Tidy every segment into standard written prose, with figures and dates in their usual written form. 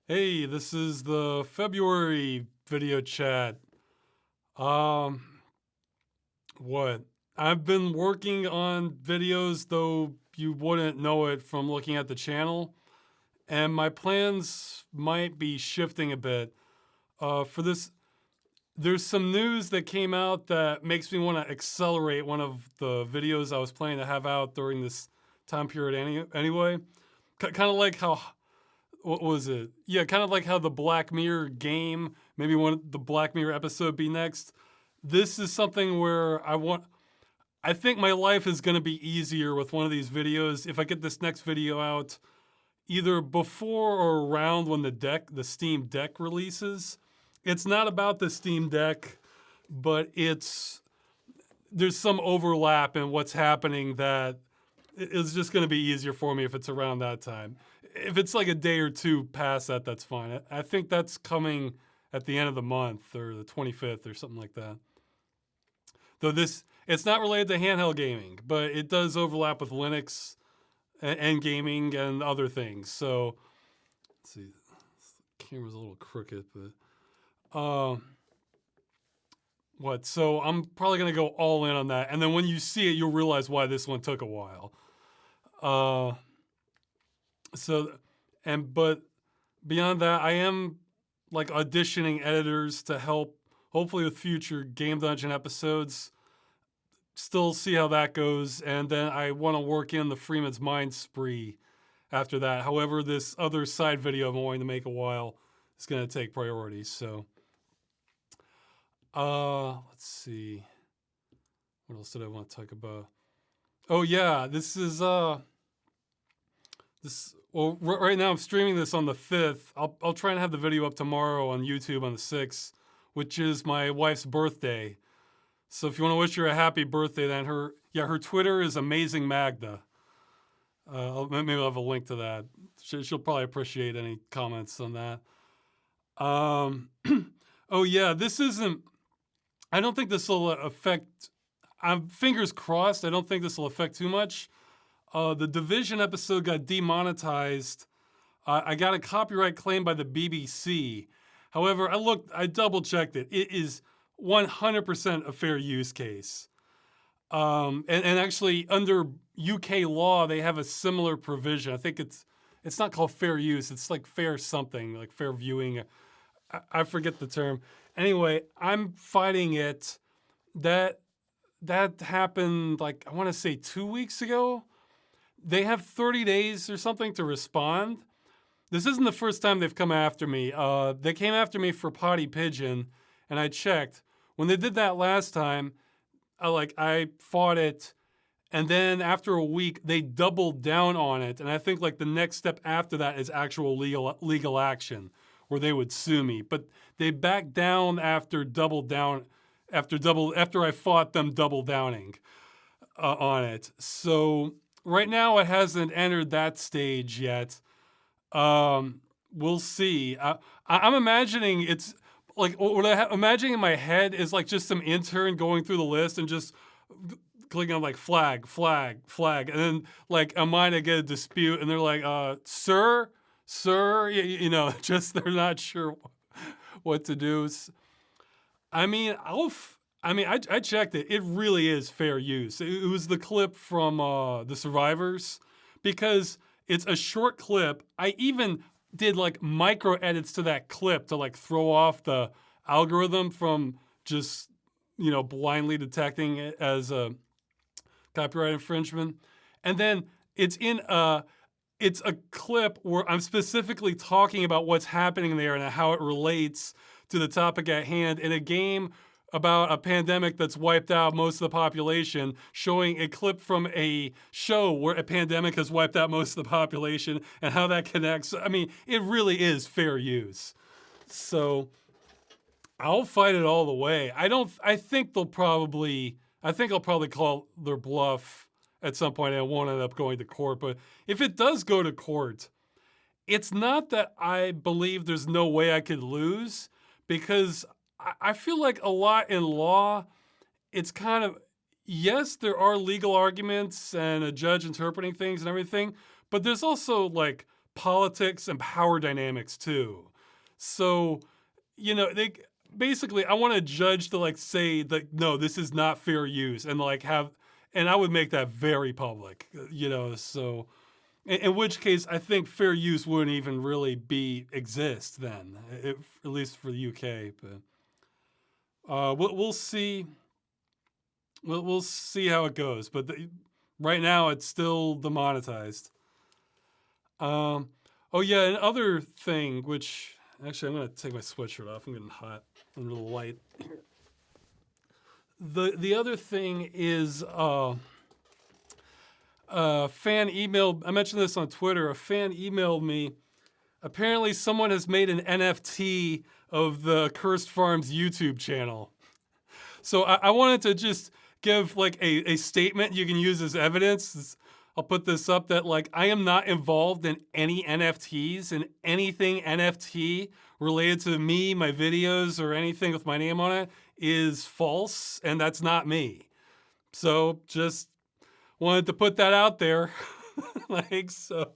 Hey, this is the February video chat. Um, what? I've been working on videos, though you wouldn't know it from looking at the channel, and my plans might be shifting a bit. For this, there's some news that came out that makes me want to accelerate one of the videos I was planning to have out during this time period anyway. Kind of like how what was it? Yeah, kind of like how the Black Mirror game, maybe the Black Mirror episode be next. This is something where I think my life is going to be easier with one of these videos if I get this next video out either before or around when the Steam Deck releases. It's not about the Steam Deck, but there's some overlap in what's happening that it's just going to be easier for me if it's around that time. If it's like a day or two past that, that's fine. I think that's coming at the end of the month or the 25th or something like that. Though it's not related to handheld gaming, but it does overlap with Linux and gaming and other things. So, let's see, the camera's a little crooked, but what? So I'm probably gonna go all in on that, and then when you see it, you'll realize why this one took a while. Uh, so, but beyond that, I am like auditioning editors to help, hopefully with future Game Dungeon episodes. Still see how that goes, and then I want to work in the Freeman's Mind spree after that. However, this other side video I'm wanting to make a while is going to take priority. So, let's see. What else did I want to talk about? Oh yeah, this is this. Well, right now I'm streaming this on the 5th. I'll try and have the video up tomorrow on YouTube on the 6th, which is my wife's birthday. So if you want to wish her a happy birthday, then her Twitter is Amazing Magda. Maybe I'll have a link to that. She'll probably appreciate any comments on that. Oh yeah, this isn't. I don't think this will affect. I'm fingers crossed. I don't think this will affect too much. The Division episode got demonetized. I got a copyright claim by the BBC. However, I double checked it. It is 100% a fair use case. And actually, under UK law, they have a similar provision. I think it's not called fair use. It's like fair something, like fair viewing. I forget the term. Anyway, I'm fighting it. That happened like I want to say 2 weeks ago. They have 30 days or something to respond. This isn't the first time they've come after me. They came after me for Potty Pigeon, and I checked. When they did that last time, I fought it, and then after a week, they doubled down on it. And I think like the next step after that is actual legal action, where they would sue me. But they backed down after I fought them double downing on it. So right now it hasn't entered that stage yet. We'll see. I'm imagining it's like what I'm imagining in my head is like just some intern going through the list and just clicking on like flag, flag, flag, and then like I might get a dispute, and they're like, sir, just they're not sure what to do. I mean, I checked it. It really is fair use. It was the clip from The Survivors, because it's a short clip. I even did like micro edits to that clip to like throw off the algorithm from just blindly detecting it as a copyright infringement. And then it's it's a clip where I'm specifically talking about what's happening there and how it relates to the topic at hand in a game about a pandemic that's wiped out most of the population, showing a clip from a show where a pandemic has wiped out most of the population and how that connects. I mean, it really is fair use. So I'll fight it all the way. I think I'll probably call their bluff at some point, and it won't end up going to court. But if it does go to court, it's not that I believe there's no way I could lose, because I feel like a lot in law, it's kind of, yes, there are legal arguments and a judge interpreting things and everything, but there's also like politics and power dynamics too. So, they basically, I want a judge to like say that no, this is not fair use, and like and I would make that very public, so in which case I think fair use wouldn't even really exist then, at least for the UK. But we'll see. We'll see how it goes. But right now it's still demonetized. Oh yeah, another thing, which actually I'm gonna take my sweatshirt off. I'm getting hot and a little light. The other thing is a fan emailed. I mentioned this on Twitter. A fan emailed me. Apparently, someone has made an NFT of the Cursed Farms YouTube channel. So I wanted to just give like a statement you can use as evidence. I'll put this up that like I am not involved in any NFTs, and anything NFT related to me, my videos, or anything with my name on it is false, and that's not me. So just wanted to put that out there. Like, so,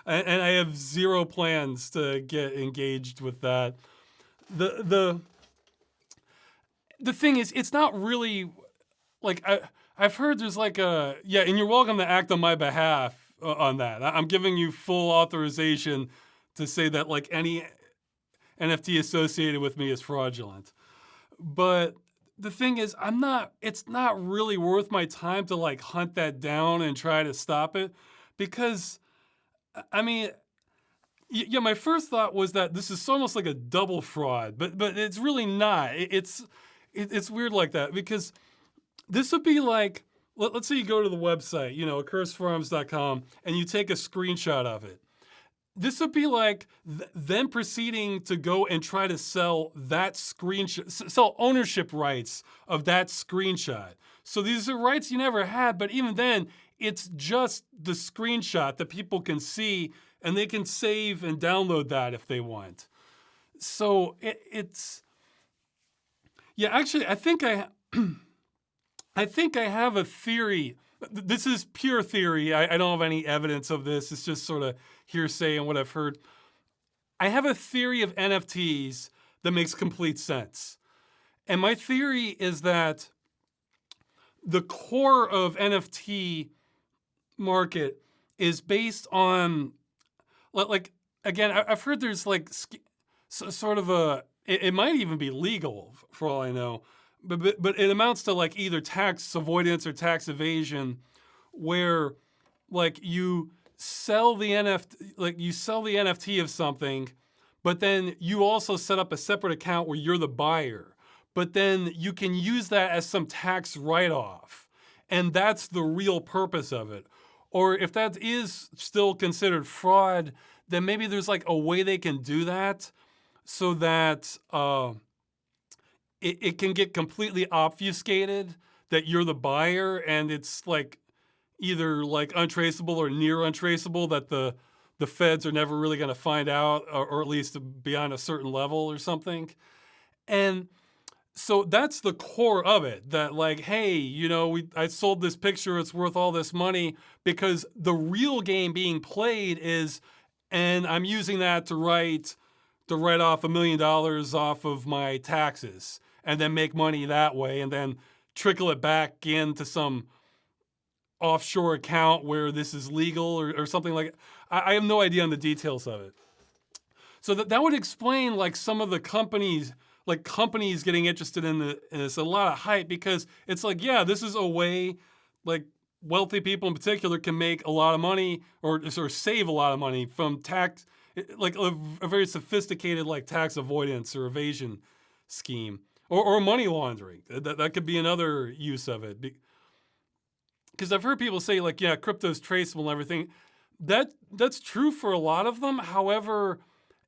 and I have zero plans to get engaged with that. The thing is, it's not really like I've heard there's like and you're welcome to act on my behalf on that. I'm giving you full authorization to say that like any NFT associated with me is fraudulent. But the thing is, it's not really worth my time to like hunt that down and try to stop it, because I mean, yeah, my first thought was that this is almost like a double fraud, but it's really not. It's weird like that, because this would be like, let's say you go to the website, cursefarms.com, and you take a screenshot of it. This would be like them proceeding to go and try to sell that screenshot, sell ownership rights of that screenshot. So these are rights you never had, but even then, it's just the screenshot that people can see, and they can save and download that if they want. So it's, yeah, actually, I think I have a theory. This is pure theory. I don't have any evidence of this. It's just sort of hearsay and what I've heard. I have a theory of NFTs that makes complete sense. And my theory is that the core of NFT market is based on, like, again, I've heard there's like sort of it might even be legal for all I know, but it amounts to like either tax avoidance or tax evasion, where like you sell the NFT of something, but then you also set up a separate account where you're the buyer, but then you can use that as some tax write-off, and that's the real purpose of it. Or if that is still considered fraud, then maybe there's like a way they can do that so that it can get completely obfuscated that you're the buyer, and it's like either like untraceable or near untraceable, that the feds are never really going to find out, or at least beyond a certain level or something. And so that's the core of it, that like, hey, I sold this picture, it's worth all this money, because the real game being played is, and I'm using that to write off $1 million off of my taxes, and then make money that way, and then trickle it back into some offshore account where this is legal, or something like it. I have no idea on the details of it. So that would explain like some of the companies getting interested in this, a lot of hype, because it's like, yeah, this is a way like wealthy people in particular can make a lot of money, or save a lot of money from tax, like a very sophisticated like tax avoidance or evasion scheme, or money laundering. That could be another use of it. Because I've heard people say like, yeah, crypto's traceable and everything. That's true for a lot of them. However,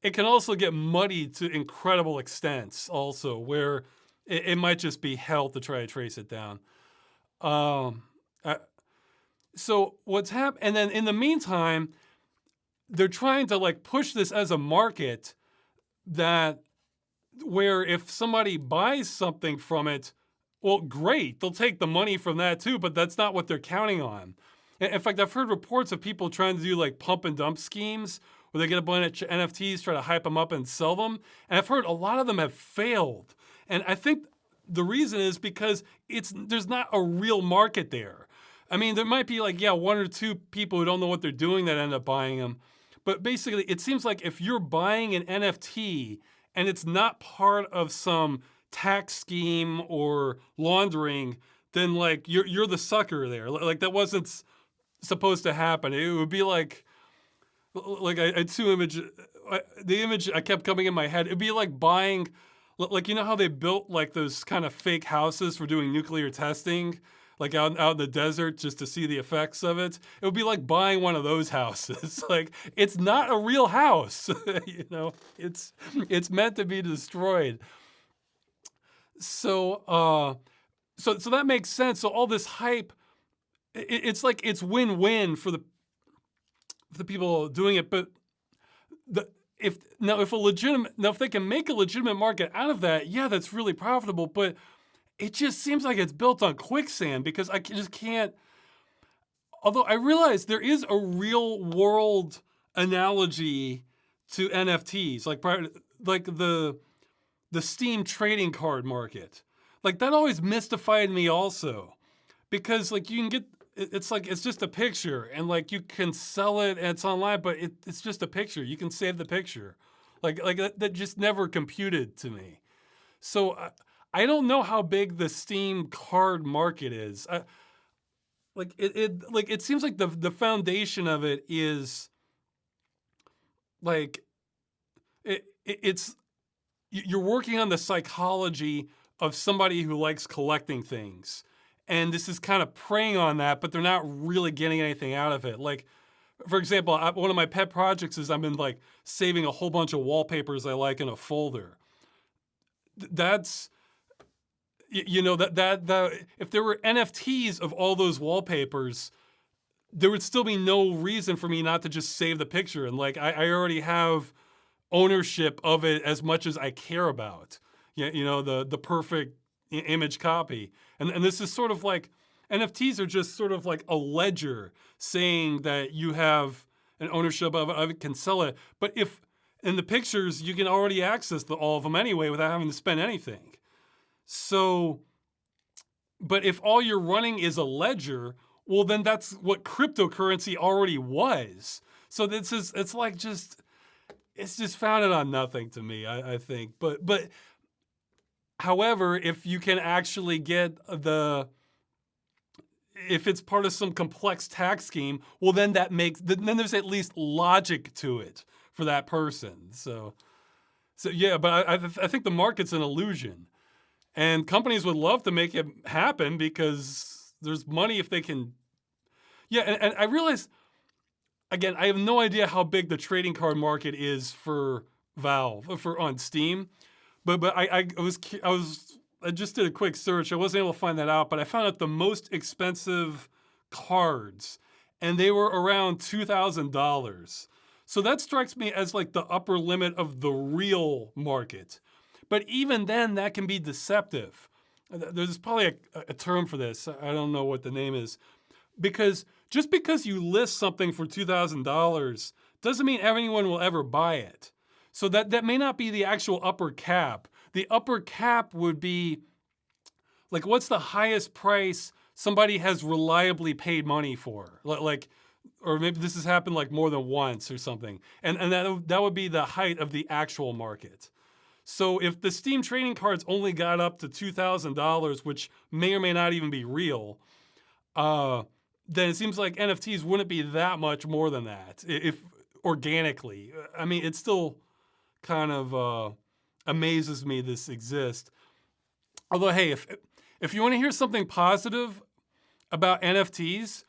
it can also get muddied to incredible extents also, where it might just be hell to try to trace it down. So what's happened, and then in the meantime, they're trying to like push this as a market that where if somebody buys something from it, well, great, they'll take the money from that too, but that's not what they're counting on. In fact, I've heard reports of people trying to do like pump and dump schemes where they get a bunch of NFTs, try to hype them up and sell them. And I've heard a lot of them have failed. And I think the reason is because there's not a real market there. I mean, there might be like, yeah, one or two people who don't know what they're doing that end up buying them. But basically, it seems like if you're buying an NFT and it's not part of some tax scheme or laundering, then like you're the sucker there. Like that wasn't supposed to happen. It would be like I had two images. The image I kept coming in my head. It'd be like buying, like you know how they built like those kind of fake houses for doing nuclear testing, like out in the desert just to see the effects of it. It would be like buying one of those houses. Like it's not a real house, you know. It's meant to be destroyed. So that makes sense. So all this hype, it's like it's win-win for the people doing it. But if they can make a legitimate market out of that, yeah, that's really profitable. But it just seems like it's built on quicksand because I just can't. Although I realize there is a real world analogy to NFTs, like the Steam trading card market. Like that always mystified me also, because like you can get, it's like it's just a picture and like you can sell it and it's online, but it's just a picture. You can save the picture. Like that just never computed to me. So I don't know how big the Steam card market is. It seems like the foundation of it is like it's you're working on the psychology of somebody who likes collecting things. And this is kind of preying on that, but they're not really getting anything out of it. Like, for example, one of my pet projects is I've been like saving a whole bunch of wallpapers I like in a folder. That's, you know, that if there were NFTs of all those wallpapers, there would still be no reason for me not to just save the picture. And like, I already have ownership of it as much as I care about. You know, the perfect image copy. And this is sort of like, NFTs are just sort of like a ledger saying that you have an ownership of it, can sell it. But if in the pictures, you can already access all of them anyway without having to spend anything. So, but if all you're running is a ledger, well, then that's what cryptocurrency already was. So it's just founded on nothing to me, I think. But however, if you can actually get if it's part of some complex tax scheme, well, then then there's at least logic to it for that person. So yeah, but I think the market's an illusion. And companies would love to make it happen because there's money if they can. Yeah, and I realize, again, I have no idea how big the trading card market is for Valve, on Steam. But I just did a quick search. I wasn't able to find that out, but I found out the most expensive cards, and they were around $2,000. So that strikes me as like the upper limit of the real market. But even then, that can be deceptive. There's probably a term for this. I don't know what the name is. Because just because you list something for $2,000 doesn't mean everyone will ever buy it. So that may not be the actual upper cap. The upper cap would be, like, what's the highest price somebody has reliably paid money for? Like, or maybe this has happened like more than once or something. And that would be the height of the actual market. So if the Steam trading cards only got up to $2,000, which may or may not even be real, then it seems like NFTs wouldn't be that much more than that, if organically. I mean, it still kind of amazes me this exists. Although, hey, if you want to hear something positive about NFTs,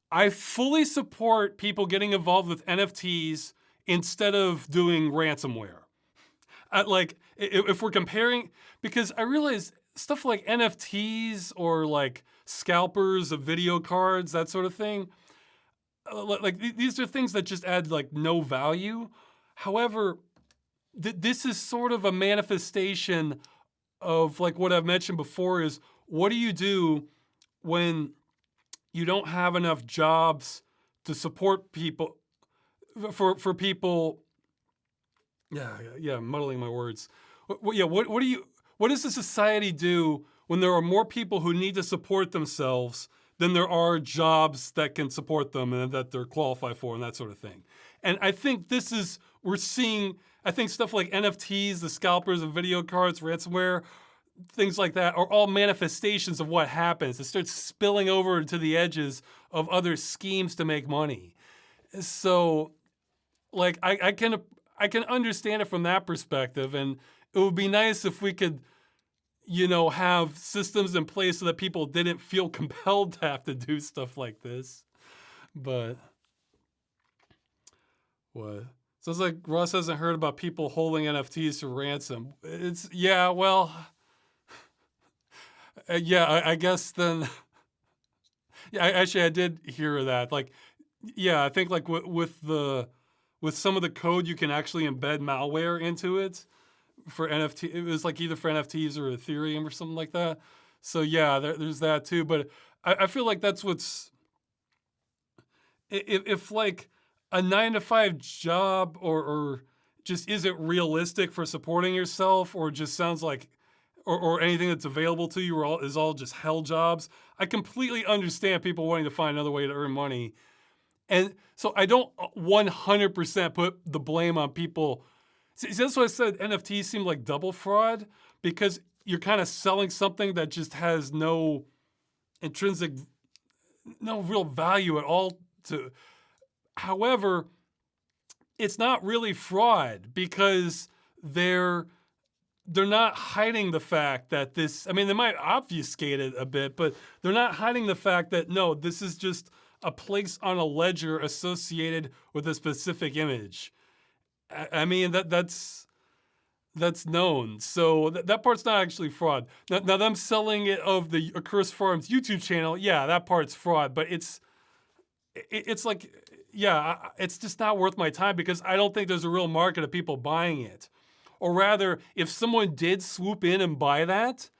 I fully support people getting involved with NFTs instead of doing ransomware. Like, if we're comparing, because I realize stuff like NFTs or like scalpers of video cards, that sort of thing, like these are things that just add like no value. However, this is sort of a manifestation of like what I've mentioned before is, what do you do when you don't have enough jobs to support people for people. Yeah, I'm muddling my words. What does the society do when there are more people who need to support themselves than there are jobs that can support them and that they're qualified for and that sort of thing? And I think we're seeing, I think stuff like NFTs, the scalpers of video cards, ransomware, things like that are all manifestations of what happens. It starts spilling over to the edges of other schemes to make money. So, like, I can understand it from that perspective, and it would be nice if we could, have systems in place so that people didn't feel compelled to have to do stuff like this. But what? Sounds like Ross hasn't heard about people holding NFTs for ransom. I guess then. Yeah, actually, I did hear that. Like, yeah, I think like with some of the code, you can actually embed malware into it for NFT. It was like either for NFTs or Ethereum or something like that. So yeah, there's that too. But I feel like that's what's if like a 9 to 5 job or just isn't realistic for supporting yourself, or just sounds like or anything that's available to you is all just hell jobs. I completely understand people wanting to find another way to earn money. And so I don't 100% put the blame on people. See, that's why I said NFTs seem like double fraud, because you're kind of selling something that just has no real value at all to. However, it's not really fraud because they're not hiding the fact that this, I mean, they might obfuscate it a bit, but they're not hiding the fact that, no, this is just a place on a ledger associated with a specific image. I mean, that's known. So that part's not actually fraud. Now them selling it of the Accursed Farms YouTube channel, yeah, that part's fraud, but it's like, yeah, it's just not worth my time because I don't think there's a real market of people buying it. Or rather, if someone did swoop in and buy that,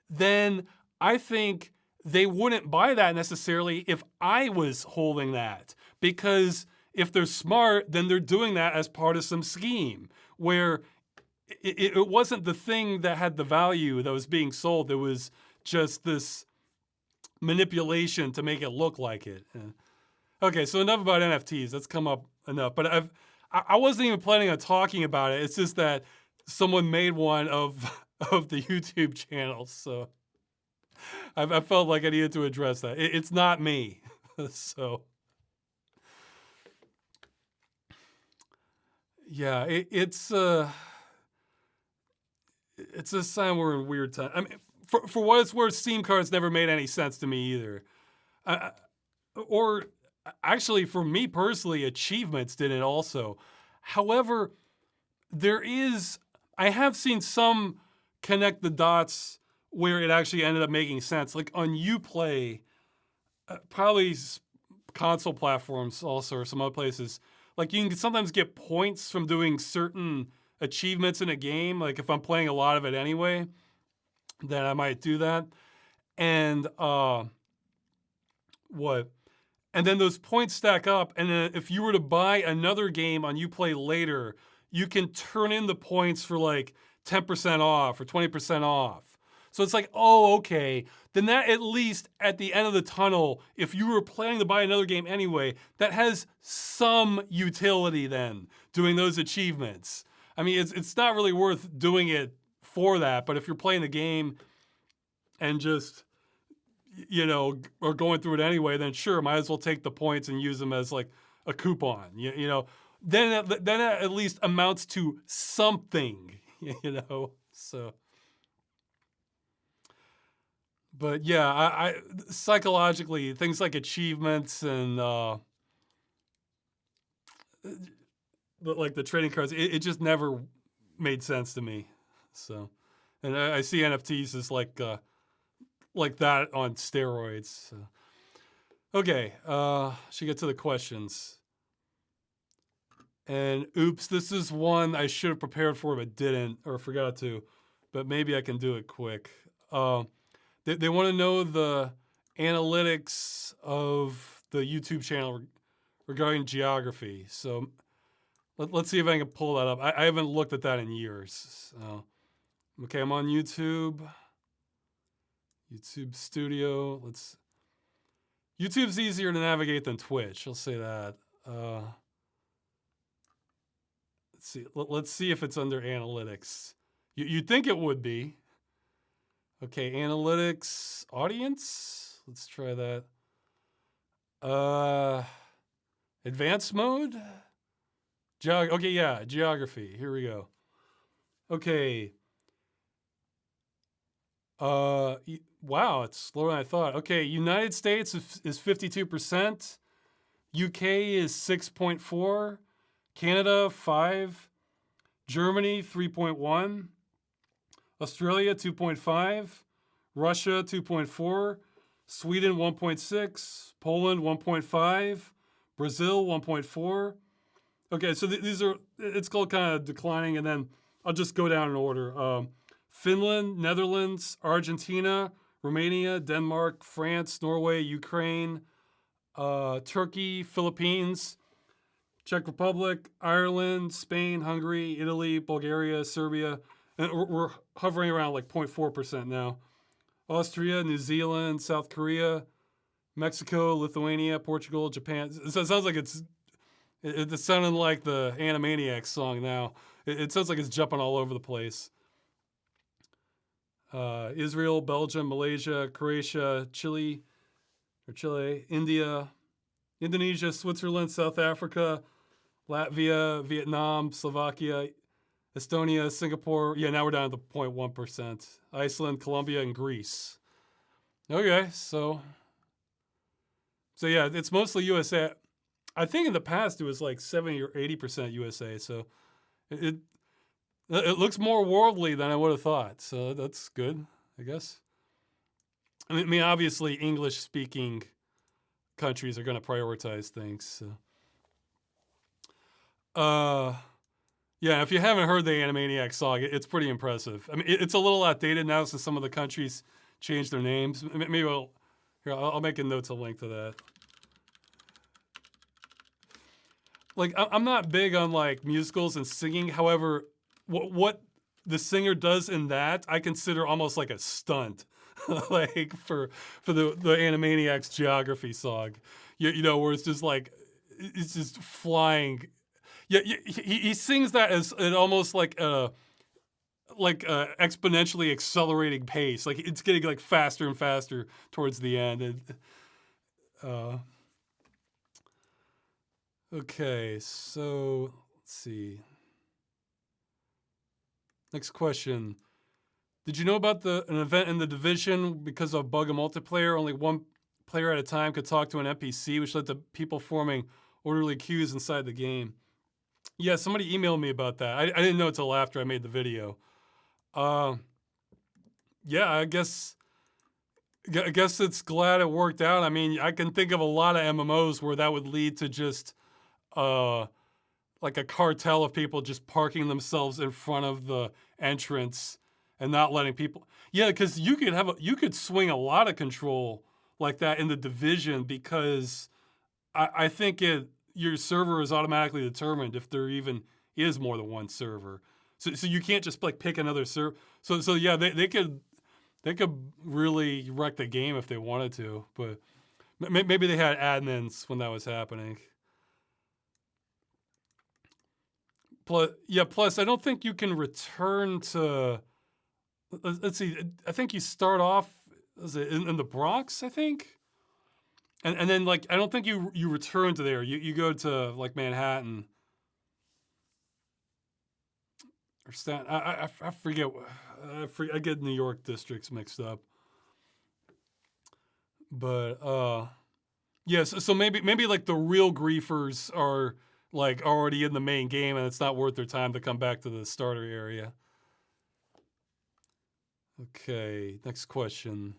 then I think they wouldn't buy that necessarily if I was holding that. Because if they're smart, then they're doing that as part of some scheme where it wasn't the thing that had the value that was being sold. It was just this manipulation to make it look like it. Okay, so enough about NFTs. That's come up enough. But I wasn't even planning on talking about it. It's just that someone made one of the YouTube channel, so I felt like I needed to address that. It's not me, so yeah, it's a sign we're in weird time. I mean, for what it's worth, Steam cards never made any sense to me either, or actually for me personally, achievements didn't also. However, I have seen some connect the dots where it actually ended up making sense. Like on Uplay, probably console platforms also, or some other places. Like you can sometimes get points from doing certain achievements in a game. Like if I'm playing a lot of it anyway, then I might do that. And and then those points stack up, and then if you were to buy another game on Uplay later, you can turn in the points for like 10% off or 20% off. So it's like, oh, okay. Then that at least at the end of the tunnel, if you were planning to buy another game anyway, that has some utility then, doing those achievements. I mean, it's not really worth doing it for that, but if you're playing the game and just, or going through it anyway, then sure, might as well take the points and use them as like a coupon, then that at least amounts to something, so. But yeah, I psychologically, things like achievements and like the trading cards, it just never made sense to me. So, and I see NFTs as like that on steroids. So. Okay, should get to the questions. And oops, this is one I should have prepared for but didn't, or forgot to. But maybe I can do it quick. They want to know the analytics of the YouTube channel regarding geography. So let's see if I can pull that up. I haven't looked at that in years. So, okay, I'm on YouTube. YouTube Studio. YouTube's easier to navigate than Twitch. I'll say that. Let's see. Let's see if it's under analytics. You'd think it would be. Okay, analytics, audience. Let's try that. Advanced mode. Okay, yeah, geography. Here we go. Okay. Wow, it's slower than I thought. Okay, United States is 52%. UK is 6.4. Canada 5. Germany 3.1. Australia 2.5. Russia 2.4. Sweden 1.6. Poland 1.5. Brazil 1.4. Okay, so these are, it's called kind of declining, and then I'll just go down in order. Finland, Netherlands, Argentina, Romania, Denmark, France, Norway, Ukraine, Turkey, Philippines, Czech Republic, Ireland, Spain, Hungary, Italy, Bulgaria, Serbia, and we're hovering around like 0.4% now. Austria, New Zealand, South Korea, Mexico, Lithuania, Portugal, Japan. So it sounds like it's sounding like the Animaniacs song now. It sounds like it's jumping all over the place. Israel, Belgium, Malaysia, Croatia, Chile, India, Indonesia, Switzerland, South Africa, Latvia, Vietnam, Slovakia, Estonia, Singapore. Yeah, now we're down to 0.1%. Iceland, Colombia, and Greece. Okay, so yeah, it's mostly USA. I think in the past it was like 70 or 80% USA. So it looks more worldly than I would have thought. So that's good, I guess. I mean, obviously English-speaking countries are going to prioritize things. So. Yeah, if you haven't heard the Animaniacs song, it's pretty impressive. I mean, it's a little outdated now since some of the countries changed their names. Maybe I'll make a note to link to that. Like, I'm not big on like musicals and singing. However, what the singer does in that, I consider almost like a stunt, like for the Animaniacs geography song. You know, where it's just like it's just flying. Yeah, he sings that as almost like exponentially accelerating pace. Like it's getting like faster and faster towards the end. And, okay, so let's see. Next question. Did you know about an event in the division because of bug and multiplayer? Only one player at a time could talk to an NPC, which led to people forming orderly queues inside the game. Yeah, somebody emailed me about that. I didn't know until after I made the video. Yeah, I guess it's glad it worked out. I mean, I can think of a lot of MMOs where that would lead to just like a cartel of people just parking themselves in front of the entrance and not letting people. Yeah, because you could swing a lot of control like that in the division, because I think your server is automatically determined if there even is more than one server. So you can't just like pick another server. So yeah, they could really wreck the game if they wanted to, but maybe they had admins when that was happening. Plus I don't think you can return to. Let's see. I think you start off in the Bronx, I think. And then like I don't think you return to there. You go to like Manhattan or Staten. I forget. I get New York districts mixed up. But yeah. So maybe like the real griefers are like already in the main game, and it's not worth their time to come back to the starter area. Okay. Next question.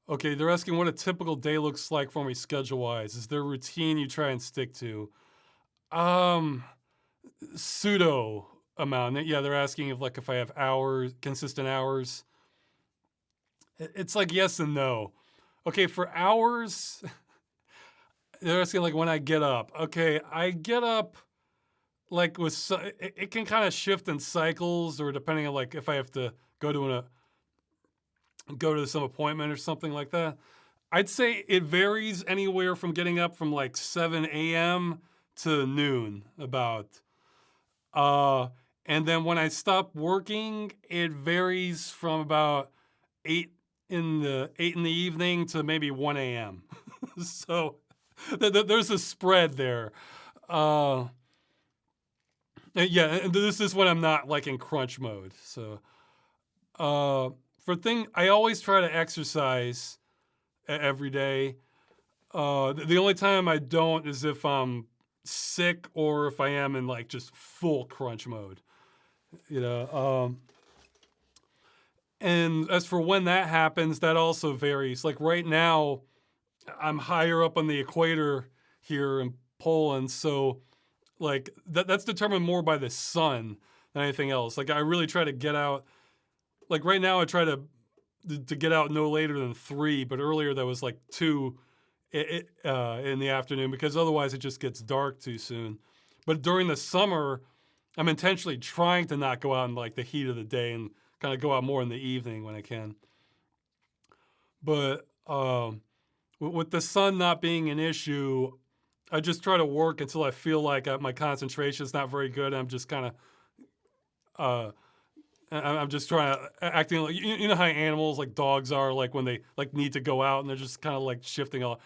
Okay, they're asking what a typical day looks like for me schedule-wise. Is there a routine you try and stick to? Pseudo amount. Yeah, they're asking if I have hours, consistent hours. It's like yes and no. Okay, for hours, they're asking like when I get up. Okay, I get up like it can kind of shift in cycles or depending on like if I have to go to go to some appointment or something like that. I'd say it varies anywhere from getting up from like 7 a.m. to noon about. Uh, and then when I stop working, it varies from about 8 in the evening to maybe 1 a.m. So there's a spread there. Uh, yeah, and this is when I'm not like in crunch mode. So I always try to exercise every day. The only time I don't is if I'm sick or if I am in like just full crunch mode. You know. And as for when that happens, that also varies. Like right now, I'm higher up on the equator here in Poland, so like that's determined more by the sun than anything else. Like I really try to get out. Like right now, I try to get out no later than 3, but earlier that was like 2 in the afternoon because otherwise it just gets dark too soon. But during the summer, I'm intentionally trying to not go out in like the heat of the day and kind of go out more in the evening when I can. But with the sun not being an issue, I just try to work until I feel like my concentration is not very good. I'm just kind of uh, I'm just trying to acting like you know how animals like dogs are like when they like need to go out and they're just kind of like shifting all.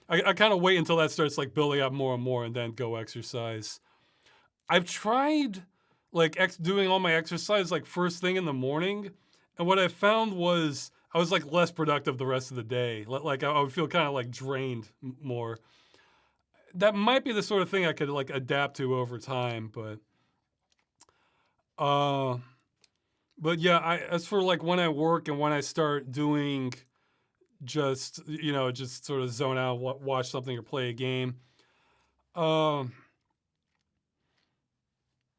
I kind of wait until that starts like building up more and more and then go exercise. I've tried like doing all my exercise like first thing in the morning, and what I found was I was like less productive the rest of the day. Like I would feel kind of like drained more. That might be the sort of thing I could like adapt to over time, uh, but yeah, as for like when I work and when I start doing just sort of zone out, watch something or play a game. Um,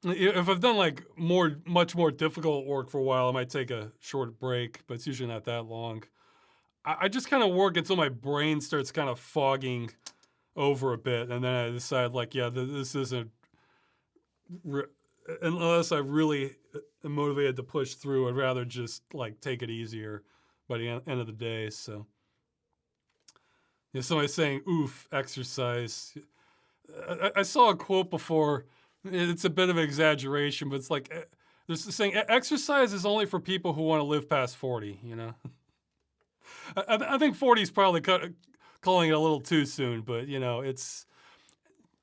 if I've done like much more difficult work for a while, I might take a short break, but it's usually not that long. I just kind of work until my brain starts kind of fogging over a bit, and then I decide like, yeah, this isn't unless I really am motivated to push through. I'd rather just like take it easier by the end of the day. So, somebody's saying, "Oof, exercise." I saw a quote before. It's a bit of an exaggeration, but it's like there's saying exercise is only for people who want to live past 40. I think 40 is probably calling it a little too soon, but it's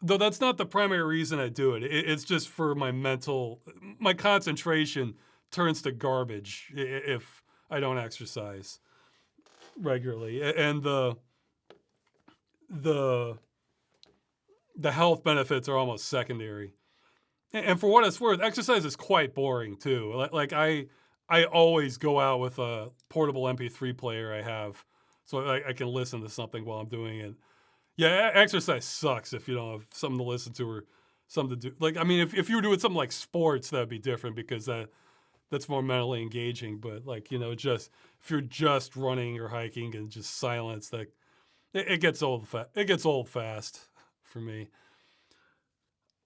though that's not the primary reason I do it. It's just for my concentration turns to garbage if I don't exercise regularly, and the the health benefits are almost secondary. And for what it's worth, exercise is quite boring too. Like I always go out with a portable MP3 player I have, so I can listen to something while I'm doing it. Yeah, exercise sucks if you don't have something to listen to or something to do. Like I mean, if you were doing something like sports, that'd be different because that's more mentally engaging. But like just if you're just running or hiking and just silence, that it gets old. It gets old fast for me.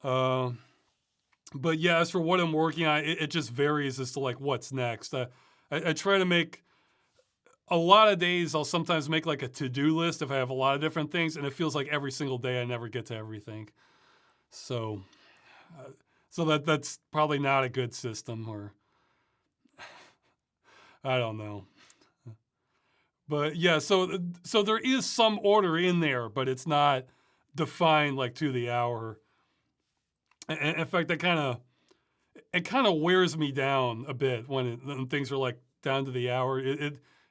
Um. But yeah, as for what I'm working on, it just varies as to like what's next. I try to make a lot of days. I'll sometimes make like a to-do list if I have a lot of different things, and it feels like every single day I never get to everything. So, that's probably not a good system, or I don't know. But yeah, so there is some order in there, but it's not defined like to the hour. And in fact, it kind of wears me down a bit when things are like down to the hour.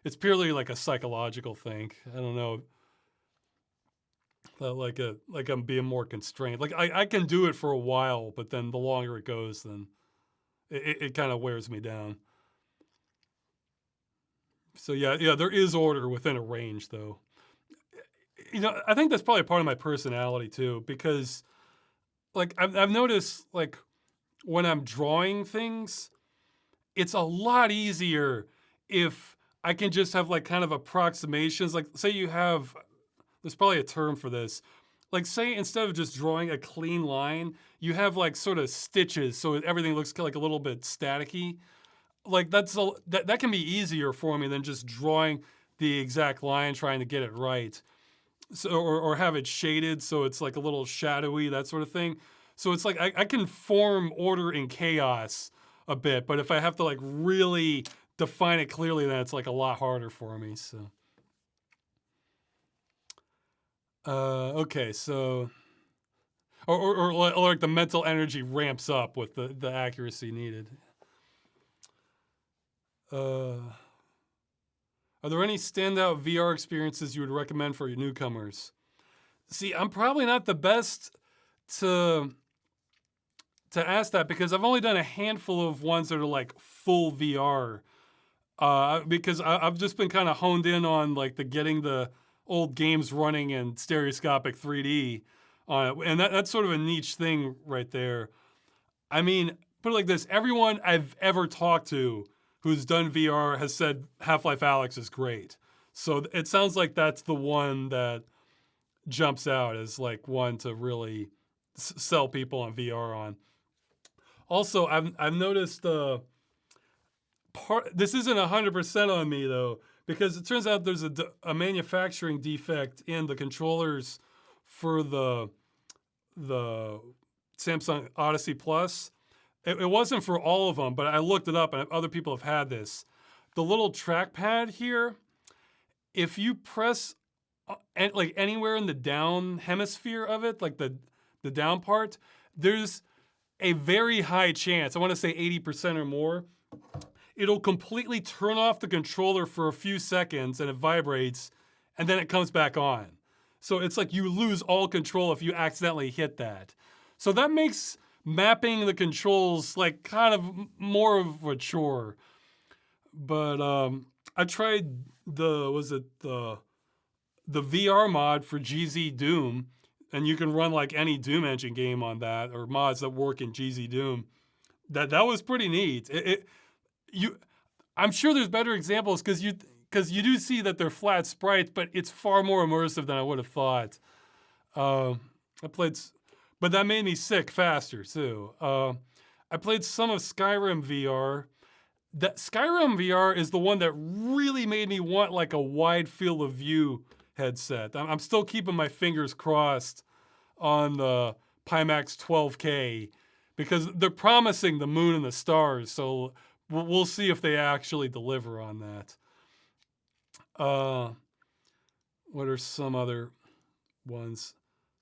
It's purely like a psychological thing. I don't know, like I'm being more constrained. Like I can do it for a while, but then the longer it goes, then it kind of wears me down. So yeah, there is order within a range, though. I think that's probably part of my personality too, because like I've noticed like when I'm drawing things, it's a lot easier if I can just have like kind of approximations. Like say you have, there's probably a term for this. Like say instead of just drawing a clean line, you have like sort of stitches, so everything looks like a little bit staticky. Like that can be easier for me than just drawing the exact line, trying to get it right. So or have it shaded so it's like a little shadowy, that sort of thing. So it's like I can form order in chaos a bit, but if I have to like really define it clearly, then it's like a lot harder for me. So okay, so or like the mental energy ramps up with the accuracy needed. Are there any standout VR experiences you would recommend for your newcomers? See, I'm probably not the best to ask that because I've only done a handful of ones that are like full VR. Because I've just been kind of honed in on like the getting the old games running in stereoscopic 3D on it, and that's sort of a niche thing right there. I mean, put it like this: everyone I've ever talked to who's done VR has said Half-Life Alyx is great. So it sounds like that's the one that jumps out as like one to really sell people on VR on. Also, I've noticed this isn't 100% on me though, because it turns out there's a manufacturing defect in the controllers for the Samsung Odyssey Plus. It wasn't for all of them, but I looked it up and other people have had this. The little trackpad here, if you press like anywhere in the down hemisphere of it, like the down part, there's a very high chance, I want to say 80% or more, it'll completely turn off the controller for a few seconds and it vibrates and then it comes back on. So it's like you lose all control if you accidentally hit that. So that makes mapping the controls like kind of more of a chore. But I tried the VR mod for GZ Doom, and you can run like any Doom engine game on that, or mods that work in GZ Doom. That was pretty neat. I'm sure there's better examples because you do see that they're flat sprites, but it's far more immersive than I would have thought. I played, but that made me sick faster too. I played some of Skyrim VR. That Skyrim VR is the one that really made me want like a wide field of view headset. I'm still keeping my fingers crossed on the Pimax 12K because they're promising the moon and the stars. So we'll see if they actually deliver on that. What are some other ones?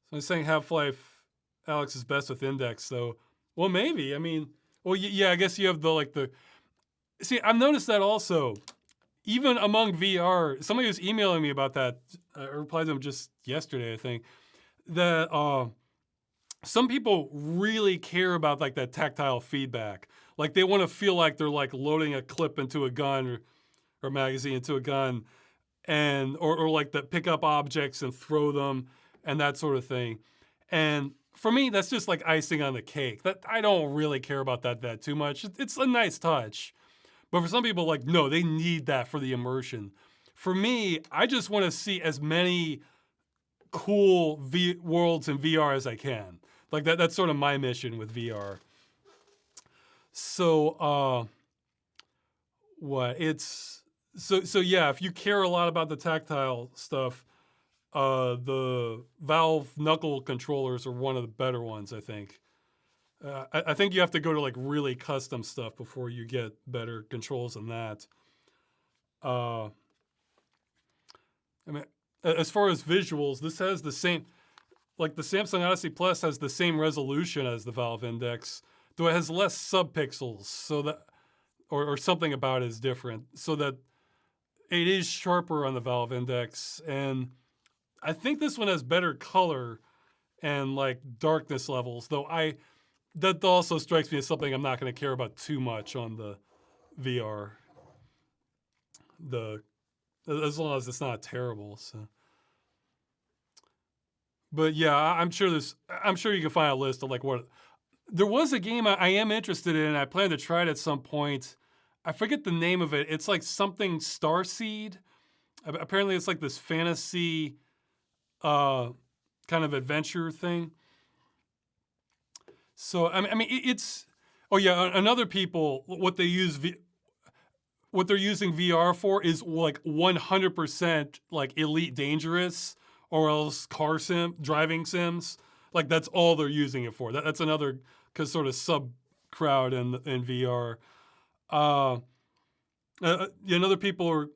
So I'm saying Half-Life Alyx is best with Index, though. Well, maybe. I mean, well, yeah, I guess you have the. See, I've noticed that also. Even among VR, somebody was emailing me about that. I replied to them just yesterday, I think, that some people really care about like that tactile feedback. Like they want to feel like they're like loading a clip into a gun or magazine into a gun, and or like the pick up objects and throw them and that sort of thing. And for me, that's just like icing on the cake. That I don't really care about that too much. It's a nice touch. But for some people, like, no, they need that for the immersion. For me, I just want to see as many cool worlds in VR as I can. Like that's sort of my mission with VR. So yeah, if you care a lot about the tactile stuff, the Valve knuckle controllers are one of the better ones, I think. I think you have to go to like really custom stuff before you get better controls than that. I mean, as far as visuals, this has the same, like the Samsung Odyssey Plus has the same resolution as the Valve Index, though it has less subpixels, so that, or something about it is different, so that it is sharper on the Valve Index, and I think this one has better color and like darkness levels, though that also strikes me as something I'm not going to care about too much on the VR. As long as it's not terrible. So, but yeah, I'm sure you can find a list of like what. There was a game I am interested in. I plan to try it at some point. I forget the name of it. It's like something Starseed. Apparently, it's like this fantasy uh, kind of adventure thing. So it's. Oh yeah, and other people what they're using VR for is like 100% like Elite Dangerous or else car driving sims. Like that's all they're using it for. That's another sort of sub crowd in VR. Uh, yeah, and other people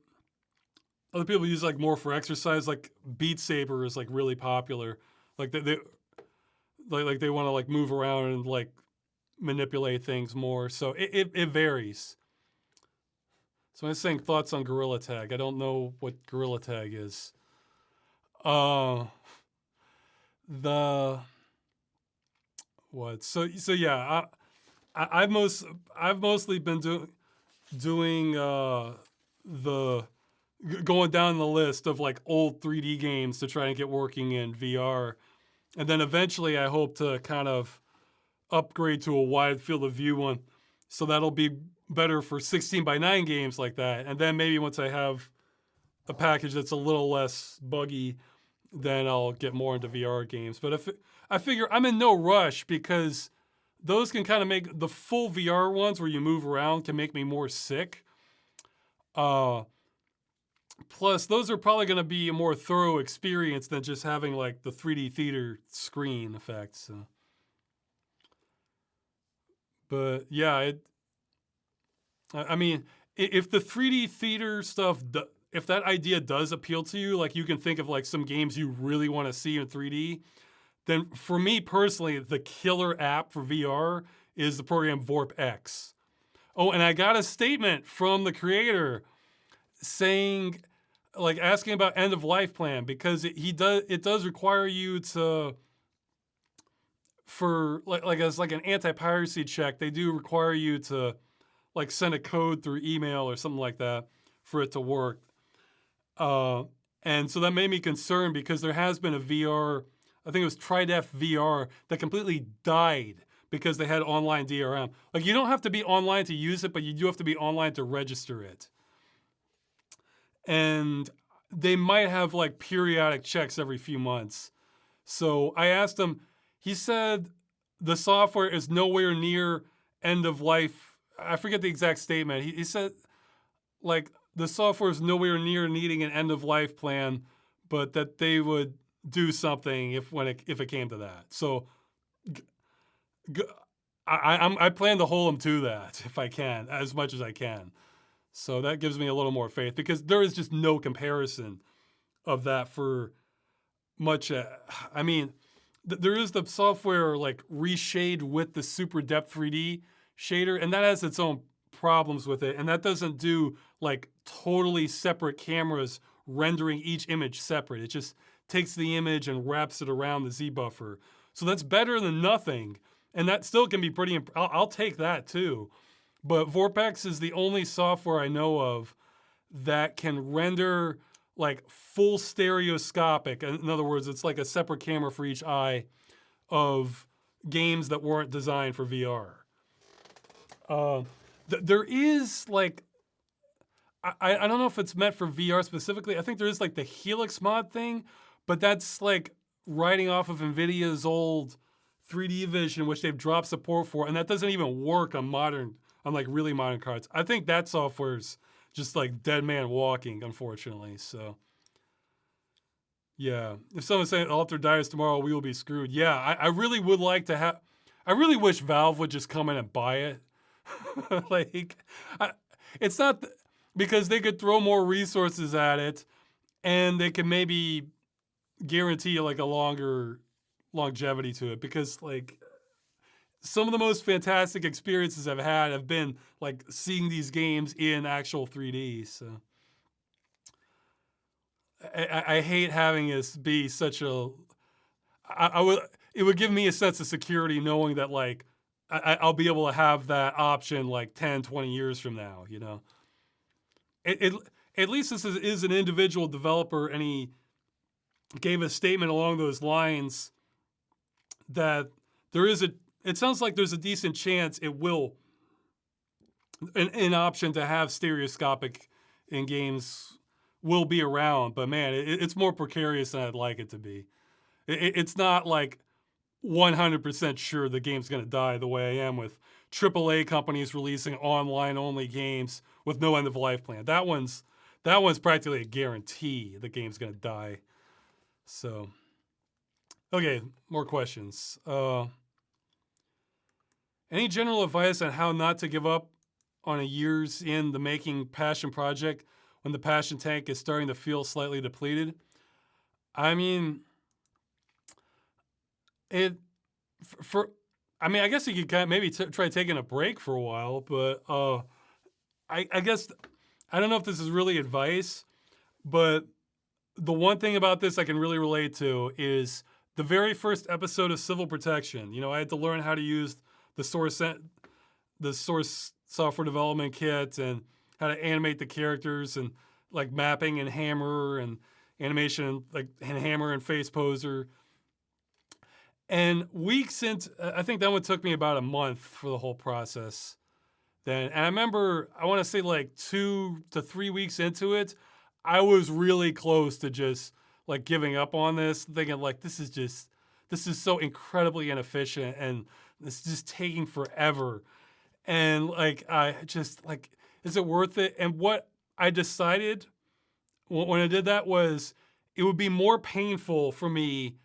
use like more for exercise. Like Beat Saber is like really popular. Like they like they want to like move around and like manipulate things more. So it varies. So I'm saying thoughts on Gorilla Tag. I don't know what Gorilla Tag is. Uh, the what? So yeah. I've mostly been doing the going down the list of like old 3D games to try and get working in VR, and then eventually I hope to kind of upgrade to a wide field of view one, so that'll be better for 16:9 games like that. And then maybe once I have a package that's a little less buggy, then I'll get more into VR games. But I figure I'm in no rush because those can kind of make the full VR ones where you move around can make me more sick. Uh, Plus, those are probably going to be a more thorough experience than just having like the 3D theater screen effect. So, but yeah, I mean, if the 3D theater stuff, if that idea does appeal to you, like you can think of like some games you really want to see in 3D, then for me personally, the killer app for VR is the program VorpX. Oh, and I got a statement from the creator saying, like asking about end of life plan because it does require you to, for like as like an anti-piracy check, they do require you to like send a code through email or something like that for it to work. Uh, and so that made me concerned because there has been a VR, I think it was Tridef VR, that completely died because they had online DRM. Like you don't have to be online to use it, but you do have to be online to register it. And they might have like periodic checks every few months. So I asked him, he said the software is nowhere near end of life. I forget the exact statement. He said like the software is nowhere near needing an end of life plan, but that they would do something if it came to that. So I plan to hold them to that if I can, as much as I can. So that gives me a little more faith because there is just no comparison of that for much. I mean, there is the software like reshade with the super depth 3D shader, and that has its own problems with it. And that doesn't do like totally separate cameras rendering each image separate. It just takes the image and wraps it around the Z buffer. So that's better than nothing. And that still can be pretty, I'll take that too. But VorpX is the only software I know of that can render like full stereoscopic. In other words, it's like a separate camera for each eye of games that weren't designed for VR. There is like, I don't know if it's meant for VR specifically. I think there is like the Helix mod thing, but that's like riding off of NVIDIA's old 3D Vision, which they've dropped support for, and that doesn't even work on like really modern cards. I think that software's just like dead man walking, unfortunately. So yeah, if someone's saying Alter dies tomorrow, we will be screwed. Yeah, I really would like to have. I really wish Valve would just come in and buy it. Like, it's not because they could throw more resources at it, and they can maybe guarantee like a longer longevity to it. Because like some of the most fantastic experiences I've had have been like seeing these games in actual 3D. So I hate having this be such a. It would give me a sense of security knowing that like I'll be able to have that option like 10, 20 years from now, you know. At least this is an individual developer, and he gave a statement along those lines that it sounds like there's a decent chance it will an option to have stereoscopic in games will be around, but man, it's more precarious than I'd like it to be. It's not like 100% sure the game's going to die the way I am with AAA companies releasing online only games with no end of life plan. That one's practically a guarantee the game's going to die. So, okay, more questions. Any general advice on how not to give up on a years in the making passion project when the passion tank is starting to feel slightly depleted? I mean, it for I mean, I guess you could kind of maybe try taking a break for a while, but I guess I don't know if this is really advice, but the one thing about this I can really relate to is the very first episode of Civil Protection. You know, I had to learn how to use the source software development kit and how to animate the characters and like mapping and Hammer and animation like and Hammer and Face Poser. And weeks into, I think that one took me about a month for the whole process. Then, and I remember, I want to say like 2 to 3 weeks into it, I was really close to just like giving up on this, thinking like, this is so incredibly inefficient and it's just taking forever. And like, I just like, is it worth it? And what I decided when I did that was it would be more painful for me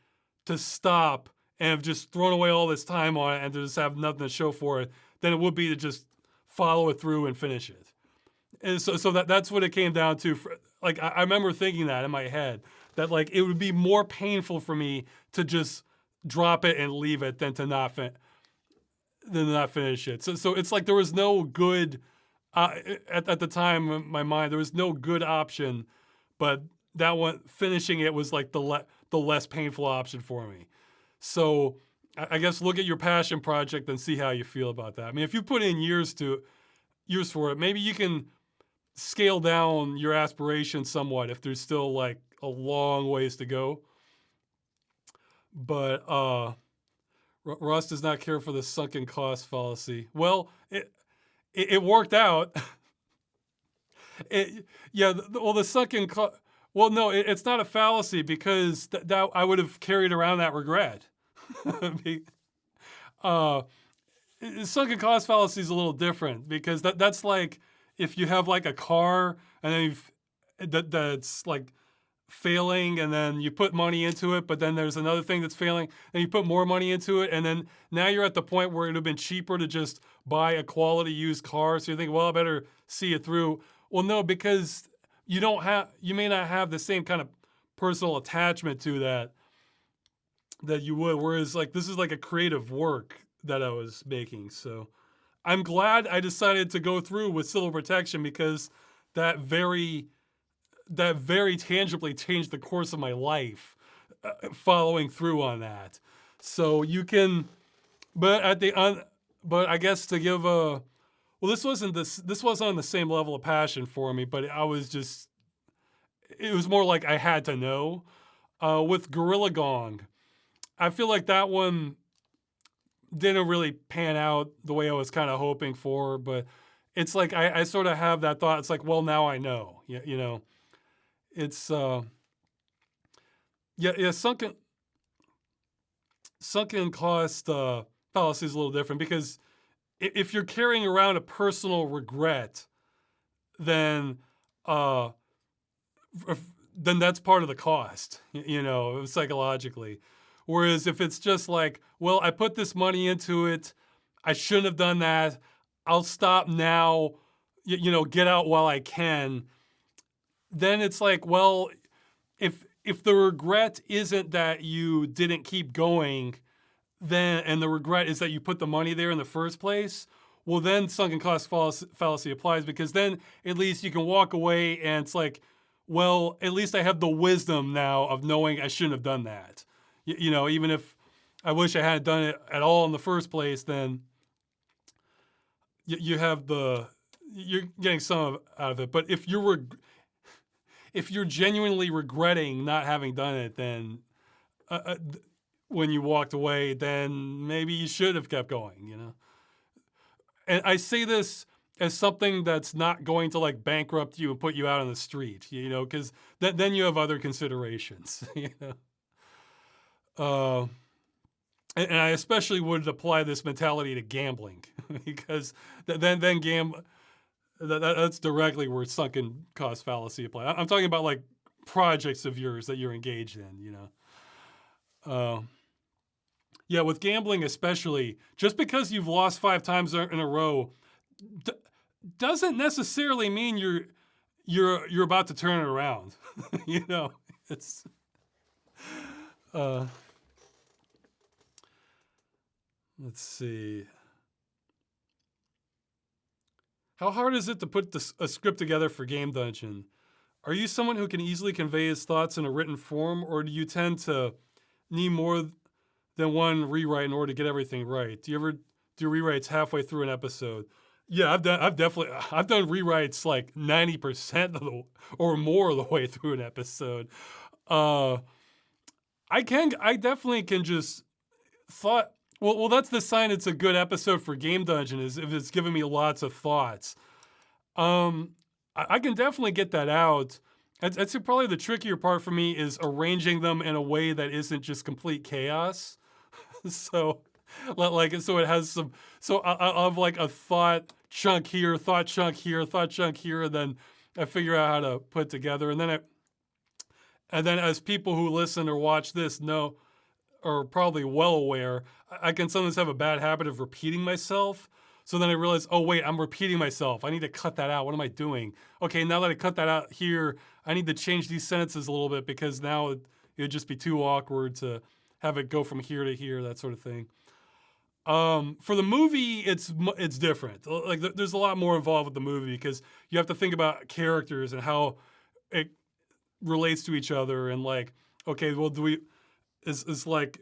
to stop and have just thrown away all this time on it and to just have nothing to show for it than it would be to just follow it through and finish it. And so that's what it came down to. Like I remember thinking that in my head that like it would be more painful for me to just drop it and leave it than to not finish it. So it's like there was no good at the time in my mind there was no good option, but that one finishing it was like the less painful option for me. So I guess look at your passion project and see how you feel about that. I mean, if you put in years for it, maybe you can scale down your aspirations somewhat if there's still like a long ways to go. But Ross does not care for the sunken cost fallacy. Well, it worked out. Yeah. Well, the sunken cost. Well, no, it's not a fallacy because that I would have carried around that regret. uh, Sunken cost fallacy is a little different because that's like if you have like a car and then that's like failing and then you put money into it, but then there's another thing that's failing and you put more money into it and then now you're at the point where it would have been cheaper to just buy a quality used car. So you think, well, I better see it through. Well, no, because you may not have the same kind of personal attachment to that you would. Whereas like this is like a creative work that I was making. So I'm glad I decided to go through with Civil Protection because that very tangibly changed the course of my life following through on that. So you can, but but I guess to give a, well, this wasn't on the same level of passion for me, but it was more like I had to know. With Gorilla Gong, I feel like that one didn't really pan out the way I was kind of hoping for, but it's like I sort of have that thought. It's like, well, now I know. You know, it's yeah. Sunken cost fallacy is a little different because if you're carrying around a personal regret, then uh, then that's part of the cost, you know, psychologically. Whereas if it's just like, well, I put this money into it, I shouldn't have done that. I'll stop now, get out while I can. Then it's like, well, if the regret isn't that you didn't keep going, then and the regret is that you put the money there in the first place, well, then sunken cost fallacy applies because then at least you can walk away and it's like, well, at least I have the wisdom now of knowing I shouldn't have done that. Even if I wish I hadn't done it at all in the first place, then you're getting some out of it. But if you're genuinely regretting not having done it, then when you walked away, then maybe you should have kept going, And I say this as something that's not going to like bankrupt you and put you out on the street, because then you have other considerations, Uh, and I especially would apply this mentality to gambling because then that's directly where sunken cost fallacy apply. I'm talking about like projects of yours that you're engaged in. Uh, yeah, with gambling especially, just because you've lost 5 times in a row d- doesn't necessarily mean you're about to turn it around. It's uh, let's see. How hard is it to put a script together for Game Dungeon? Are you someone who can easily convey his thoughts in a written form, or do you tend to need more than one rewrite in order to get everything right? Do you ever do rewrites halfway through an episode? Yeah, I've done rewrites like 90% or more of the way through an episode. Uh, I definitely can just thought. Well, that's the sign it's a good episode for Game Dungeon is if it's giving me lots of thoughts. Um, I can definitely get that out. That's probably the trickier part for me is arranging them in a way that isn't just complete chaos. So, so it has some. So I'll have like a thought chunk here, thought chunk here, thought chunk here, and then I figure out how to put together, and then as people who listen or watch this know, are probably well aware, I can sometimes have a bad habit of repeating myself. So then I realize, oh wait, I'm repeating myself. I need to cut that out. What am I doing? Okay, now that I cut that out here, I need to change these sentences a little bit because now it'd just be too awkward to have it go from here to here, that sort of thing. For the movie, it's different. Like there's a lot more involved with the movie because you have to think about characters and how it relates to each other and like, okay, well, is like,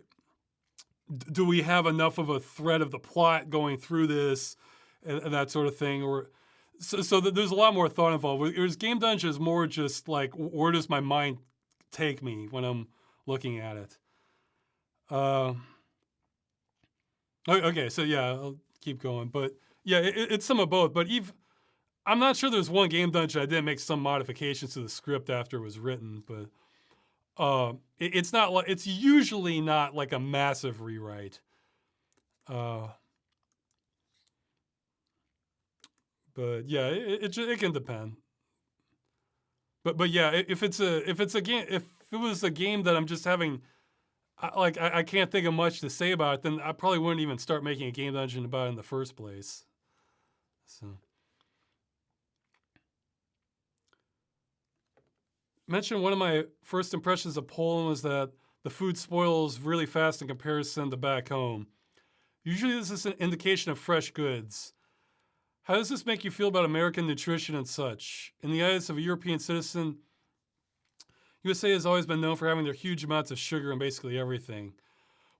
do we have enough of a thread of the plot going through this and that sort of thing? Or so there's a lot more thought involved. Whereas Game Dungeon is more just like, where does my mind take me when I'm looking at it? Okay, so yeah, I'll keep going. But yeah, it's some of both. But I'm not sure there's one Game Dungeon I didn't make some modifications to the script after it was written, but it's not like it's usually not like a massive rewrite. Uh, but yeah, it can depend. But yeah, if it's a game, if it was a game that I'm just having, I can't think of much to say about it, then I probably wouldn't even start making a Game Dungeon about it in the first place. So. Mentioned one of my first impressions of Poland was that the food spoils really fast in comparison to back home. Usually, this is an indication of fresh goods. How does this make you feel about American nutrition and such? In the eyes of a European citizen, USA has always been known for having their huge amounts of sugar in basically everything.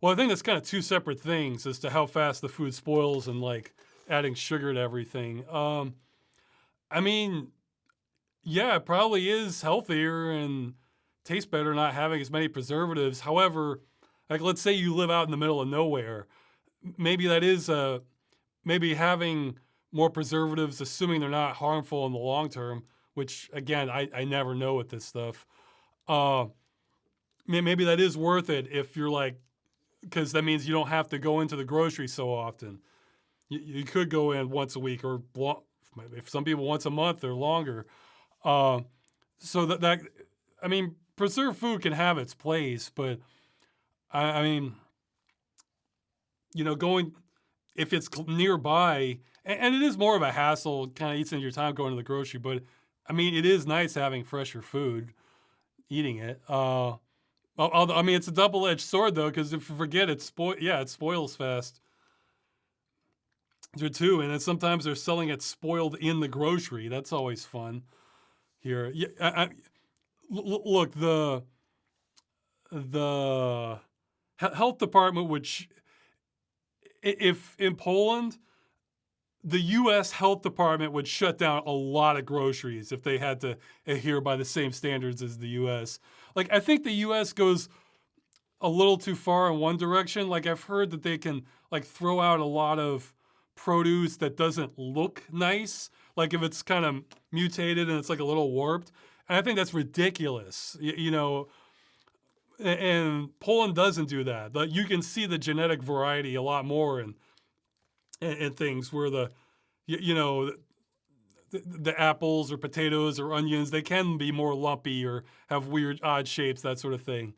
Well, I think that's kind of two separate things as to how fast the food spoils and like adding sugar to everything. I mean, yeah, it probably is healthier and tastes better not having as many preservatives. However, like let's say you live out in the middle of nowhere, maybe that is maybe having more preservatives, assuming they're not harmful in the long term. Which again, I never know with this stuff. Uh, maybe that is worth it if you're like, because that means you don't have to go into the grocery so often. You could go in once a week or if some people once a month or longer. Uh, so that I mean, preserved food can have its place, but I mean, going if it's nearby, and it is more of a hassle, kind of eats into your time going to the grocery. But I mean, it is nice having fresher food, eating it. I mean, it's a double-edged sword though, because if you forget, it spoils fast. There too, and then sometimes they're selling it spoiled in the grocery. That's always fun. Here, yeah, look, the health department, which if in Poland, the U.S. health department would shut down a lot of groceries if they had to adhere by the same standards as the U.S. Like, I think the U.S. goes a little too far in one direction. Like, I've heard that they can like throw out a lot of produce that doesn't look nice, like if it's kind of mutated and it's like a little warped. And I think that's ridiculous, and Poland doesn't do that. But you can see the genetic variety a lot more in things where you know, the apples or potatoes or onions, they can be more lumpy or have weird, odd shapes, that sort of thing.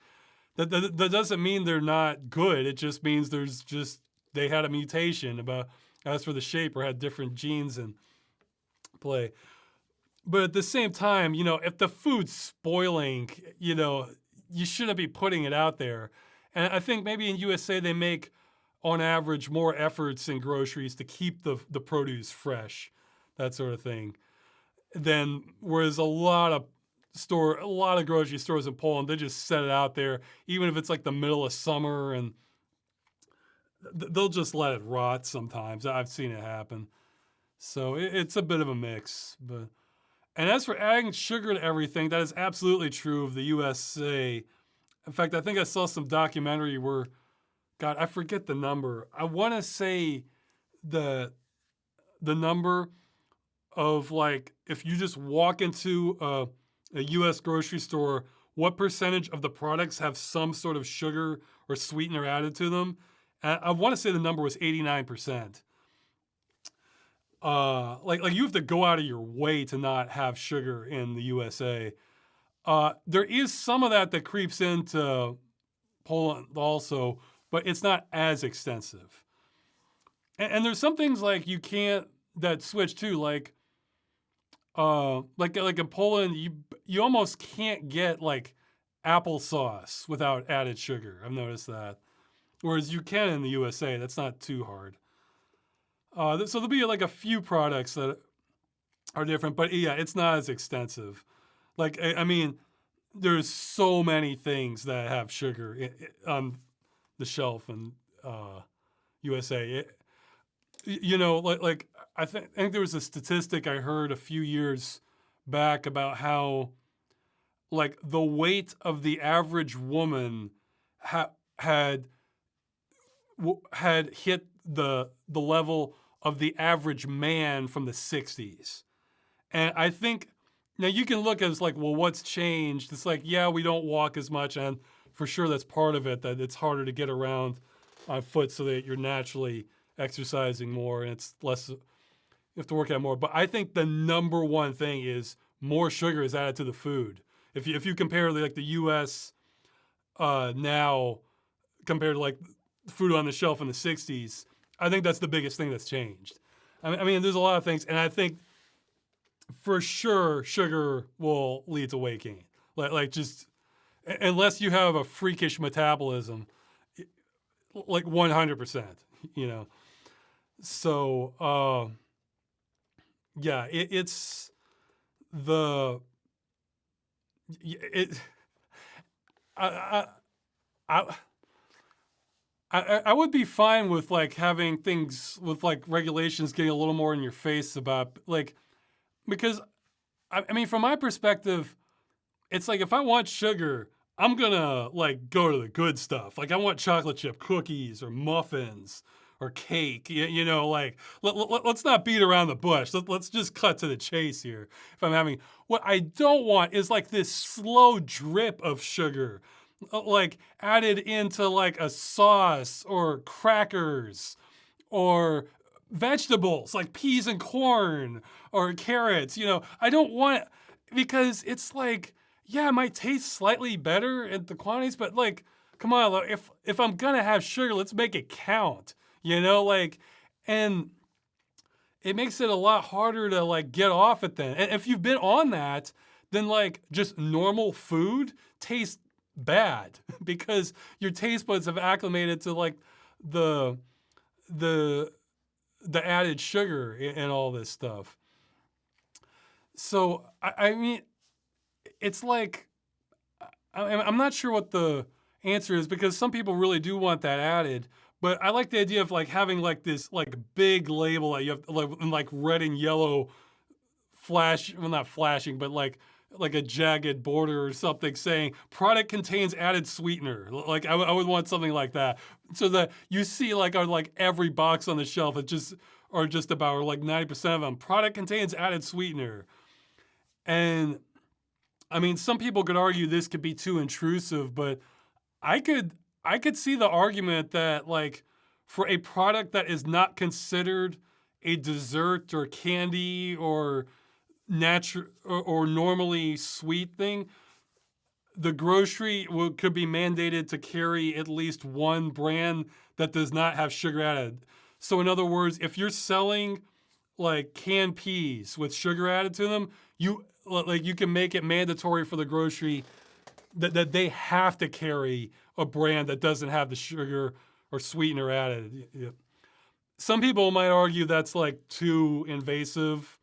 That doesn't mean they're not good. It just means they had a mutation about as for the shape or had different genes in play. But at the same time, if the food's spoiling, you shouldn't be putting it out there. And I think maybe in USA they make, on average, more efforts in groceries to keep the produce fresh, that sort of thing. Whereas a lot of grocery stores in Poland, they just set it out there, even if it's like the middle of summer, and they'll just let it rot sometimes. I've seen it happen. So it's a bit of a mix. And as for adding sugar to everything, that is absolutely true of the USA. In fact, I think I saw some documentary where, God, I forget the number. I want to say the number of, like, if you just walk into a US grocery store, what percentage of the products have some sort of sugar or sweetener added to them. I want to say the number was 89%. Like you have to go out of your way to not have sugar in the USA. There is some of that creeps into Poland also, but it's not as extensive. And there's some things like you can't that switch too, like in Poland, you almost can't get like applesauce without added sugar. I've noticed that, whereas you can in the USA. That's not too hard. So there'll be like a few products that are different, but yeah, it's not as extensive. Like, I mean, there's so many things that have sugar on the shelf in USA. I think there was a statistic I heard a few years back about how, like, the weight of the average woman had hit the level of the average man from the 60s. And I think, now you can look as like, well, what's changed? It's like, yeah, we don't walk as much, and for sure that's part of it, that it's harder to get around on foot so that you're naturally exercising more and it's less, you have to work out more. But I think the number one thing is more sugar is added to the food. If you compare like the US now compared to like food on the shelf in the 60s, I think that's the biggest thing that's changed. I mean, there's a lot of things, and I think for sure sugar will lead to weight gain. Like just, unless you have a freakish metabolism, like 100%, So, yeah, it's the, I would be fine with like having things with like regulations getting a little more in your face about like, because I mean, from my perspective, it's like if I want sugar, I'm gonna like go to the good stuff. Like I want chocolate chip cookies or muffins or cake. Like let's not beat around the bush. Let's just cut to the chase here. If I'm having, what I don't want is like this slow drip of sugar, like added into like a sauce or crackers or vegetables like peas and corn or carrots. I don't want it, because it's like, yeah, it might taste slightly better at the quantities, but like, come on, if I'm gonna have sugar, let's make it count. And it makes it a lot harder to like get off it then. And if you've been on that, then like just normal food tastes bad because your taste buds have acclimated to like the added sugar and all this stuff. So I mean, it's like, I'm not sure what the answer is, because some people really do want that added. But I like the idea of like having like this like big label that you have like red and yellow flash, well, not flashing, but like a jagged border or something saying product contains added sweetener. Like I would want something like that, so that you see like on like every box on the shelf, it just, are just about, or like 90% of them, product contains added sweetener. And I mean, some people could argue this could be too intrusive, but I could I could see the argument that, like, for a product that is not considered a dessert or candy or natural or normally sweet thing, the grocery could be mandated to carry at least one brand that does not have sugar added. So in other words, if you're selling like canned peas with sugar added to them, you can make it mandatory for the grocery that they have to carry a brand that doesn't have the sugar or sweetener added. Some people might argue that's like too invasive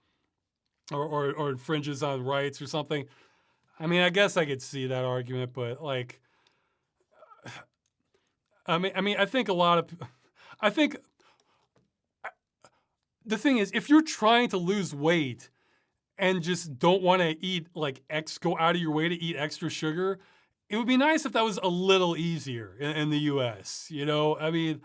or infringes on rights or something. I mean, I guess I could see that argument, but like, I think a lot of, I think the thing is, if you're trying to lose weight and just don't want to eat like go out of your way to eat extra sugar, it would be nice if that was a little easier in the U.S. I mean,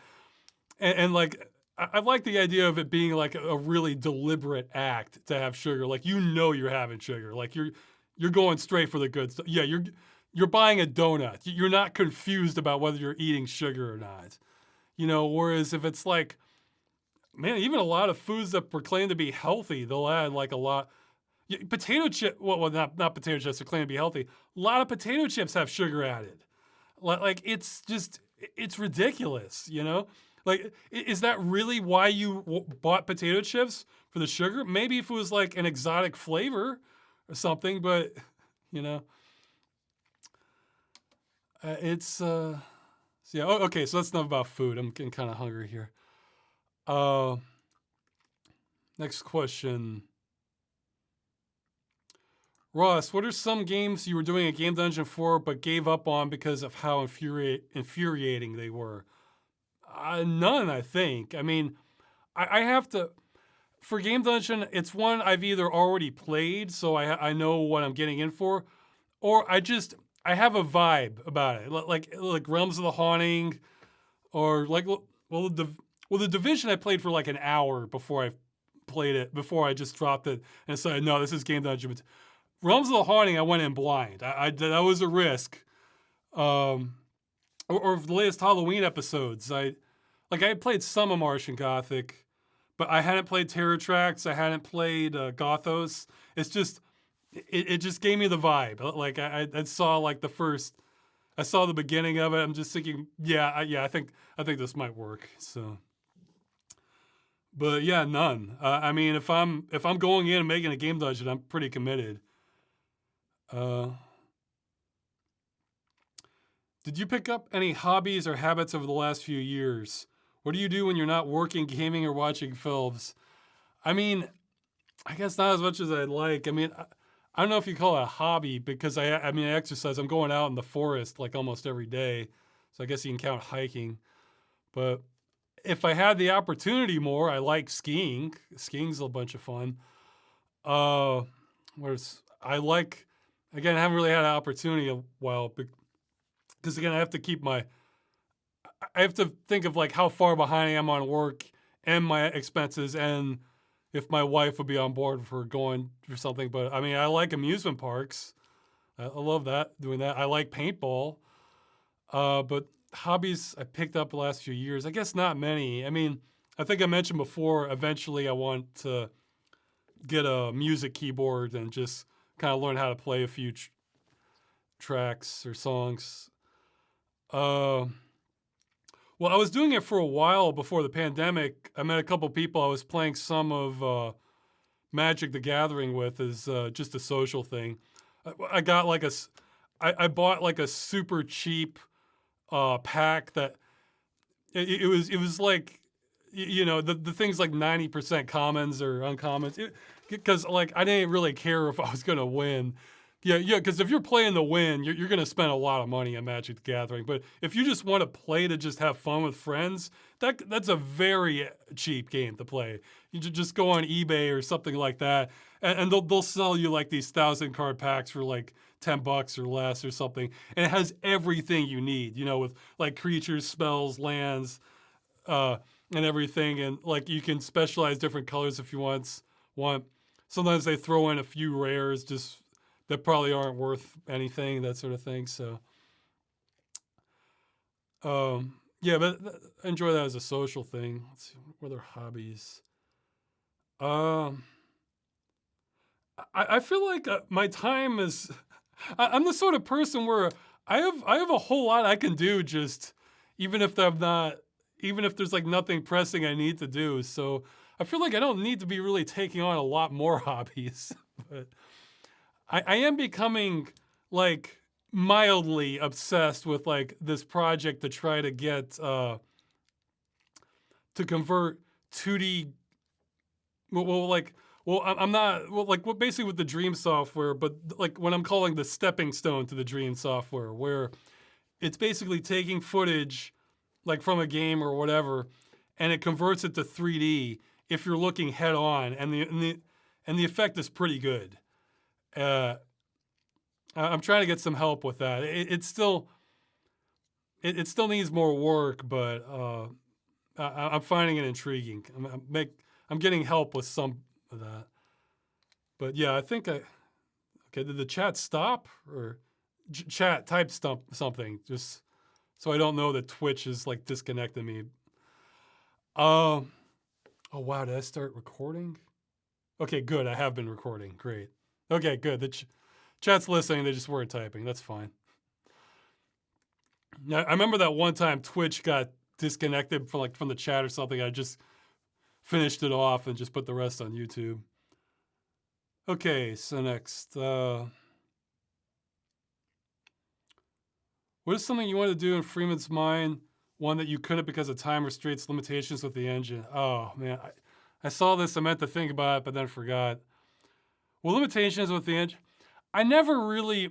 and like, I like the idea of it being like a really deliberate act to have sugar. Like you're having sugar. Like you're going straight for the good stuff. Yeah, you're buying a donut. You're not confused about whether you're eating sugar or not. Whereas if it's like, man, even a lot of foods that proclaim to be healthy, they'll add like a lot. Potato chip, well, not potato chips that claim to be healthy. A lot of potato chips have sugar added. Like it's ridiculous. Like, is that really why you bought potato chips, for the sugar? Maybe if it was like an exotic flavor or something, but you know, it's so yeah. Okay, so that's enough about food. I'm getting kind of hungry here. Uh, Next question. Ross, what are some games you were doing a game dungeon for but gave up on because of how infuriating they were? None, I think. I mean, I have to. For Game Dungeon, it's one I've either already played, so I know what I'm getting in for, or I have a vibe about it, like Realms of the Haunting, or like the Division I played for like an hour before I played it, before I just dropped it and said, no, this is Game Dungeon. Realms of the Haunting, I went in blind. That was a risk. Or the latest Halloween episodes, I had played some of Martian Gothic, but I hadn't played Terror Tracks. I hadn't played Gothos. It's just, it just gave me the vibe. Like I saw like I saw the beginning of it. I'm just thinking, I think this might work. So, but yeah, none. I mean, if I'm going in and making a game dungeon, I'm pretty committed. Did you pick up any hobbies or habits over the last few years? What do you do when you're not working, gaming, or watching films? I mean, I guess not as much as I'd like. I mean, I don't know if you call it a hobby, because I exercise. I'm going out in the forest like almost every day. So I guess you can count hiking. But if I had the opportunity more, I like skiing. Skiing's a bunch of fun. Whereas I like, again, I haven't really had an opportunity in a while, because again, I have to think of like how far behind I am on work and my expenses, and if my wife would be on board for going or something. But I mean, I like amusement parks. I love doing that. I like paintball. But hobbies I picked up the last few years, I guess not many. I mean, I think I mentioned before, eventually I want to get a music keyboard and just kind of learn how to play a few tracks or songs. Well, I was doing it for a while before the pandemic. I met a couple people I was playing some of Magic the Gathering with as just a social thing. I got like I bought like a super cheap pack that it was like, the things like 90% commons or uncommons, because like I didn't really care if I was gonna win. Yeah, because if you're playing to win, you're going to spend a lot of money on Magic the Gathering. But if you just want to play to just have fun with friends, that's a very cheap game to play. You just go on eBay or something like that, and they'll sell you like these 1,000 card packs for like $10 or less or something, and it has everything you need. With like creatures, spells, lands. and everything, and like you can specialize different colors if you want. Sometimes they throw in a few rares just that probably aren't worth anything, that sort of thing. So yeah, but I enjoy that as a social thing. Let's see, what other hobbies? Um, I feel like my time is. I'm the sort of person where I have a whole lot I can do, just even if I'm not, even if there's like nothing pressing I need to do. So I feel like I don't need to be really taking on a lot more hobbies. But I am becoming like mildly obsessed with like this project to try to get to convert 2D. Well, like, well, I'm not, well, like, what basically with the Dream software, but like what I'm calling the stepping stone to the Dream software, where it's basically taking footage like from a game or whatever, and it converts it to 3D if you're looking head on, and the effect is pretty good. Uh, I'm trying to get some help with that. It still needs more work, but I'm finding it intriguing. I'm getting help with some of that. But yeah, I think okay. Did the chat stop or chat type something just so I don't know that Twitch is like disconnecting me. Um. Oh wow, did I start recording? Okay, good. I have been recording. Great. Okay, good. The chat's listening. They just weren't typing. That's fine. Now, I remember that one time Twitch got disconnected from the chat or something. I just finished it off and just put the rest on YouTube. Okay, so next. What is something you want to do in Freeman's mind? One that you couldn't because of time restraints, limitations with the engine. Oh man, I saw this. I meant to think about it, but then forgot. Well, limitations with the engine. I never really.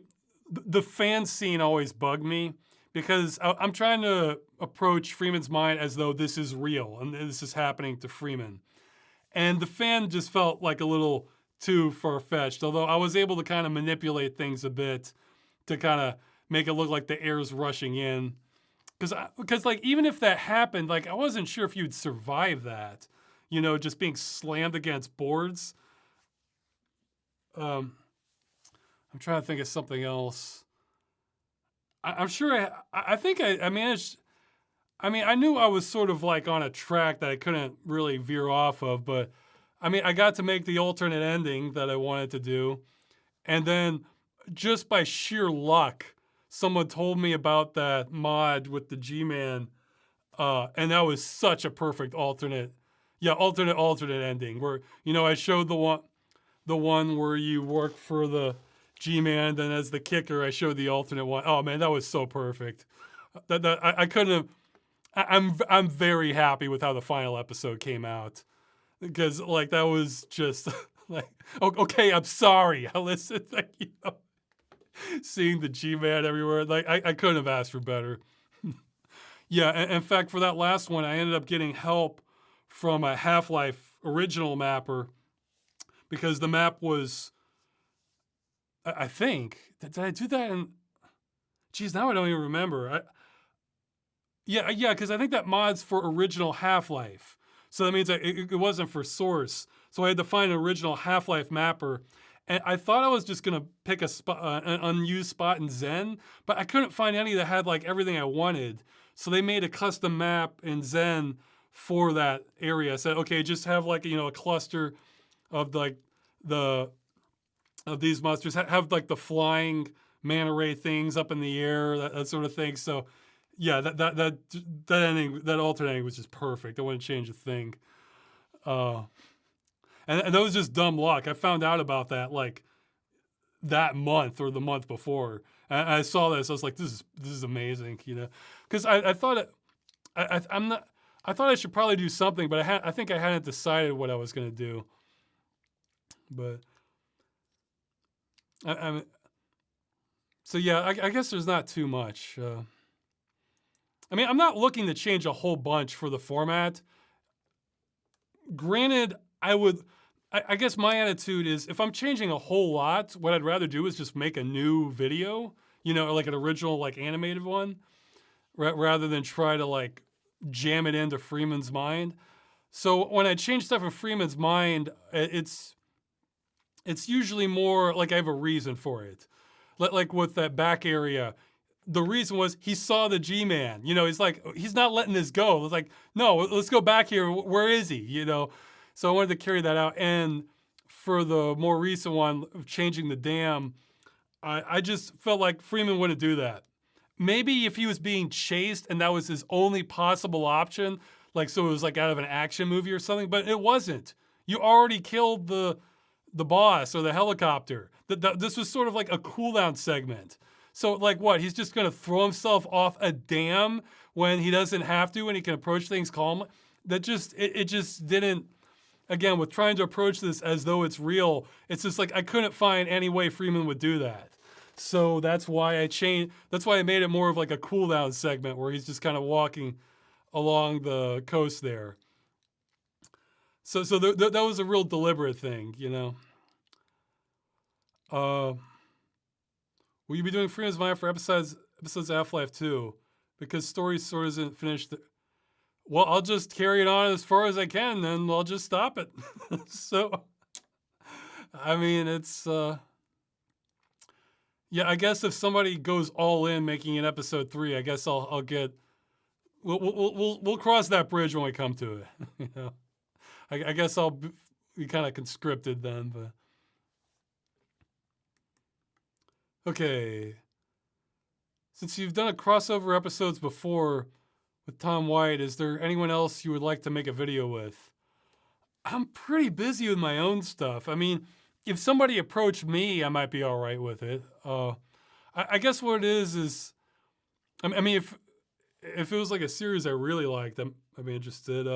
The fan scene always bugged me because I'm trying to approach Freeman's mind as though this is real and this is happening to Freeman. And the fan just felt like a little too far-fetched, although I was able to kind of manipulate things a bit to kind of make it look like the air's rushing in. Because like, even if that happened, like, I wasn't sure if you'd survive that, just being slammed against boards. I'm trying to think of something else. I'm sure I think I managed. I mean, I knew I was sort of like on a track that I couldn't really veer off of, but I mean, I got to make the alternate ending that I wanted to do. And then just by sheer luck, someone told me about that mod with the G-Man. And that was such a perfect alternate ending where, I showed the one where you work for the G-Man, then as the kicker, I showed the alternate one. Oh man, that was so perfect. I couldn't have. I'm very happy with how the final episode came out because like that was just like okay, I'm sorry. I listened, seeing the G-Man everywhere. Like I couldn't have asked for better. Yeah, in fact, for that last one, I ended up getting help from a Half-Life original mapper because the map was. I think did I do that in? Geez, now I don't even remember. Yeah, because I think that mod's for original Half-Life. So that means it wasn't for Source. So I had to find an original Half-Life mapper. And I thought I was just going to pick an unused spot in Zen, but I couldn't find any that had like everything I wanted. So they made a custom map in Zen for that area. I said, okay, just have like, a cluster of like of these monsters. Have like the flying manta ray things up in the air, that sort of thing. So yeah, that ending, that alternate ending was just perfect. I wouldn't change a thing. And that was just dumb luck. I found out about that like that month or the month before. And I saw this. I was like, this is amazing, because I thought I'm not. I thought I should probably do something, but I think I hadn't decided what I was going to do. But so yeah, I guess there's not too much. I mean, I'm not looking to change a whole bunch for the format. Granted, I guess my attitude is if I'm changing a whole lot, what I'd rather do is just make a new video, like an original, like animated one, rather than try to like jam it into Freeman's mind. So when I change stuff in Freeman's mind, it's usually more like I have a reason for it. Like with that back area, the reason was he saw the G-Man. He's like, he's not letting this go. It's like, no, let's go back here. Where is he? So I wanted to carry that out. And for the more recent one of changing the dam, I just felt like Freeman wouldn't do that. Maybe if he was being chased and that was his only possible option, like so it was like out of an action movie or something, but it wasn't. You already killed the boss or the helicopter. This was sort of like a cooldown segment. So like what? He's just gonna throw himself off a dam when he doesn't have to and he can approach things calmly? That just it just didn't. Again, with trying to approach this as though it's real, it's just like I couldn't find any way Freeman would do that. So that's why I changed. That's why I made it more of like a cool down segment where he's just kind of walking along the coast there. So that was a real deliberate thing. Will you be doing Freeman's Mind for episodes of Half-Life 2? Because story sort of isn't finished. Well, I'll just carry it on as far as I can, then I'll just stop it. So, I mean, it's, yeah, I guess if somebody goes all in making an episode 3, I guess I'll get, we'll cross that bridge when we come to it. I guess I'll be kind of conscripted then, but. Okay. Since you've done a crossover episodes before with Tom White, is there anyone else you would like to make a video with? I'm pretty busy with my own stuff. I mean, if somebody approached me, I might be all right with it. I guess what it is, I mean, if it was like a series I really liked, I'd be interested.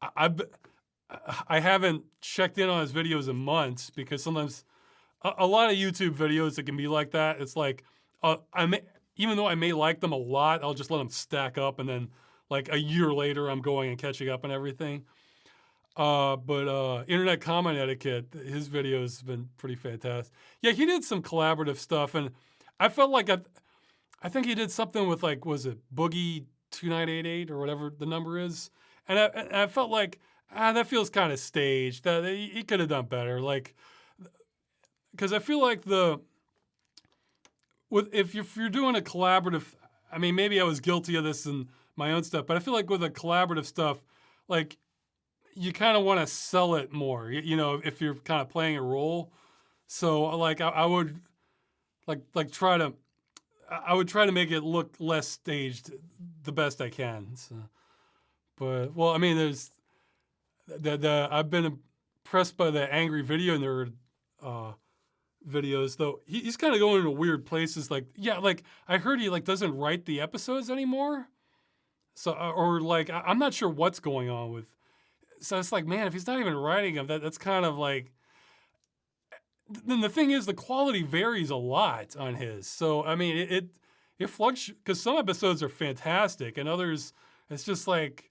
I haven't checked in on his videos in months because sometimes a lot of YouTube videos that can be like that, it's like, even though I may like them a lot, I'll just let them stack up and then like a year later I'm going and catching up on everything. But Internet Comment Etiquette, his videos have been pretty fantastic. Yeah, he did some collaborative stuff and I felt like I think he did something with like, was it Boogie 2988 or whatever the number is? And I felt like, that feels kind of staged. That he could have done better. Like, because I feel like if you're doing a collaborative, I mean, maybe I was guilty of this in my own stuff, but I feel like with a collaborative stuff, like you kind of want to sell it more, if you're kind of playing a role. So like I would like try to make it look less staged the best I can. So, but well, I mean, there's I've been impressed by the Angry Video Nerd videos, though he's kind of going into weird places. Like, yeah, like I heard he like doesn't write the episodes anymore. So, or like I'm not sure what's going on with. So it's like, man, if he's not even writing them, that's kind of like. Then the thing is, the quality varies a lot on his. So I mean, it fluctuates because some episodes are fantastic and others it's just like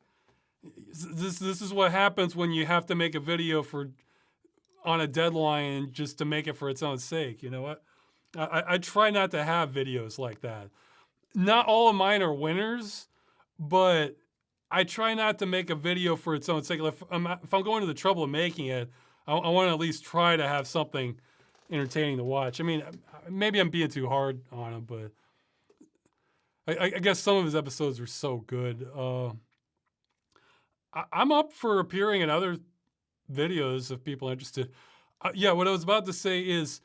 this is what happens when you have to make a video on a deadline just to make it for its own sake. You know what? I try not to have videos like that. Not all of mine are winners, but I try not to make a video for its own sake. If I'm going to the trouble of making it, I want to at least try to have something entertaining to watch. I mean, maybe I'm being too hard on him, but I guess some of his episodes are so good. I'm up for appearing in other videos if people are interested. Yeah, what I was about to say is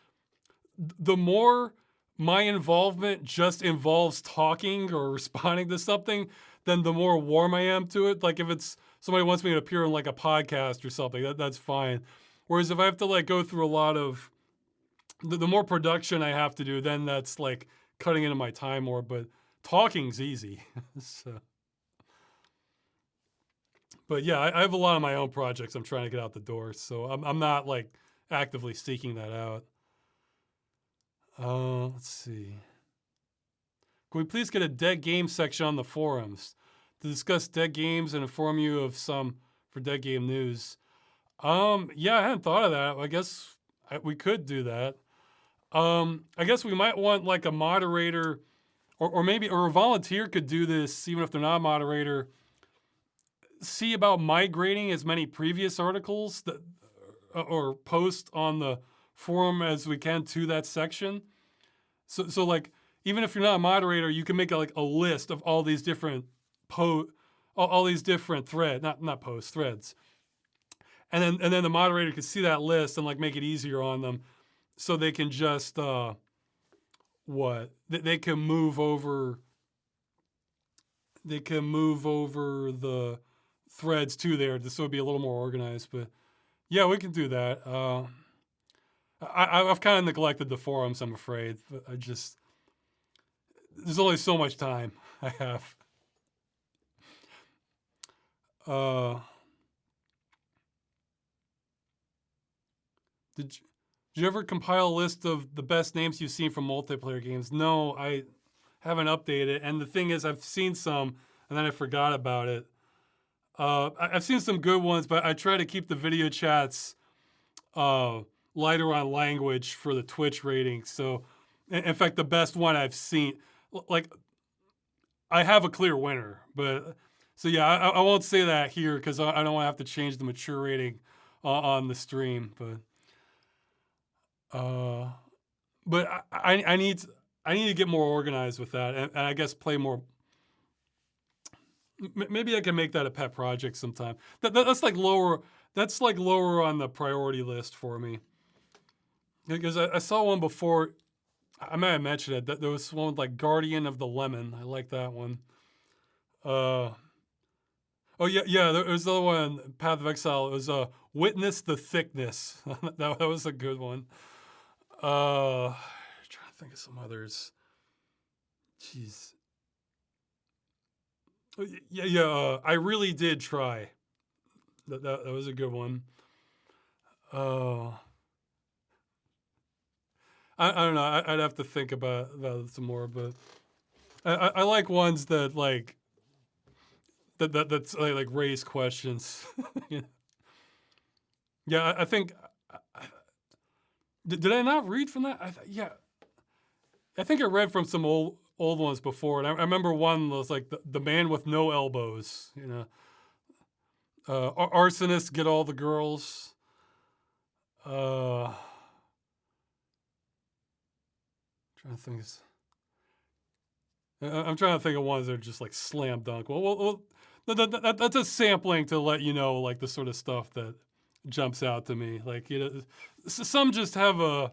the more my involvement just involves talking or responding to something, then the more warm I am to it. Like if it's somebody wants me to appear in like a podcast or something, that's fine. Whereas if I have to like go through a lot of the more production I have to do, then that's like cutting into my time more. But talking's easy. So. But yeah, I have a lot of my own projects I'm trying to get out the door, so I'm not like actively seeking that out. Let's see. Can we please get a dead game section on the forums to discuss dead games and inform you of some for dead game news? Yeah, I hadn't thought of that. I guess we could do that. I guess we might want like a moderator or maybe a volunteer could do this even if they're not a moderator. see about migrating as many previous articles that or posts on the forum as we can to that section. So like, even if you're not a moderator, you can make like a list of all these different all these different not posts, threads. And then the moderator can see that list and like make it easier on them, so they can just they can move over the threads to there, so it'd be a little more organized. But yeah, we can do that. I've kind of neglected the forums, I'm afraid. There's only so much time I have. Did you ever compile a list of the best names you've seen from multiplayer games? No, I haven't updated. And the thing is, I've seen some, and then I forgot about it. I've seen some good ones, but I try to keep the video chats lighter on language for the Twitch rating. So, in fact, the best one I've seen, like, I have a clear winner, but so yeah, I won't say that here because I don't want to have to change the mature rating on the stream. But I need to get more organized with that, and I guess play more. Maybe I can make that a pet project sometime. That's like lower. That's like lower on the priority list for me, because I saw one before. I might have mentioned it. That there was one with like Guardian of the Lemon. I like that one. Oh yeah. There was the other one, Path of Exile. It was Witness the Thickness. that was a good one. Trying to think of some others. Jeez. Yeah. I really did try. That was a good one. I don't know. I'd have to think about it some more, but I like ones that like that's like raise questions. You know? Yeah, I think. Did I not read from that? Yeah, I think I read from some old ones before, and I remember one was like the man with no elbows. You know, arsonists get all the girls. Trying to think. I'm trying to think of ones that are just like slam dunk. Well, that's a sampling to let you know like the sort of stuff that jumps out to me. Like, you know, some just have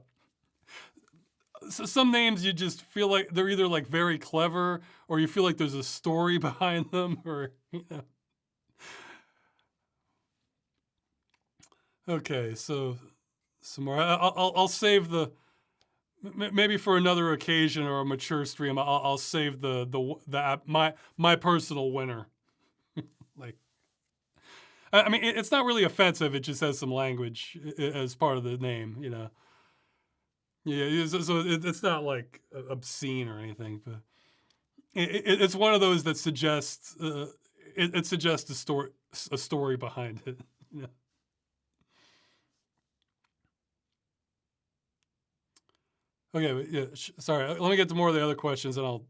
some names you just feel like they're either like very clever, or you feel like there's a story behind them, or you know. Okay, so some more. I'll save the maybe for another occasion or a mature stream. I'll save my personal winner. Like, I mean, it's not really offensive. It just has some language as part of the name, you know. Yeah, so it's not like obscene or anything, but it's one of those that suggests it suggests a story behind it. Yeah. Okay, but yeah. Sorry, let me get to more of the other questions, and I'll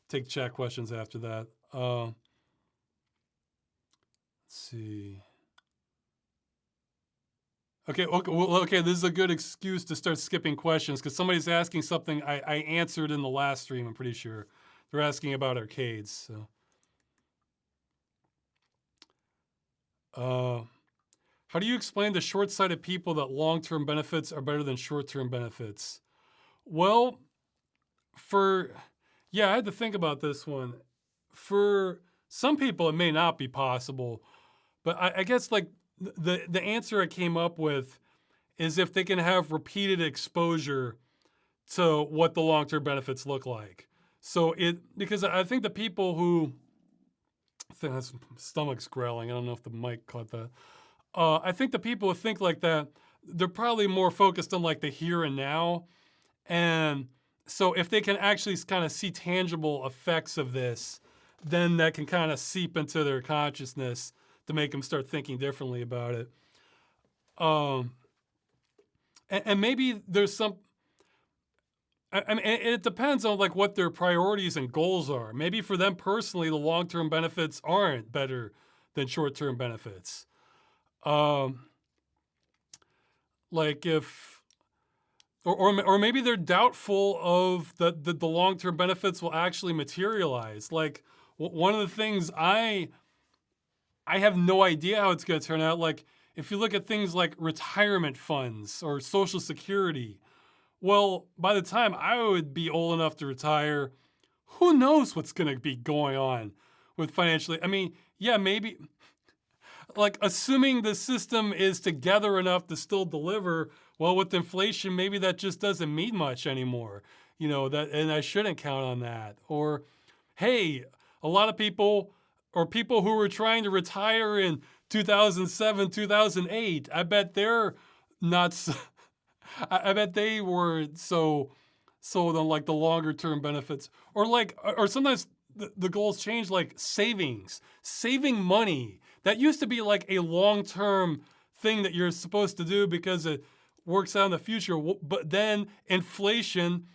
take chat questions after that. Let's see. Okay, this is a good excuse to start skipping questions because somebody's asking something I answered in the last stream, I'm pretty sure. They're asking about arcades. So, how do you explain to short-sighted people that long-term benefits are better than short-term benefits? Well, I had to think about this one. For some people, it may not be possible, but I guess like the answer I came up with is if they can have repeated exposure to what the long-term benefits look like. So because I think the people who, I think that's stomach's growling. I don't know if the mic caught that. I think the people who think like that, they're probably more focused on like the here and now. And so if they can actually kind of see tangible effects of this, then that can kind of seep into their consciousness to make them start thinking differently about it. And maybe there's some, I mean, it depends on like what their priorities and goals are. Maybe for them personally, the long-term benefits aren't better than short-term benefits. Um, like if or maybe they're doubtful of the long-term benefits will actually materialize. Like one of the things I have no idea how it's going to turn out. Like if you look at things like retirement funds or Social Security, well, by the time I would be old enough to retire, who knows what's going to be going on with financially. I mean, yeah, maybe like assuming the system is together enough to still deliver, well, with inflation, maybe that just doesn't mean much anymore. That, and I shouldn't count on that. Or, hey, a lot of people or people who were trying to retire in 2007, 2008, I bet they're not, I bet they were so the like the longer term benefits or sometimes the goals change, like saving money that used to be like a long term thing that you're supposed to do because it works out in the future, but then inflation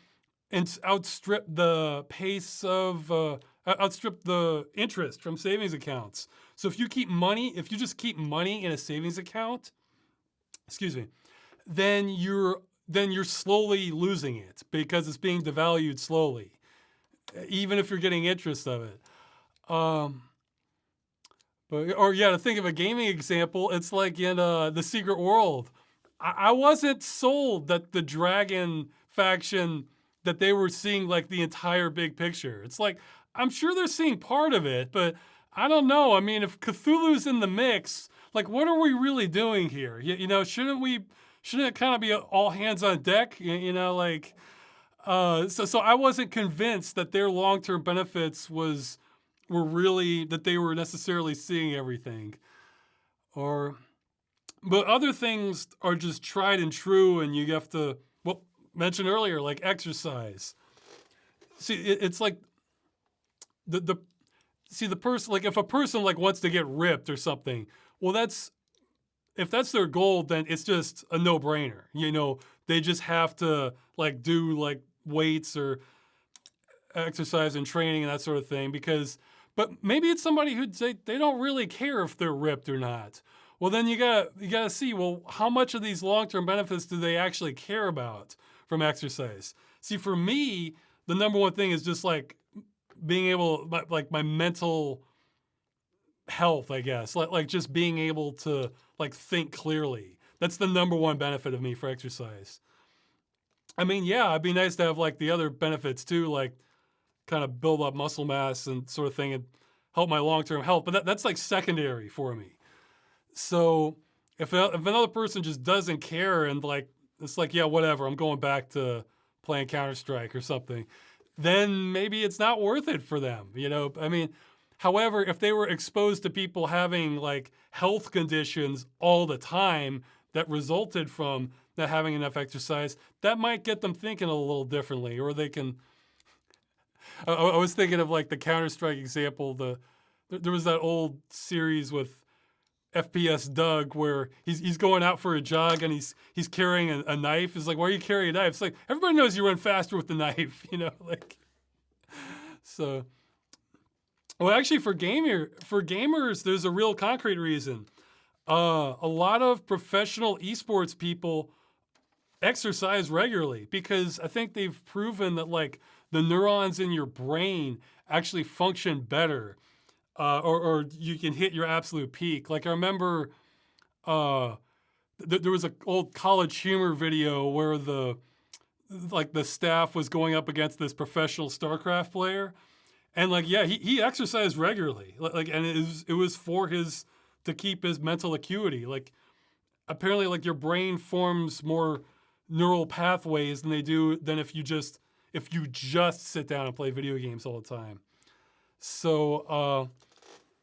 and outstrip the pace of outstrip the interest from savings accounts. So if you just keep money in a savings account, excuse me, then you're slowly losing it because it's being devalued slowly, even if you're getting interest of it. Um, or yeah, to think of a gaming example, it's like in the Secret World. I wasn't sold that the Dragon faction that they were seeing like the entire big picture. It's like I'm sure they're seeing part of it, but I don't know. I mean, if Cthulhu's in the mix, like what are we really doing here? Shouldn't it kind of be all hands on deck? Like so I wasn't convinced that their long-term benefits were really that they were necessarily seeing everything. Or but other things are just tried and true, and you have to, well, mentioned earlier, like exercise. See, it's like the see the person, like if a person like wants to get ripped or something, well, if that's their goal, then it's just a no-brainer. They just have to like do like weights or exercise and training and that sort of thing but maybe it's somebody who they don't really care if they're ripped or not. Well, then you gotta see, well, how much of these long-term benefits do they actually care about from exercise? See, for me, the number one thing is just like being able, like my mental health, I guess, like just being able to like think clearly. That's the number one benefit of me for exercise. I mean, yeah, it'd be nice to have like the other benefits too, like kind of build up muscle mass and sort of thing and help my long-term health, but that's like secondary for me. So if another person just doesn't care and like it's like, yeah, whatever, I'm going back to playing Counter-Strike or something, then maybe it's not worth it for them. I mean, however, if they were exposed to people having like health conditions all the time that resulted from not having enough exercise, that might get them thinking a little differently. Or they can, I was thinking of like the Counter-Strike example. There was that old series with FPS Doug where he's going out for a jog and he's carrying a knife. It's like, why are you carrying a knife? It's like everybody knows you run faster with the knife, like so. Well, actually, for gamers, there's a real concrete reason. A lot of professional esports people exercise regularly because I think they've proven that like the neurons in your brain actually function better, or you can hit your absolute peak. Like I remember, uh, there was an old College Humor video where the staff was going up against this professional StarCraft player, and like yeah, he exercised regularly, like and it was for his to keep his mental acuity. Like apparently, like your brain forms more neural pathways than if you just sit down and play video games all the time. So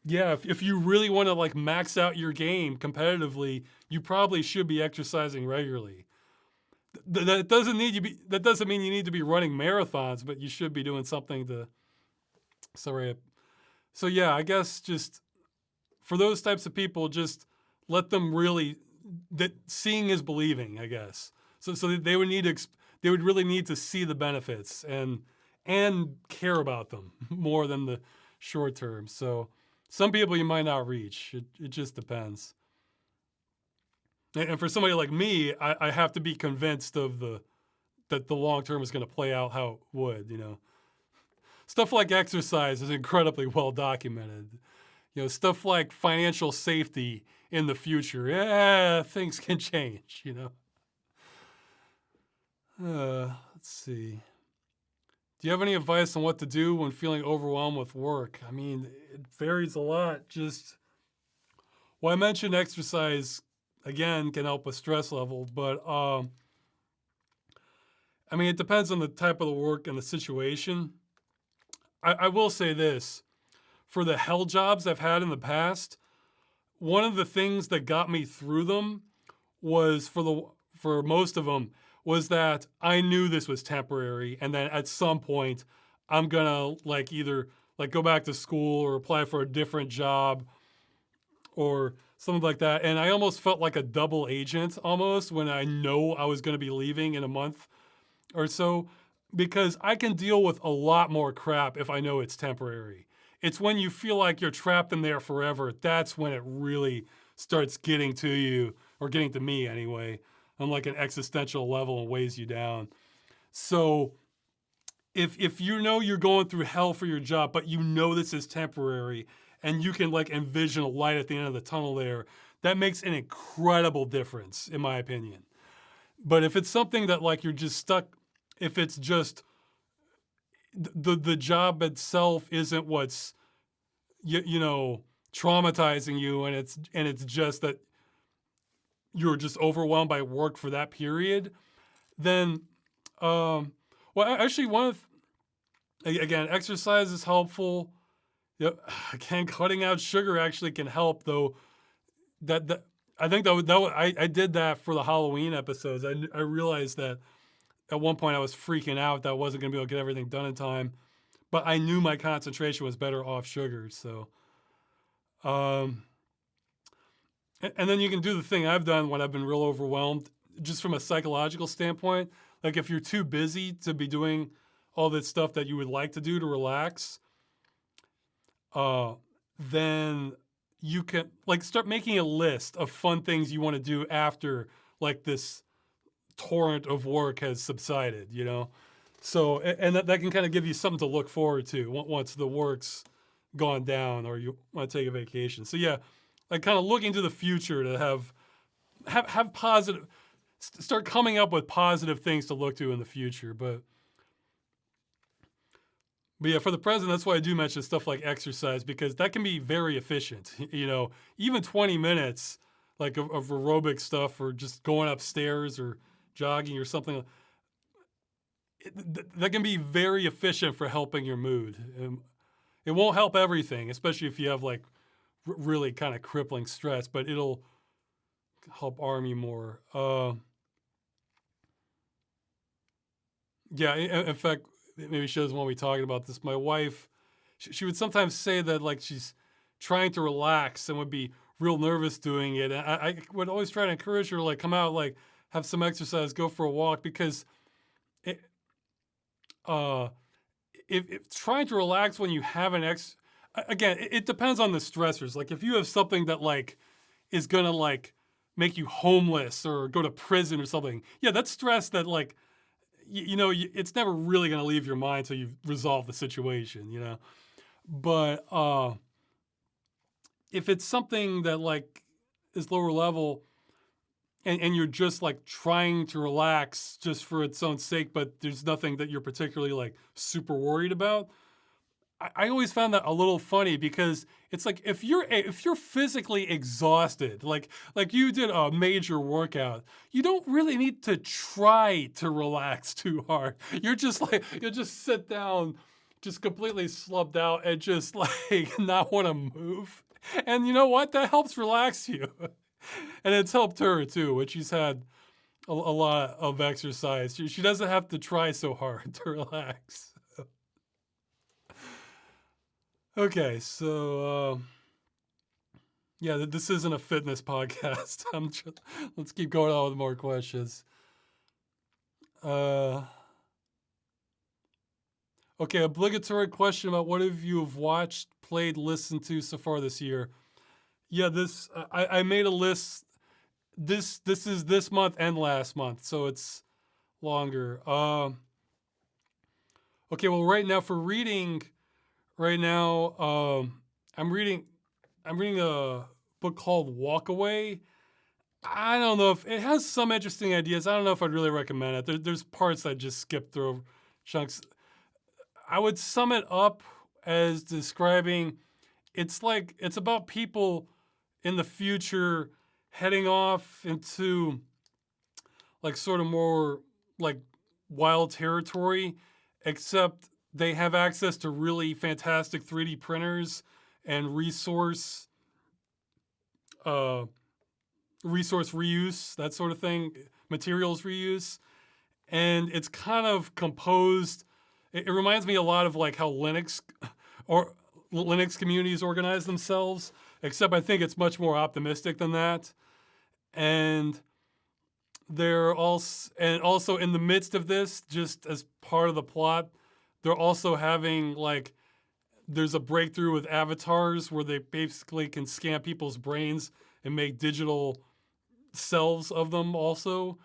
yeah, if you really want to like max out your game competitively, you probably should be exercising regularly. That doesn't mean you need to be running marathons, but you should be doing something to. Sorry. So yeah, I guess just for those types of people, just let them really that seeing is believing, I guess. So they would they would really need to see the benefits and care about them more than the short term. So Some people you might not reach. It just depends. And for somebody like me, I have to be convinced of that the long term is going to play out how it would. Stuff like exercise is incredibly well documented. Stuff like financial safety in the future. Yeah, things can change. Let's see. Do you have any advice on what to do when feeling overwhelmed with work? I mean, it varies a lot. I mentioned exercise again can help with stress level, but I mean, it depends on the type of the work and the situation. I will say this: for the hell jobs I've had in the past, one of the things that got me through them was for most of them was that I knew this was temporary, and then at some point I'm gonna either go back to school or apply for a different job or something like that. And I almost felt like a double agent almost when I know I was gonna be leaving in a month or so, because I can deal with a lot more crap if I know it's temporary. It's when you feel like you're trapped in there forever, that's when it really starts getting to you, or getting to me anyway, on like an existential level and weighs you down. So if you know you're going through hell for your job, but you know this is temporary and you can envision a light at the end of the tunnel there, that makes an incredible difference, in my opinion. But if it's something that you're just stuck, if it's just the job itself isn't what's traumatizing you, and it's just that you're just overwhelmed by work for that period, then actually again, exercise is helpful. Again, cutting out sugar actually can help, though. That I think I did that for the Halloween episodes. I realized that at one point I was freaking out that I wasn't going to be able to get everything done in time, but I knew my concentration was better off sugar. So, and then you can do the thing I've done when I've been real overwhelmed, just from a psychological standpoint. Like if you're too busy to be doing all this stuff that you would like to do to relax, then you can start making a list of fun things you want to do after this torrent of work has subsided, So, and that can kind of give you something to look forward to once the work's gone down or you want to take a vacation. So yeah, kind of looking to the future to have positive, start coming up with positive things to look to in the future. But yeah, for the present, that's why I do mention stuff like exercise, because that can be very efficient. Even 20 minutes of aerobic stuff, or just going upstairs or jogging or something, that can be very efficient for helping your mood. It won't help everything, especially if you have really kind of crippling stress, but it'll help arm you more. Yeah, in fact, maybe she doesn't want me talking about this. My wife, she would sometimes say that she's trying to relax and would be real nervous doing it. And I would always try to encourage her to come out, have some exercise, go for a walk, because if trying to relax when you have again, it depends on the stressors. If you have something that is gonna make you homeless or go to prison or something, yeah, that's stress that it's never really gonna leave your mind until you've resolved the situation, But if it's something that is lower level, and you're just trying to relax just for its own sake, but there's nothing that you're particularly super worried about, I always found that a little funny, because it's if you're physically exhausted, like you did a major workout, you don't really need to try to relax too hard. You're just you'll just sit down, just completely slumped out, and just not want to move. And you know what? That helps relax you. And it's helped her too, when she's had a lot of exercise. She doesn't have to try so hard to relax. Okay, so yeah, this isn't a fitness podcast. Let's keep going on with more questions. Okay, obligatory question about what have you have watched, played, listened to so far this year. Yeah, I made a list. This is this month and last month, so it's longer. Okay, well, right now for reading, right now I'm reading a book called Walk Away. I don't know if it has some interesting ideas. I don't know if I'd really recommend it. There's parts I just skip through, chunks. I would sum it up as describing it's about people in the future heading off into like sort of more like wild territory, except they have access to really fantastic 3D printers and uh, resource reuse, that sort of thing, materials reuse. And it's kind of composed. It reminds me a lot of like how or Linux communities organize themselves, except I think it's much more optimistic than that. And also in the midst of this, just as part of the plot, they're also having like there's a breakthrough with avatars where they basically can scan people's brains and make digital selves of them also.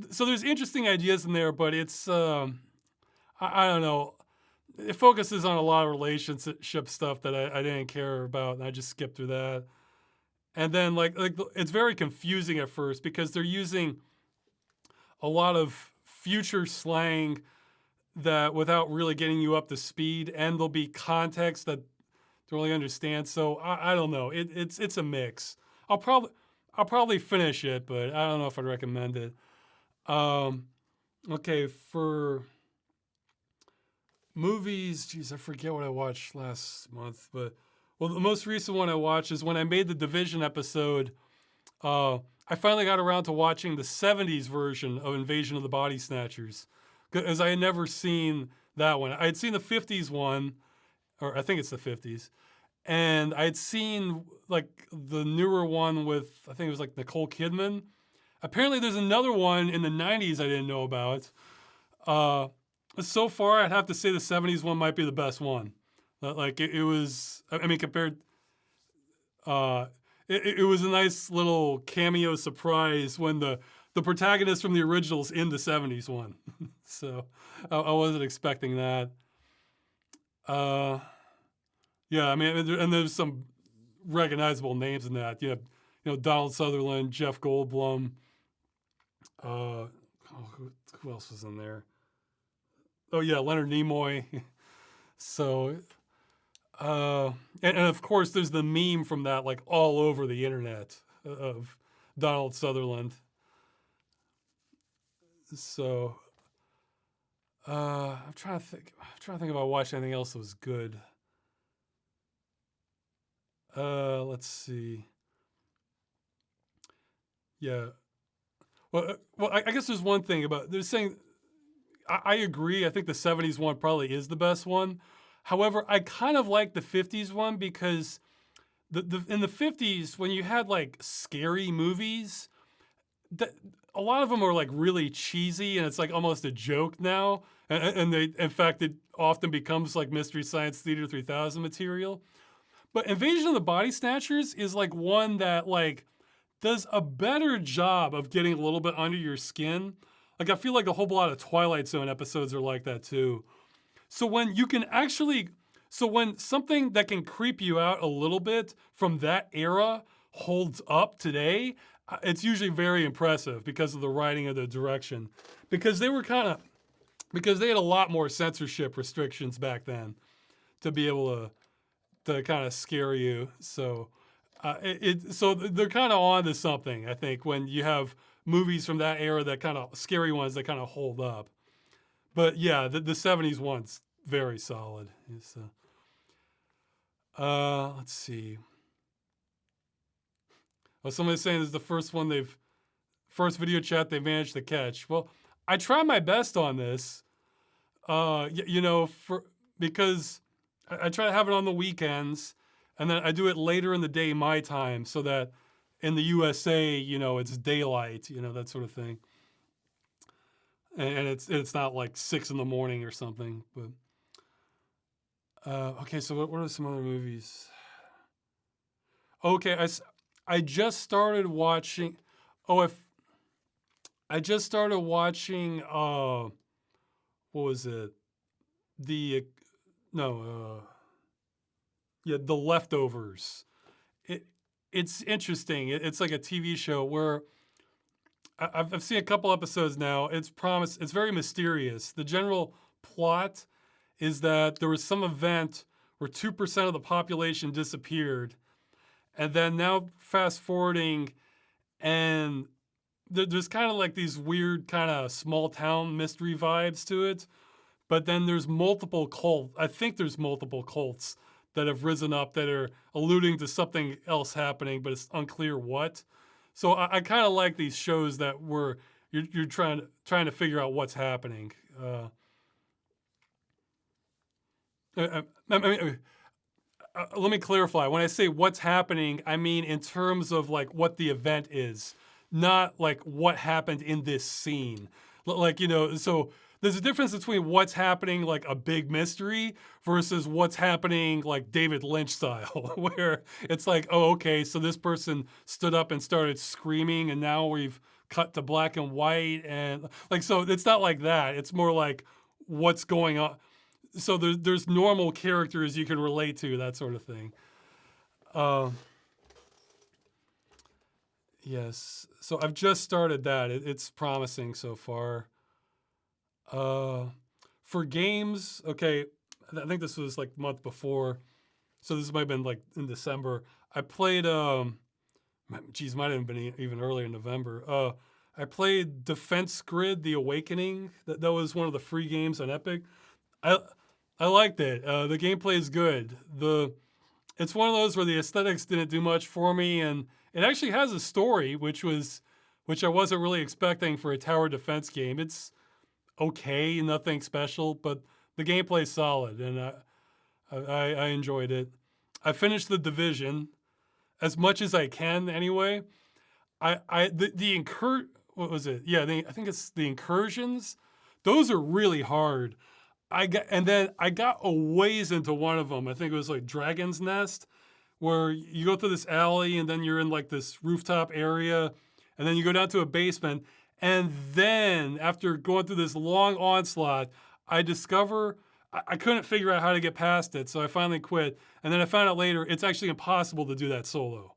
So there's interesting ideas in there, but it's I don't know. It focuses on a lot of relationship stuff that I didn't care about, and I just skipped through that. And then like it's very confusing at first because they're using a lot of future slang that without really getting you up to speed, and there'll be context that don't really understand. So I don't know. It's a mix. I'll probably finish it, but I don't know if I'd recommend it. Um, okay, for movies, geez, I forget what I watched last month, but well, the most recent one I watched is when I made the Division episode. I finally got around to watching the '70s version of Invasion of the Body Snatchers, because I had never seen that one. I had seen the '50s one, or I think it's the '50s, and I'd seen like the newer one with I think it was like Nicole Kidman. Apparently, there's another one in the '90s I didn't know about. Uh, so far, I'd have to say the '70s one might be the best one. Like it was, I mean, compared, uh, it was a nice little cameo surprise when the protagonist from the original's in the '70s one. So I wasn't expecting that. Uh, yeah, I mean, and there's some recognizable names in that. Donald Sutherland, Jeff Goldblum. Uh, who else was in there? Oh yeah, Leonard Nimoy. So, and of course, there's the meme from that like all over the internet of Donald Sutherland. So, I'm trying to think. I'm trying to think if I watched anything else that was good. Let's see. Yeah. I guess there's one thing about they're saying. I agree. I think the '70s one probably is the best one. However, I kind of like the '50s one because in the '50s when you had like scary movies, that a lot of them are like really cheesy and it's like almost a joke now. And they, in fact, it often becomes like Mystery Science Theater 3000 material. But Invasion of the Body Snatchers is like one that like does a better job of getting a little bit under your skin. Like I feel like a whole lot of Twilight Zone episodes are like that too. So when something that can creep you out a little bit from that era holds up today, it's usually very impressive because of the writing of the direction. Because because they had a lot more censorship restrictions back then to be able to kind of scare you. So so they're kind of on to something, I think, when you have movies from that era that kind of scary ones that kind of hold up. But yeah, the '70s one's very solid. Let's see. Well, somebody's saying this is the first video chat they managed to catch. Well, I try my best on this, because I try to have it on the weekends, and then I do it later in the day my time, so that in the USA, it's daylight, that sort of thing, and it's not like 6 in the morning or something. But Okay, so what are some other movies? Okay, I just started watching. Oh, if I just started watching. What was it? The no. Yeah, The Leftovers. It it's interesting. It's like a TV show where I've seen a couple episodes now. It's very mysterious. The general plot is that there was some event where 2% of the population disappeared, and then now fast forwarding, and there's kind of like these weird kind of small town mystery vibes to it. But then there's multiple cults. I think there's multiple cults that have risen up that are alluding to something else happening, but it's unclear what. So I kind of like these shows that where you're trying to figure out what's happening. I mean, let me clarify. When I say what's happening, I mean in terms of like what the event is, not like what happened in this scene. Like, so there's a difference between what's happening like a big mystery versus what's happening like David Lynch style, where it's like, oh, okay, so this person stood up and started screaming, and now we've cut to black and white, and like, so it's not like that. It's more like what's going on. So there's normal characters you can relate to, that sort of thing. Um, yes. So I've just started that. It's promising so far. Uh, for games, okay, I think this was like the month before. So this might have been like in December. I played, geez, might have been even earlier in November. I played Defense Grid: The Awakening. That was one of the free games on Epic. I I liked it. The gameplay is good. It's one of those where the aesthetics didn't do much for me, and it actually has a story, which I wasn't really expecting for a tower defense game. It's okay, nothing special, but the gameplay is solid, and I enjoyed it. I finished The Division as much as I can anyway. The incur what was it? Yeah, I think it's the incursions. Those are really hard. I got a ways into one of them. I think it was like Dragon's Nest, where you go through this alley and then you're in like this rooftop area, and then you go down to a basement, and then after going through this long onslaught, I discover I couldn't figure out how to get past it, so I finally quit. And then I found out later it's actually impossible to do that solo.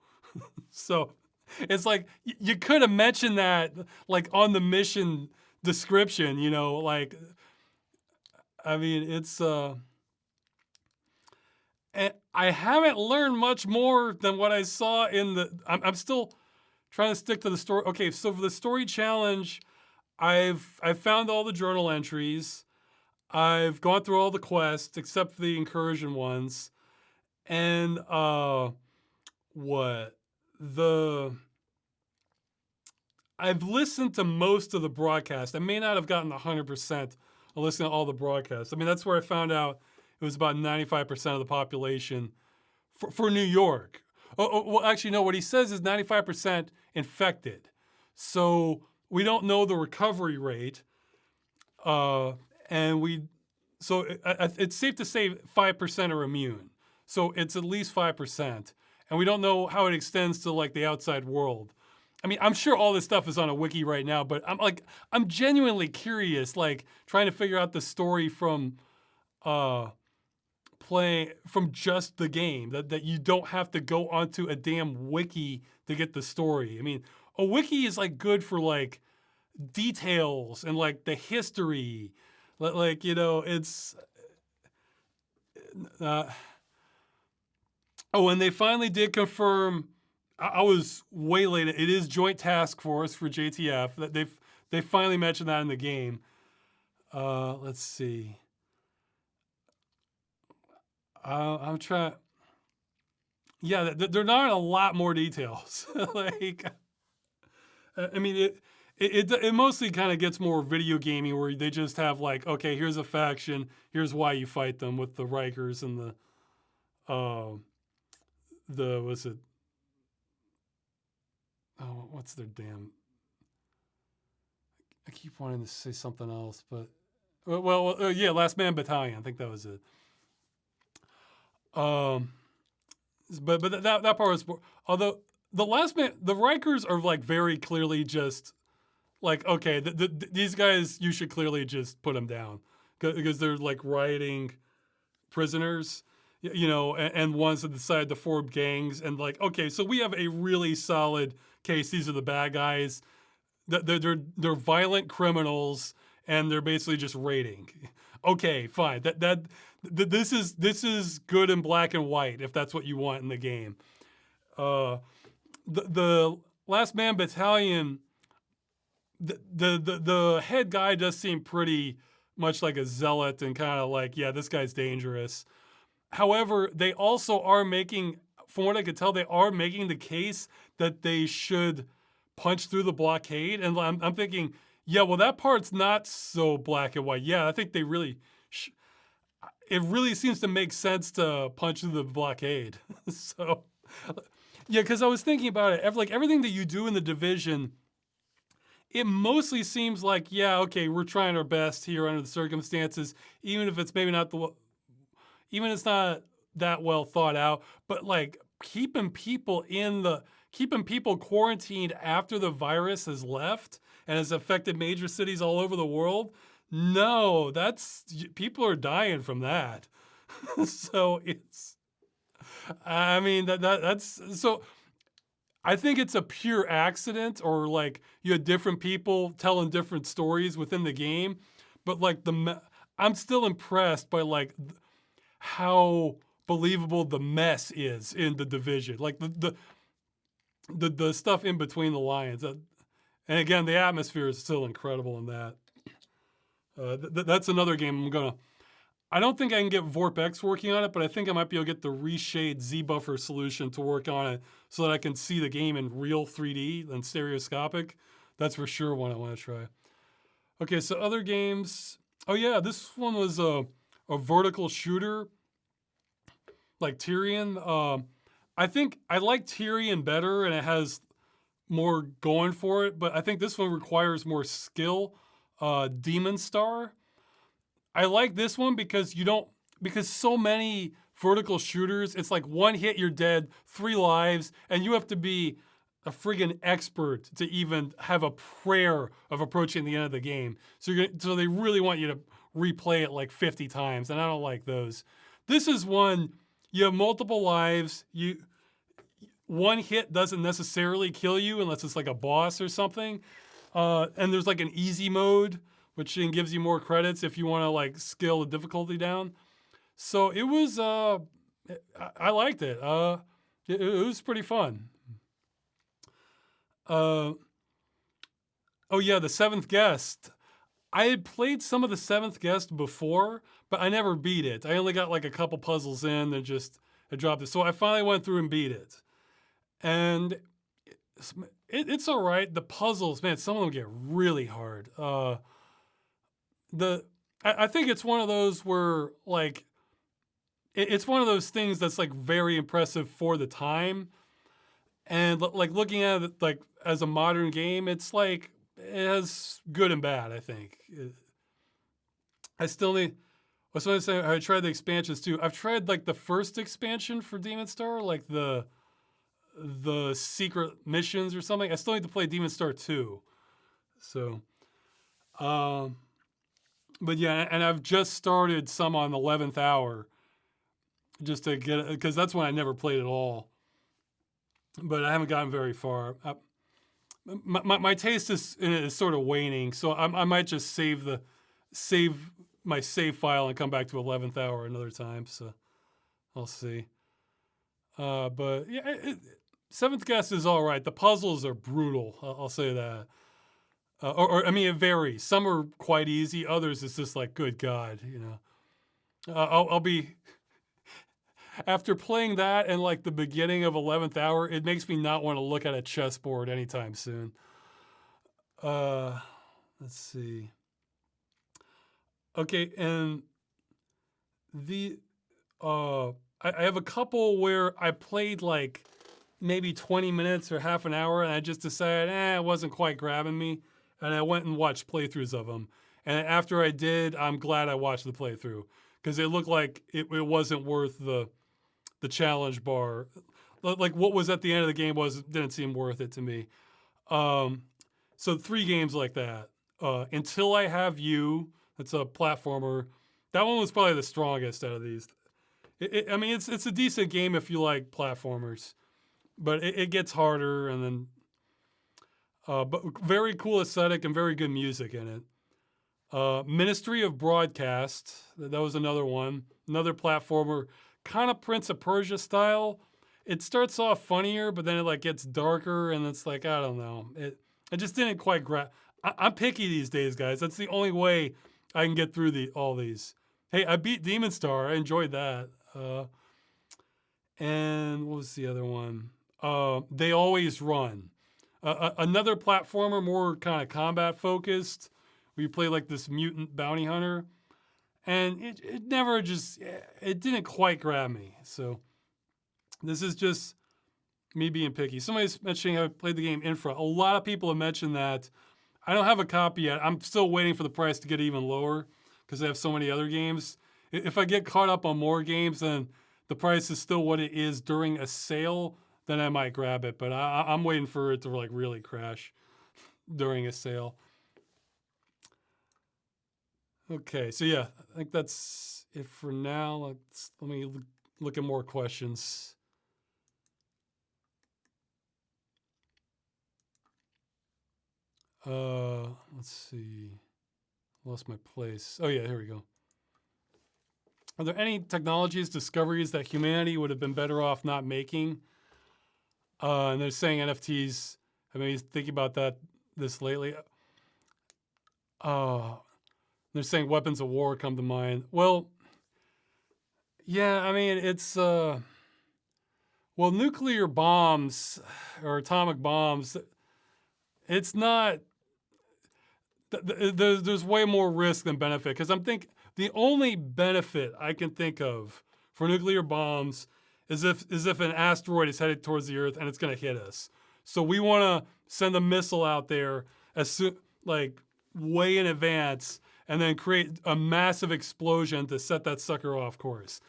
So it's like you could have mentioned that like on the mission description, like I mean, and I haven't learned much more than what I saw in the. I'm still trying to stick to the story. Okay, so for the story challenge, I've found all the journal entries. I've gone through all the quests except for the incursion ones, and what the I've listened to most of the broadcast. I may not have gotten 100% of listening to all the broadcasts. I mean, that's where I found out it was about 95% of the population for New York. Well, actually, no, what he says is 95% infected. So we don't know the recovery rate. Uh, and it's safe to say 5% are immune. So it's at least 5%. And we don't know how it extends to like the outside world. I mean, I'm sure all this stuff is on a wiki right now, but I'm genuinely curious, like trying to figure out the story from uh, playing from just the game. That you don't have to go onto a damn wiki to get the story. I mean, a wiki is like good for like details and like the history, like it's. Uh, oh, and they finally did confirm. I was way late. It is Joint Task Force for JTF. That they finally mentioned that in the game. Let's see. I'm trying. Yeah, they're not a lot more details. Like, I mean, it mostly kind of gets more video gaming where they just have like, okay, here's a faction, here's why you fight them with the Rikers and the was it? Oh, what's their damn? I keep wanting to say something else, but yeah, Last Man Battalion. I think that was it. Um, but that part was, although the last man, the Rikers are like very clearly just like, okay, these guys, you should clearly just put them down because they're like rioting prisoners, you know, and ones that decide to form gangs. And like, okay, so we have a really solid case. These are the bad guys. They're violent criminals, and they're basically just raiding. Okay, fine. This is good in black and white if that's what you want in the game. Uh, the Last Man Battalion, the head guy does seem pretty much like a zealot and kind of like, yeah, this guy's dangerous. However, they also are making, from what I could tell, they are making the case that they should punch through the blockade. And I'm thinking, yeah, well, that part's not so black and white. Yeah, I think they really, it really seems to make sense to punch through the blockade. So, yeah, because I was thinking about it. Like everything that you do in the Division, it mostly seems like, yeah, okay, we're trying our best here under the circumstances, even if it's maybe not even if it's not that well thought out, but like keeping people quarantined after the virus has left and has affected major cities all over the world. No, people are dying from that. So I mean, that's so. I think it's a pure accident, or like you had different people telling different stories within the game. But like I'm still impressed by like how believable the mess is in the Division, like the stuff in between the lines. And again, the atmosphere is still incredible in that. That's another game I don't think I can get VorpX working on it, but I think I might be able to get the reshade Z-buffer solution to work on it so that I can see the game in real 3D and stereoscopic. That's for sure one I want to try. Okay, so other games. Oh yeah, this one was a vertical shooter, like Tyrion. I think I like Tyrion better, and it has more going for it. But I think this one requires more skill. Demon Star. I like this one because because so many vertical shooters, it's like one hit, you're dead, 3 lives, and you have to be a friggin' expert to even have a prayer of approaching the end of the game. So they really want you to replay it like 50 times, and I don't like those. This is one, you have multiple lives, one hit doesn't necessarily kill you unless it's like a boss or something. And there's like an easy mode, which then gives you more credits if you want to like scale the difficulty down. So it was, I liked it. It was pretty fun. Oh yeah, the Seventh Guest. I had played some of the Seventh Guest before, but I never beat it. I only got like a couple puzzles in and I dropped it. So I finally went through and beat it. And it's all right. The puzzles, man, some of them get really hard. I think it's one of those where like it's one of those things that's like very impressive for the time, and like looking at it like as a modern game, it's like it has good and bad. I think I still need. I was going to say I tried the expansions too. I've tried like the first expansion for Demon Star, like the secret missions or something. I still need to play Demon Star 2. So, but yeah, and I've just started some on the 11th hour just to get it, because that's when I never played at all. But I haven't gotten very far. My taste is sort of waning, so I might just save my save file and come back to 11th hour another time. So I'll see. But yeah, Seventh Guest is all right. The puzzles are brutal. I'll say that. I mean, it varies. Some are quite easy. Others, it's just like, good God, you know. I'll be after playing that and like the beginning of 11th hour. It makes me not want to look at a chessboard anytime soon. Let's see. Okay, and I have a couple where I played like maybe 20 minutes or half an hour, and I just decided, it wasn't quite grabbing me, and I went and watched playthroughs of them. And after I did, I'm glad I watched the playthrough because it looked like it wasn't worth the the challenge bar. Like what was at the end of the game didn't seem worth it to me. Um, so 3 games like that. Until I Have You, that's a platformer. That one was probably the strongest out of these. I mean, it's a decent game if you like platformers, but it gets harder, and then but very cool aesthetic and very good music in it. Ministry of Broadcast, that was another one, another platformer, kind of Prince of Persia style. It starts off funnier, but then it like gets darker, and it's like I don't know. It just didn't quite grab. I'm picky these days, guys. That's the only way I can get through all these. Hey, I beat Demon Star. I enjoyed that. And what was the other one? They Always Run. Another platformer, more kind of combat focused, where you play like this mutant bounty hunter. And it never just, it didn't quite grab me. So this is just me being picky. Somebody's mentioning I played the game Infra. A lot of people have mentioned that. I don't have a copy yet. I'm still waiting for the price to get even lower because they have so many other games. If I get caught up on more games, then the price is still what it is during a sale, then I might grab it. But I'm waiting for it to like really crash during a sale. Okay, so yeah, I think that's it for now. Let me look at more questions. Let's see. Lost my place. Oh yeah, here we go. Are there any technologies, discoveries that humanity would have been better off not making? And they're saying NFTs. I mean, thinking about this lately. They're saying weapons of war come to mind. Well, yeah, I mean, it's well, nuclear bombs or atomic bombs. It's not. There's way more risk than benefit, because I'm thinking the only benefit I can think of for nuclear bombs is if an asteroid is headed towards the Earth and it's going to hit us. So we want to send a missile out there like way in advance, and then create a massive explosion to set that sucker off course.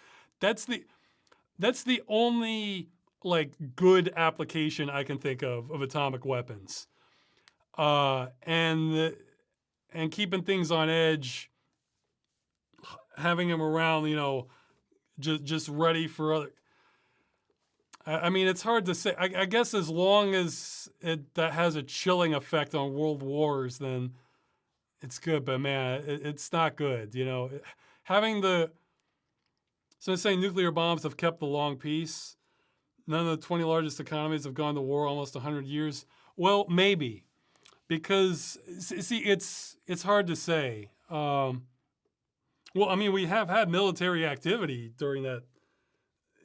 That's the only like good application I can think of atomic weapons. And keeping things on edge, having them around, just ready for other. I mean, it's hard to say. I guess as long as that has a chilling effect on world wars, then it's good. But man, it's not good. Having so it's saying nuclear bombs have kept the long peace. None of the 20 largest economies have gone to war almost 100 years. Well, maybe. Because, see, it's hard to say. Well, I mean, we have had military activity during that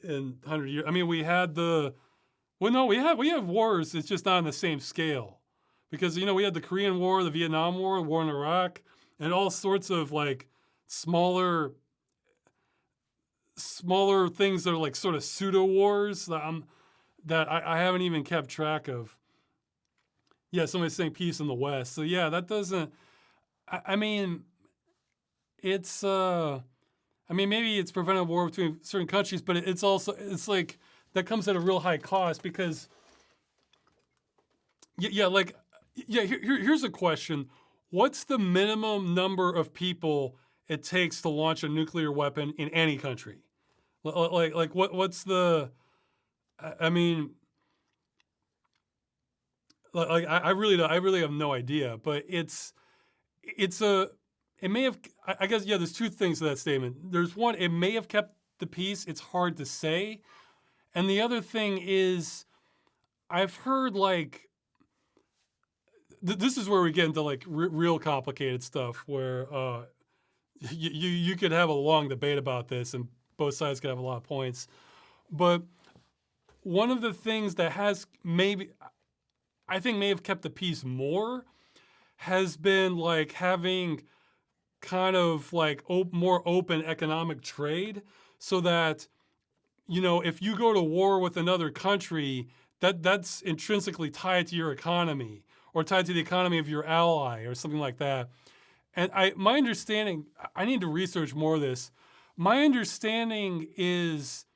in 100 years. I mean, we have wars. It's just not on the same scale. Because, we had the Korean War, the Vietnam War, war in Iraq, and all sorts of like smaller things that are like sort of pseudo wars that I haven't even kept track of. Yeah, somebody's saying peace in the West. So yeah, that doesn't. I mean, it's. I mean, maybe it's prevented war between certain countries, but it's like that comes at a real high cost because. Here's a question: what's the minimum number of people it takes to launch a nuclear weapon in any country? Like what's the? I mean. Like I really have no idea, but it may have, I guess, yeah, there's 2 things to that statement. There's one, it may have kept the peace. It's hard to say. And the other thing is, I've heard like, this is where we get into like real complicated stuff where you could have a long debate about this and both sides could have a lot of points. But one of the things that I think may have kept the peace more has been like having kind of like more open economic trade, so that, if you go to war with another country, that's intrinsically tied to your economy or tied to the economy of your ally or something like that. And my understanding, I need to research more of this. My understanding is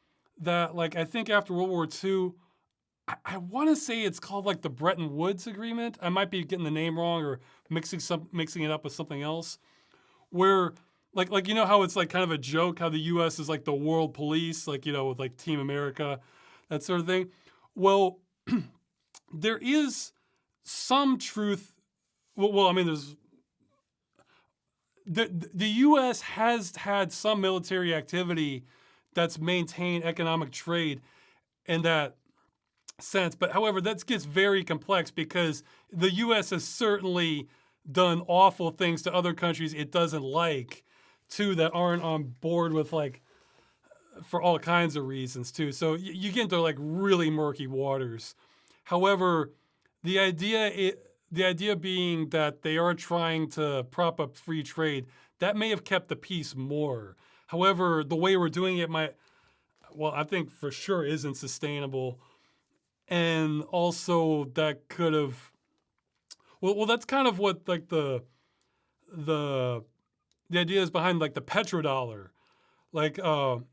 that, like, I think after World War II, I want to say it's called like the Bretton Woods Agreement. I might be getting the name wrong or mixing it up with something else. Where like you know how it's like kind of a joke how the U.S. is like the world police, like with like Team America, that sort of thing. Well, there is some truth. Well, I mean, the U.S. has had some military activity that's maintained economic trade in that sense. But however, that gets very complex because the U.S. has certainly done awful things to other countries it doesn't like, too, that aren't on board with, like, for all kinds of reasons too. So you get into like really murky waters. However, the idea being that they are trying to prop up free trade, that may have kept the peace more. However, the way we're doing it I think for sure isn't sustainable. And also that could have, that's kind of what like the idea is behind like the petrodollar. Like,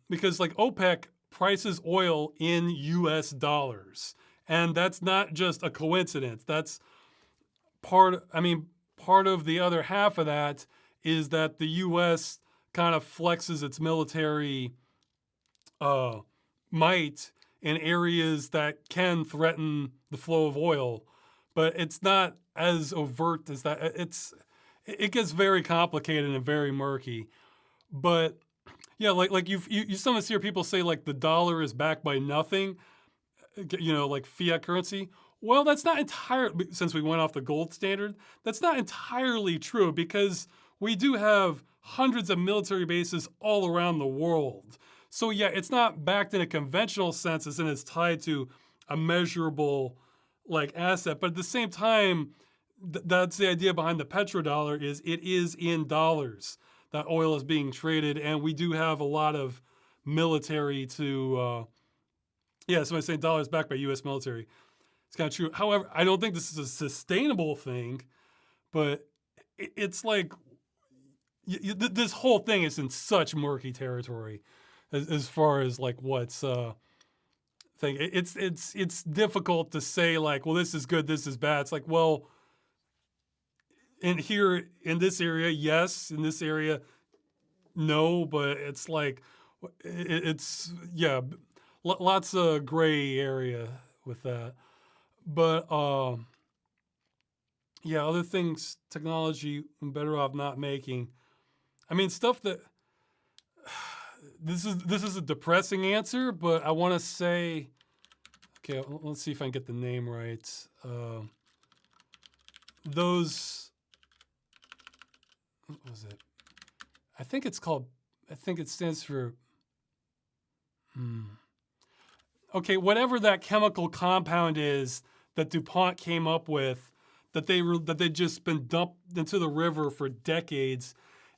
because like OPEC prices oil in US dollars. And that's not just a coincidence. That's part of the other half of that is that the US kind of flexes its military might in areas that can threaten the flow of oil. But it's not as overt as that. It gets very complicated and very murky. But yeah, like you sometimes hear people say like the dollar is backed by nothing, like fiat currency. Well, that's not entirely, since we went off the gold standard, that's not entirely true because we do have hundreds of military bases all around the world. So yeah, it's not backed in a conventional sense as in it's tied to a measurable like asset. But at the same time, that's the idea behind the petrodollar is it is in dollars that oil is being traded, and we do have a lot of military to, somebody's saying dollars backed by U.S. military. It's kind of true. However, I don't think this is a sustainable thing, but it's like this whole thing is in such murky territory as far as like what's thing. It's difficult to say like, well, this is good, this is bad. It's like, well, in this area, yes. In this area, no. But it's like, it's lots of gray area with that. But other things, technology, I'm better off not making. I mean, stuff that this is a depressing answer, but I want to say, okay, let's see if I can get the name right. Those. What was it? I think it stands for, okay, whatever that chemical compound is that DuPont came up with, that they'd just been dumped into the river for decades,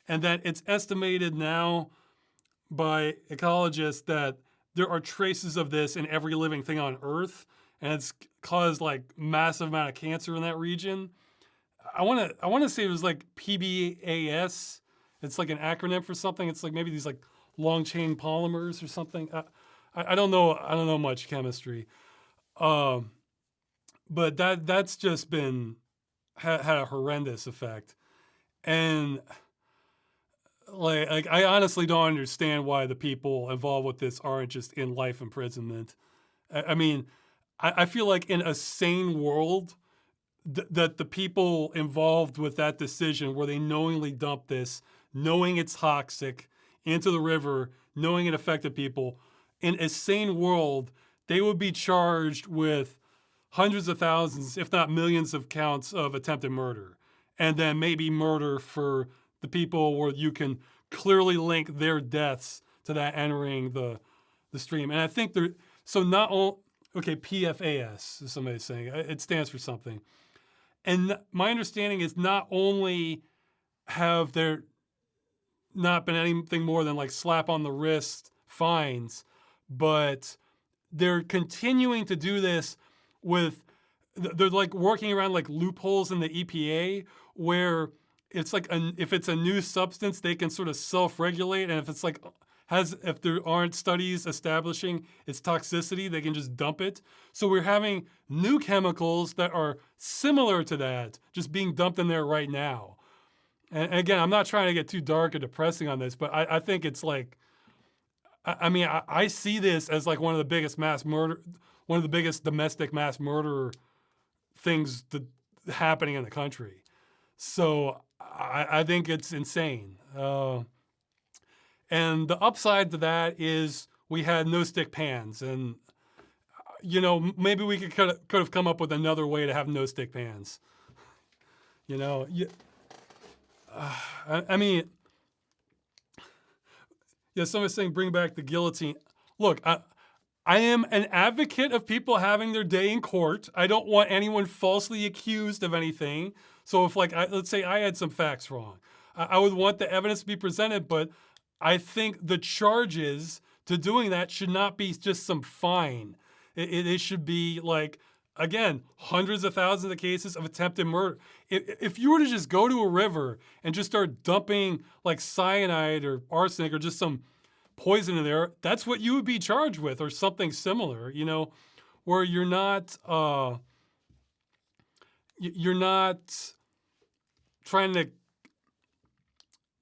and that it's estimated now by ecologists that there are traces of this in every living thing on Earth, and it's caused like massive amount of cancer in that region. I want to say it was like PBAS. It's like an acronym for something. It's like maybe these like long chain polymers or something. I don't know. I don't know much chemistry, but that's just been had a horrendous effect, and like I honestly don't understand why the people involved with this aren't just in life imprisonment. I mean, I feel like in a sane world, that the people involved with that decision where they knowingly dumped this, knowing it's toxic, into the river, knowing it affected people, in a sane world, they would be charged with hundreds of thousands, if not millions of counts of attempted murder. And then maybe murder for the people where you can clearly link their deaths to that entering the stream. And I think so not all, okay, PFAS, is somebody saying, it stands for something. And my understanding is not only have there not been anything more than like slap on the wrist fines, but they're continuing to do this they're like working around like loopholes in the EPA where it's like if it's a new substance, they can sort of self-regulate. And if it's like if there aren't studies establishing its toxicity, they can just dump it. So we're having new chemicals that are similar to that just being dumped in there right now. And again, I'm not trying to get too dark or depressing on this, but I think it's like, I mean, I see this as like one of the biggest one of the biggest domestic mass murder things happening in the country. So I think it's insane. And the upside to that is we had no stick pans, and maybe we could have come up with another way to have no stick pans. I mean, yeah. Someone's saying bring back the guillotine. Look, I am an advocate of people having their day in court. I don't want anyone falsely accused of anything. So if let's say I had some facts wrong, I would want the evidence to be presented, but I think the charges to doing that should not be just some fine. It should be like, again, hundreds of thousands of cases of attempted murder. If you were to just go to a river and just start dumping like cyanide or arsenic or just some poison in there, that's what you would be charged with, or something similar, where you're not trying to,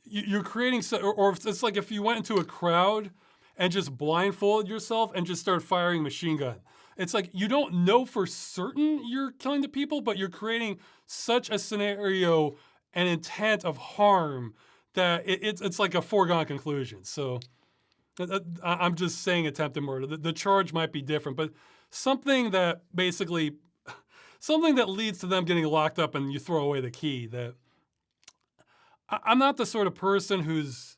you're creating, or it's like if you went into a crowd and just blindfolded yourself and just started firing machine gun. It's like you don't know for certain you're killing the people, but you're creating such a scenario and intent of harm that it's like a foregone conclusion. So I'm just saying attempted murder. The charge might be different, but something that leads to them getting locked up and you throw away the key. That I'm not the sort of person who's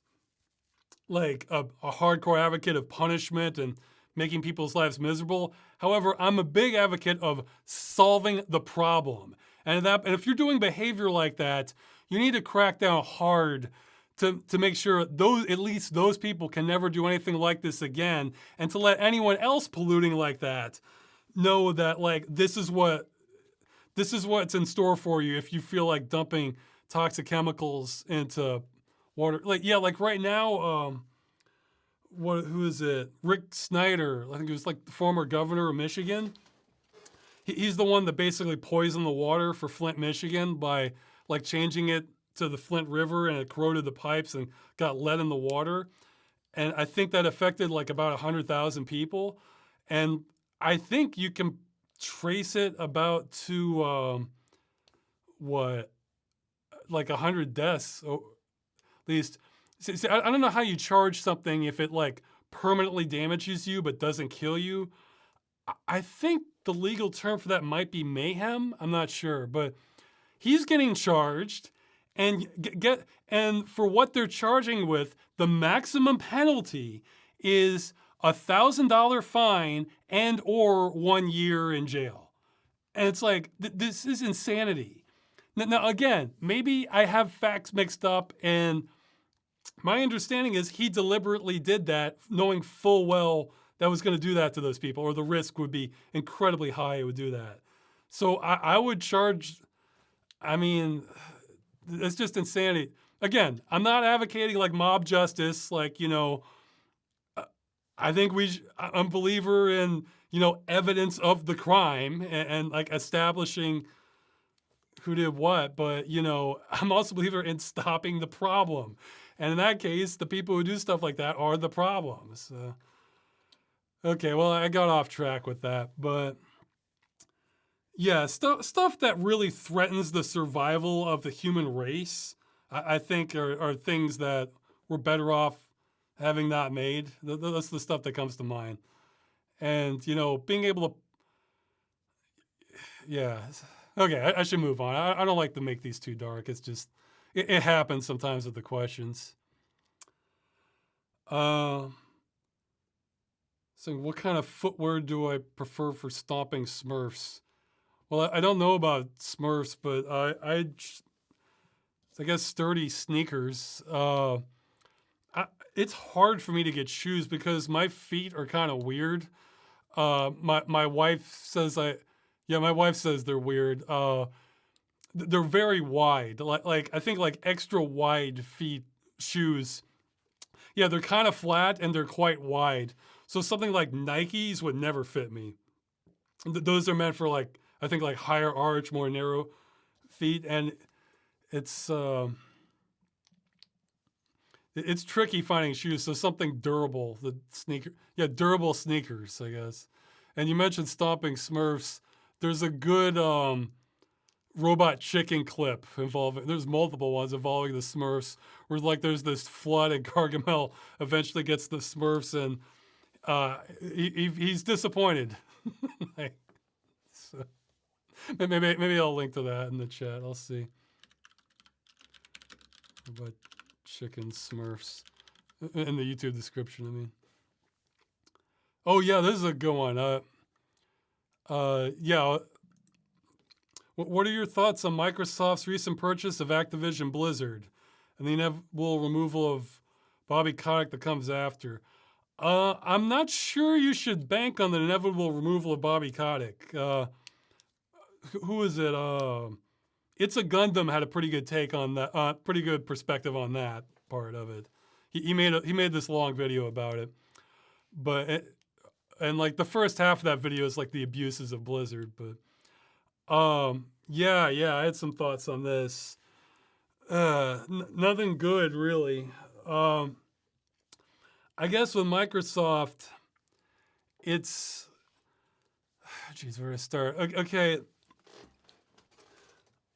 like a hardcore advocate of punishment and making people's lives miserable. However, I'm a big advocate of solving the problem. And if you're doing behavior like that, you need to crack down hard to make sure at least those people can never do anything like this again, and to let anyone else polluting like that know that like this is what's in store for you if you feel like dumping toxic chemicals into water. Like right now, who is it? Rick Snyder, I think he was like the former governor of Michigan. He's the one that basically poisoned the water for Flint, Michigan by like changing it to the Flint River, and it corroded the pipes and got lead in the water. And I think that affected like about 100,000 people. And I think you can trace it about to like 100 deaths, or at least. See, I don't know how you charge something if it like permanently damages you but doesn't kill you. I think the legal term for that might be mayhem. I'm not sure, but he's getting charged, and and for what they're charging with, the maximum penalty is $1,000 fine and or 1 year in jail. And it's like, this is insanity. Now, again, maybe I have facts mixed up, and my understanding is he deliberately did that, knowing full well that was going to do that to those people, or the risk would be incredibly high it would do that. So I would charge, I mean, it's just insanity. Again, I'm not advocating like mob justice, like, I think I'm a believer in, evidence of the crime and like establishing who did what, but, I'm also a believer in stopping the problem. And in that case, the people who do stuff like that are the problems. Okay, well, I got off track with that, but yeah, stuff that really threatens the survival of the human race, I think are things that we're better off having not made. That's the stuff that comes to mind. And, being able to, yeah. Okay, I should move on. I don't like to make these too dark. It's just, it happens sometimes with the questions. So what kind of footwear do I prefer for stomping Smurfs? Well, I don't know about Smurfs, but I guess sturdy sneakers. It's hard for me to get shoes because my feet are kind of weird. My wife says my wife says they're weird. They're very wide. Like I think like extra wide feet shoes Yeah, they're kind of flat and they're quite wide. So something like Nikes would never fit me. Those are meant for like, I think like higher arch, more narrow feet. And it's, it's tricky finding shoes. So something durable, the sneaker, yeah, durable sneakers, I guess. And you mentioned stomping Smurfs. There's a good, robot chicken clip involving, there's multiple ones involving the Smurfs, where like there's this flood and Gargamel eventually gets the Smurfs and he's disappointed. Like, so, maybe I'll link to that in the chat. I'll see. Robot chicken Smurfs in the YouTube description, I mean. Oh yeah, this is a good one. Yeah. What are your thoughts on Microsoft's recent purchase of Activision Blizzard and the inevitable removal of Bobby Kotick that comes after? I'm not sure you should bank on the inevitable removal of Bobby Kotick. Who is it? It's a Gundam had a pretty good take on that, pretty good perspective on that part of it. He made this long video about it, but and like the first half of that video is like the abuses of Blizzard, but. Yeah, I had some thoughts on this. Nothing good, really. I guess with Microsoft, it's, geez, where to start? Okay.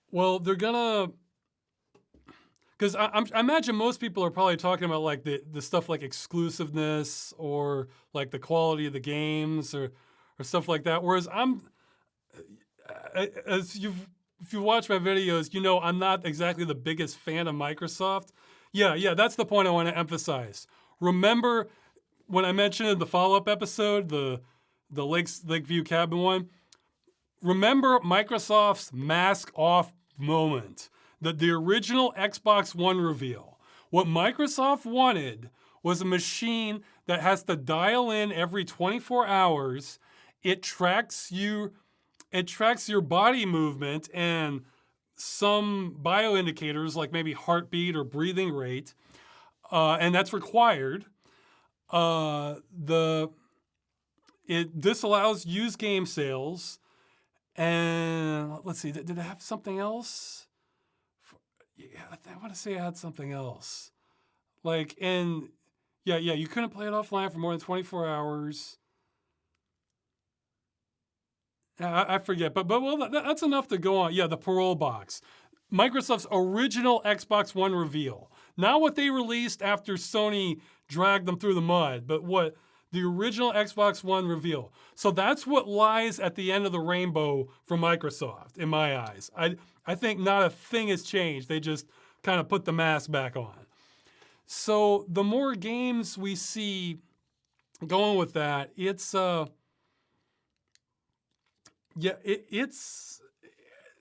Well, they're gonna, because I imagine most people are probably talking about like the stuff like exclusiveness or like the quality of the games or stuff like that. Whereas if you watch my videos, you know I'm not exactly the biggest fan of Microsoft. Yeah, that's the point I want to emphasize. Remember when I mentioned in the follow-up episode, the Lakeview Cabin one? Remember Microsoft's mask off moment, the original Xbox One reveal. What Microsoft wanted was a machine that has to dial in every 24 hours. It tracks your body movement and some bioindicators like maybe heartbeat or breathing rate, and that's required. It disallows used game sales, and let's see, did it have something else? Yeah, I want to say I had something else. Like, and yeah, you couldn't play it offline for more than 24 hours. I forget, but well, that's enough to go on. Yeah, the parole box. Microsoft's original Xbox One reveal. Not what they released after Sony dragged them through the mud, but what the original Xbox One reveal. So that's what lies at the end of the rainbow for Microsoft, in my eyes. I think not a thing has changed. They just kind of put the mask back on. So the more games we see going with that, it's it's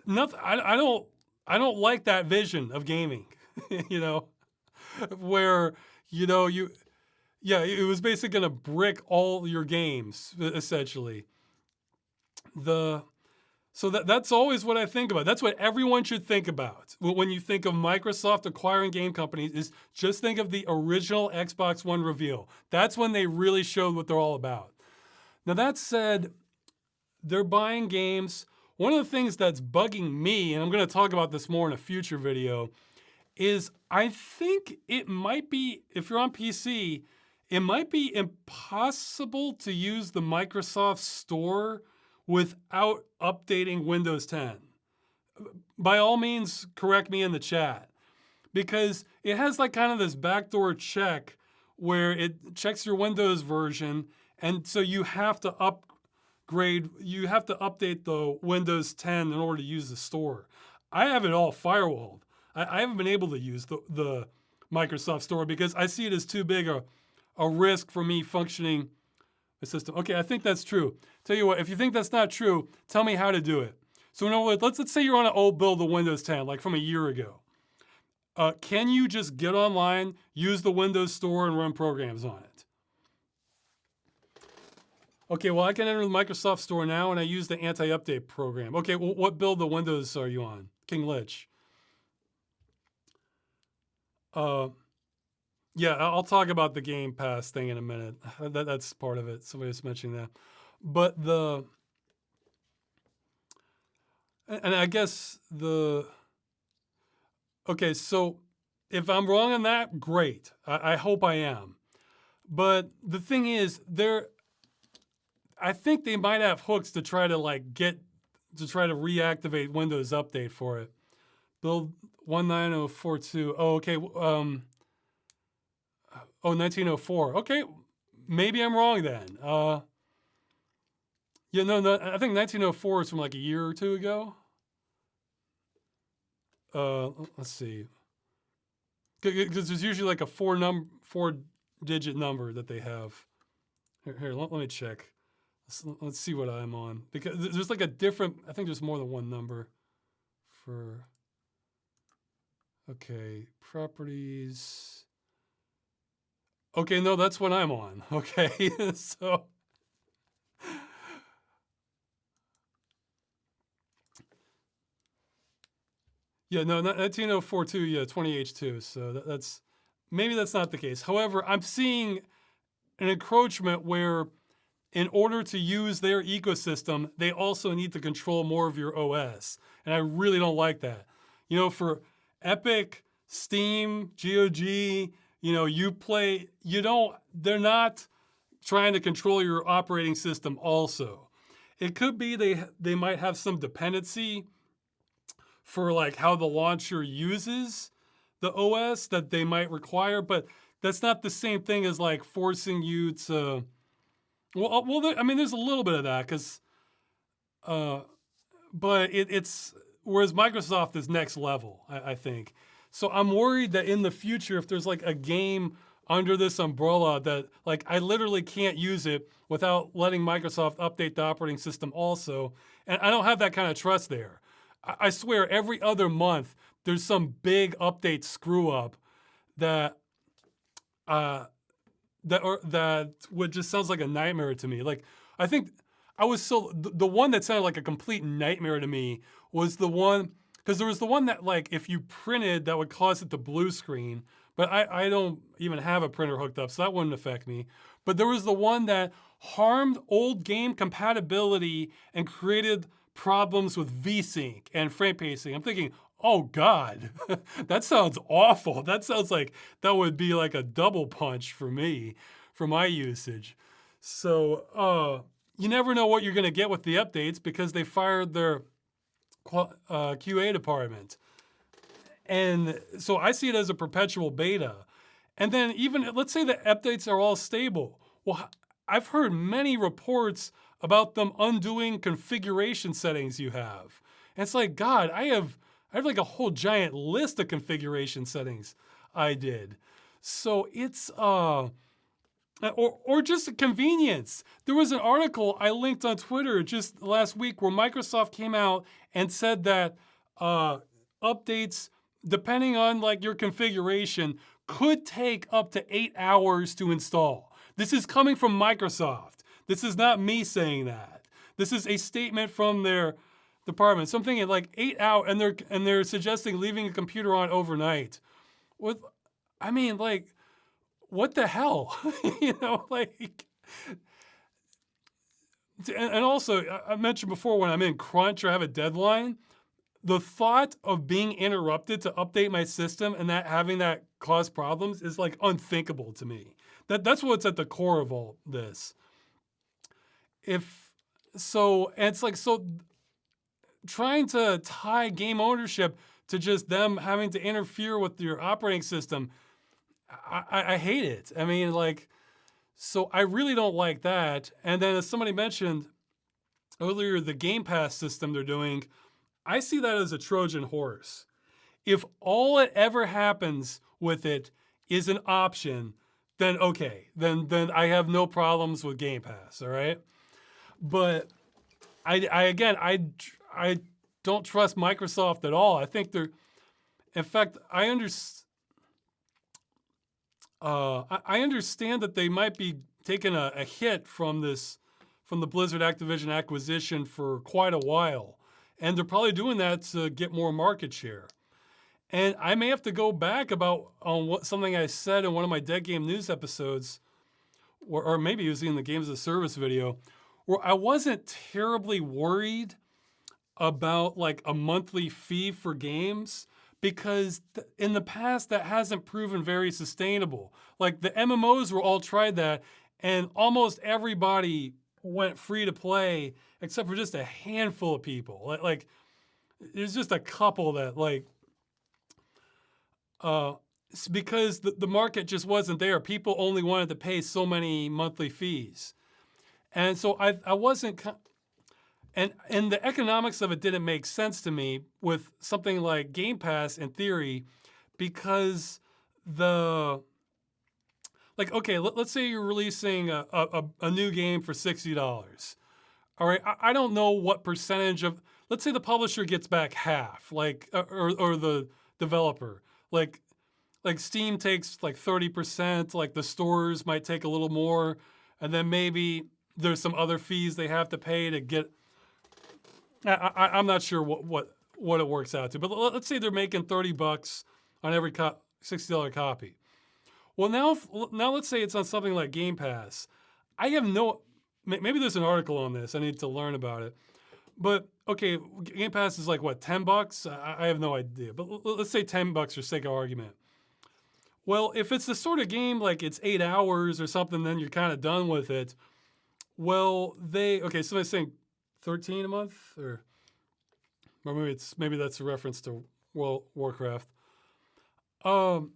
nothing. I don't like that vision of gaming, you know, where it was basically gonna brick all your games essentially. So that's always what I think about. That's what everyone should think about when you think of Microsoft acquiring game companies. Is just think of the original Xbox One reveal. That's when they really showed what they're all about. Now that said, they're buying games. One of the things that's bugging me, and I'm going to talk about this more in a future video, is I think it might be, if you're on PC, it might be impossible to use the Microsoft Store without updating Windows 10. By all means, correct me in the chat, because it has like kind of this backdoor check where it checks your Windows version, and so you have to update the Windows 10 in order to use the store. I have it all firewalled. I haven't been able to use the Microsoft Store because I see it as too big a risk for me functioning a system. Okay, I think that's true. Tell you what, if you think that's not true, tell me how to do it. So in other words, let's say you're on an old build of Windows 10, like from a year ago. Can you just get online, use the Windows Store, and run programs on it? Okay, well, I can enter the Microsoft Store now, and I use the anti-update program. Okay, well, what build of Windows are you on? King Lich. Yeah, I'll talk about the Game Pass thing in a minute. That's part of it. Somebody was mentioning that. But and I guess okay, so if I'm wrong on that, great. I hope I am. But the thing is, I think they might have hooks to try to try to reactivate Windows Update for it. Build 19042. Oh, okay. 1904. Okay, maybe I'm wrong then. Yeah, no, I think 1904 is from like a year or two ago. Let's see, because there's usually like a four-digit number that they have. Here, let me check. Let's see what I'm on, because there's like a different. I think there's more than one number for. Okay, properties. Okay, no, that's what I'm on. Okay, so. Yeah, no, 19042, yeah, 20H2. So that's maybe that's not the case. However, I'm seeing an encroachment where, in order to use their ecosystem, they also need to control more of your OS. And I really don't like that. For Epic, Steam, GOG, they're not trying to control your operating system also. It could be they might have some dependency for like how the launcher uses the OS that they might require, but that's not the same thing as like forcing you to. I mean, there's a little bit of that because, but it's whereas Microsoft is next level, I think. So I'm worried that in the future, if there's like a game under this umbrella that like I literally can't use it without letting Microsoft update the operating system also, and I don't have that kind of trust there. I swear every other month there's some big update screw up that that would just sounds like a nightmare to me. Like I think I was the one that sounded like a complete nightmare to me was the one, because there was the one that like if you printed that would cause it to blue screen, but I don't even have a printer hooked up, so that wouldn't affect me. But there was the one that harmed old game compatibility and created problems with VSync and frame pacing. I'm thinking, oh God, that sounds awful. That sounds like that would be like a double punch for me, for my usage. So you never know what you're going to get with the updates because they fired their QA department. And so I see it as a perpetual beta. And then even, let's say the updates are all stable. Well, I've heard many reports about them undoing configuration settings you have. And it's like, God, I have like a whole giant list of configuration settings I did. So it's, or just a convenience. There was an article I linked on Twitter just last week where Microsoft came out and said that updates, depending on like your configuration, could take up to 8 hours to install. This is coming from Microsoft. This is not me saying that. This is a statement from their department. So I'm thinking like 8 hours, and they're suggesting leaving a computer on overnight. I mean, like, what the hell? Like. And also, I mentioned before when I'm in crunch or have a deadline, the thought of being interrupted to update my system and that having that cause problems is like unthinkable to me. That's what's at the core of all this. And it's like, so trying to tie game ownership to just them having to interfere with your operating system, I hate it. I mean, like, so I really don't like that. And then as somebody mentioned earlier, the Game Pass system they're doing, I see that as a Trojan horse. If all it ever happens with it is an option, then okay, then I have no problems with Game Pass, all right? But I don't trust Microsoft at all. I think in fact, I understand that they might be taking a hit from the Blizzard Activision acquisition for quite a while. And they're probably doing that to get more market share. And I may have to go back about on what something I said in one of my Dead Game News episodes, or maybe it was in the Games as a Service video, where I wasn't terribly worried about like a monthly fee for games because in the past that hasn't proven very sustainable. Like the MMOs were all tried that, and almost everybody went free to play except for just a handful of people. Like there's just a couple that like because the market just wasn't there. People only wanted to pay so many monthly fees. And so I wasn't, and the economics of it didn't make sense to me with something like Game Pass in theory, because like, okay, let's say you're releasing a new game for $60. All right, I don't know what percentage of, let's say the publisher gets back half, like, or the developer. Like Steam takes like 30%, like the stores might take a little more, and then maybe there's some other fees they have to pay to get, I'm not sure what it works out to, but let's say they're making $30 on every $60 copy. Well, now let's say it's on something like Game Pass. I have no, maybe there's an article on this. I need to learn about it. But okay, Game Pass is like what, $10? I have no idea. But let's say $10 for sake of argument. Well, if it's the sort of game like it's 8 hours or something, then you're kind of done with it. Well, okay, so they're saying 13 a month, or maybe that's a reference to World Warcraft. I'm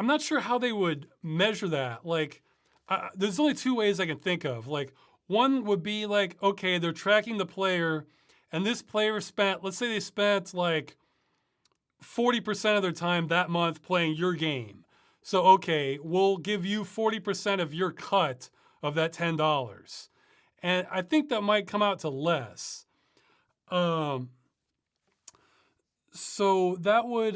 not sure how they would measure that. Like, there's only two ways I can think of. Like, one would be like, okay, they're tracking the player, and this player spent, let's say they spent like 40% of their time that month playing your game. So, okay, we'll give you 40% of your cut of that $10. And I think that might come out to less. So that would,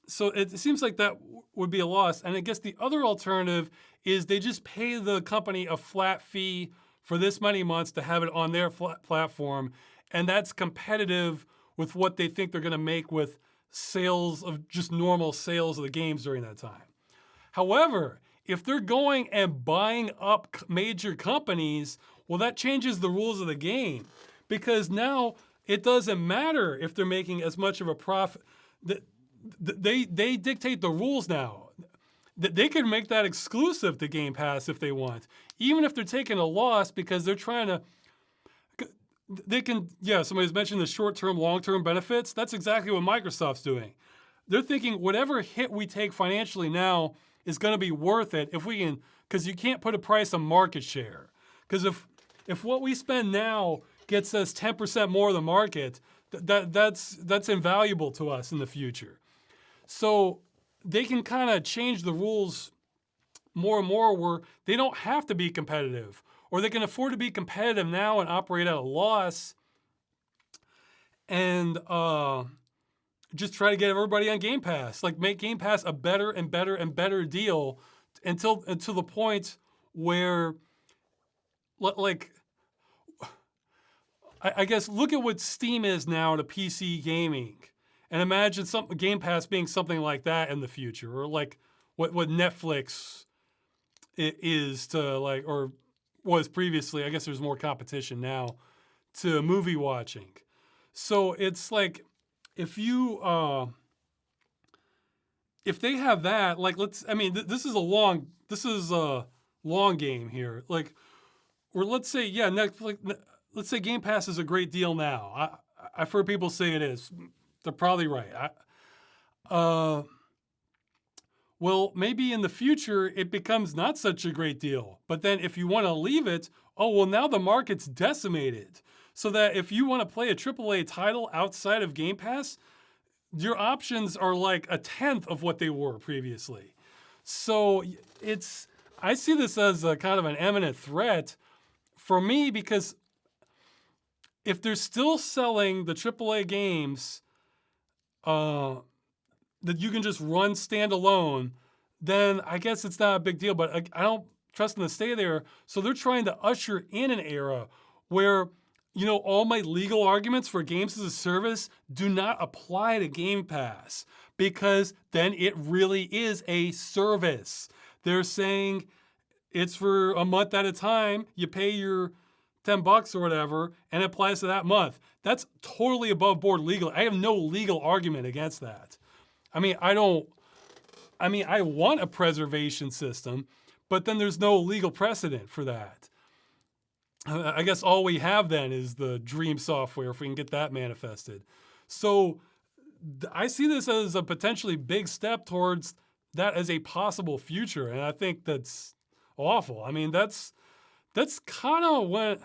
so it seems like that would be a loss. And I guess the other alternative is they just pay the company a flat fee for this many months to have it on their platform. And that's competitive with what they think they're gonna make with sales of just normal sales of the games during that time. However, if they're going and buying up major companies, well, that changes the rules of the game, because now it doesn't matter if they're making as much of a profit. They dictate the rules now. They can make that exclusive to Game Pass if they want, even if they're taking a loss, because they're trying to, they can, yeah, somebody's mentioned the short-term, long-term benefits. That's exactly what Microsoft's doing. They're thinking whatever hit we take financially now is gonna be worth it if we can, because you can't put a price on market share. Because if what we spend now gets us 10% more of the market, that's invaluable to us in the future. So they can kind of change the rules more and more where they don't have to be competitive, or they can afford to be competitive now and operate at a loss, and just try to get everybody on Game Pass. Like, make Game Pass a better and better and better deal until the point where, like, I guess look at what Steam is now to PC gaming, and imagine Game Pass being something like that in the future, or like what Netflix is to, like, or was previously. I guess there's more competition now to movie watching. So it's like, if they have that, like, this is a long game here. Like, or let's say, yeah, Netflix, let's say Game Pass is a great deal now. I've heard people say it is. They're probably right. Well, maybe in the future it becomes not such a great deal. But then if you want to leave it, oh, well, now the market's decimated. So that if you want to play a AAA title outside of Game Pass, your options are like a tenth of what they were previously. So I see this as a kind of an imminent threat for me, because if they're still selling the AAA games that you can just run standalone, then I guess it's not a big deal, but I don't trust them to stay there. So they're trying to usher in an era where all my legal arguments for games as a service do not apply to Game Pass, because then it really is a service. They're saying it's for a month at a time. You pay your $10 or whatever, and it applies to that month. That's totally above board legal. I have no legal argument against that. I want a preservation system, but then there's no legal precedent for that. I guess all we have then is the Dream software, if we can get that manifested. So I see this as a potentially big step towards that as a possible future, and I think that's awful. That's kind of what,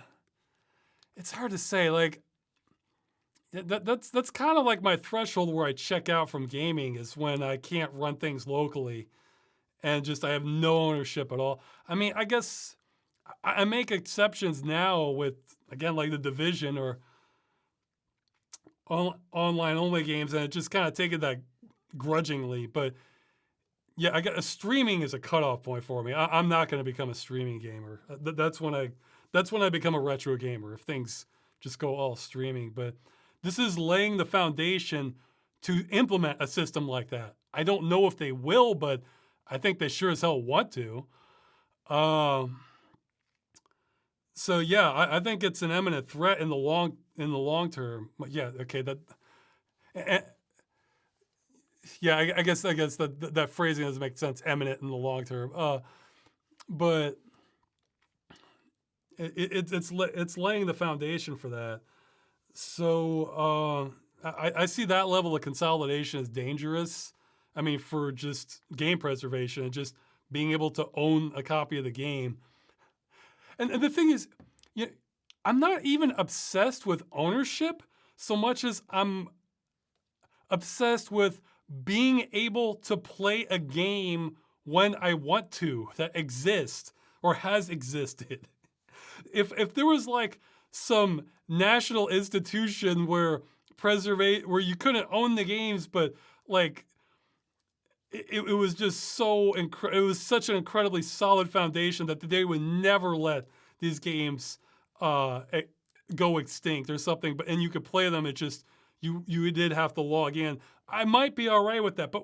it's hard to say. Like that's kind of like my threshold where I check out from gaming, is when I can't run things locally and just I have no ownership at all. I guess I make exceptions now with, again, like The Division or online only games, and I just kind of take it that grudgingly. But yeah, I got streaming is a cutoff point for me. I'm not going to become a streaming gamer. That's when I become a retro gamer, if things just go all streaming. But this is laying the foundation to implement a system like that. I don't know if they will, but I think they sure as hell want to. So yeah, I think it's an imminent threat in the long term. Yeah, okay, yeah, I guess that phrasing doesn't make sense. Imminent in the long term, but it's laying the foundation for that. So I see that level of consolidation as dangerous. For just game preservation and just being able to own a copy of the game. And the thing is, I'm not even obsessed with ownership so much as I'm obsessed with being able to play a game when I want to, that exists or has existed. If there was like some national institution where you couldn't own the games, but like it was just it was such an incredibly solid foundation that they would never let these games go extinct or something. And you could play them. It just you did have to log in. I might be all right with that, but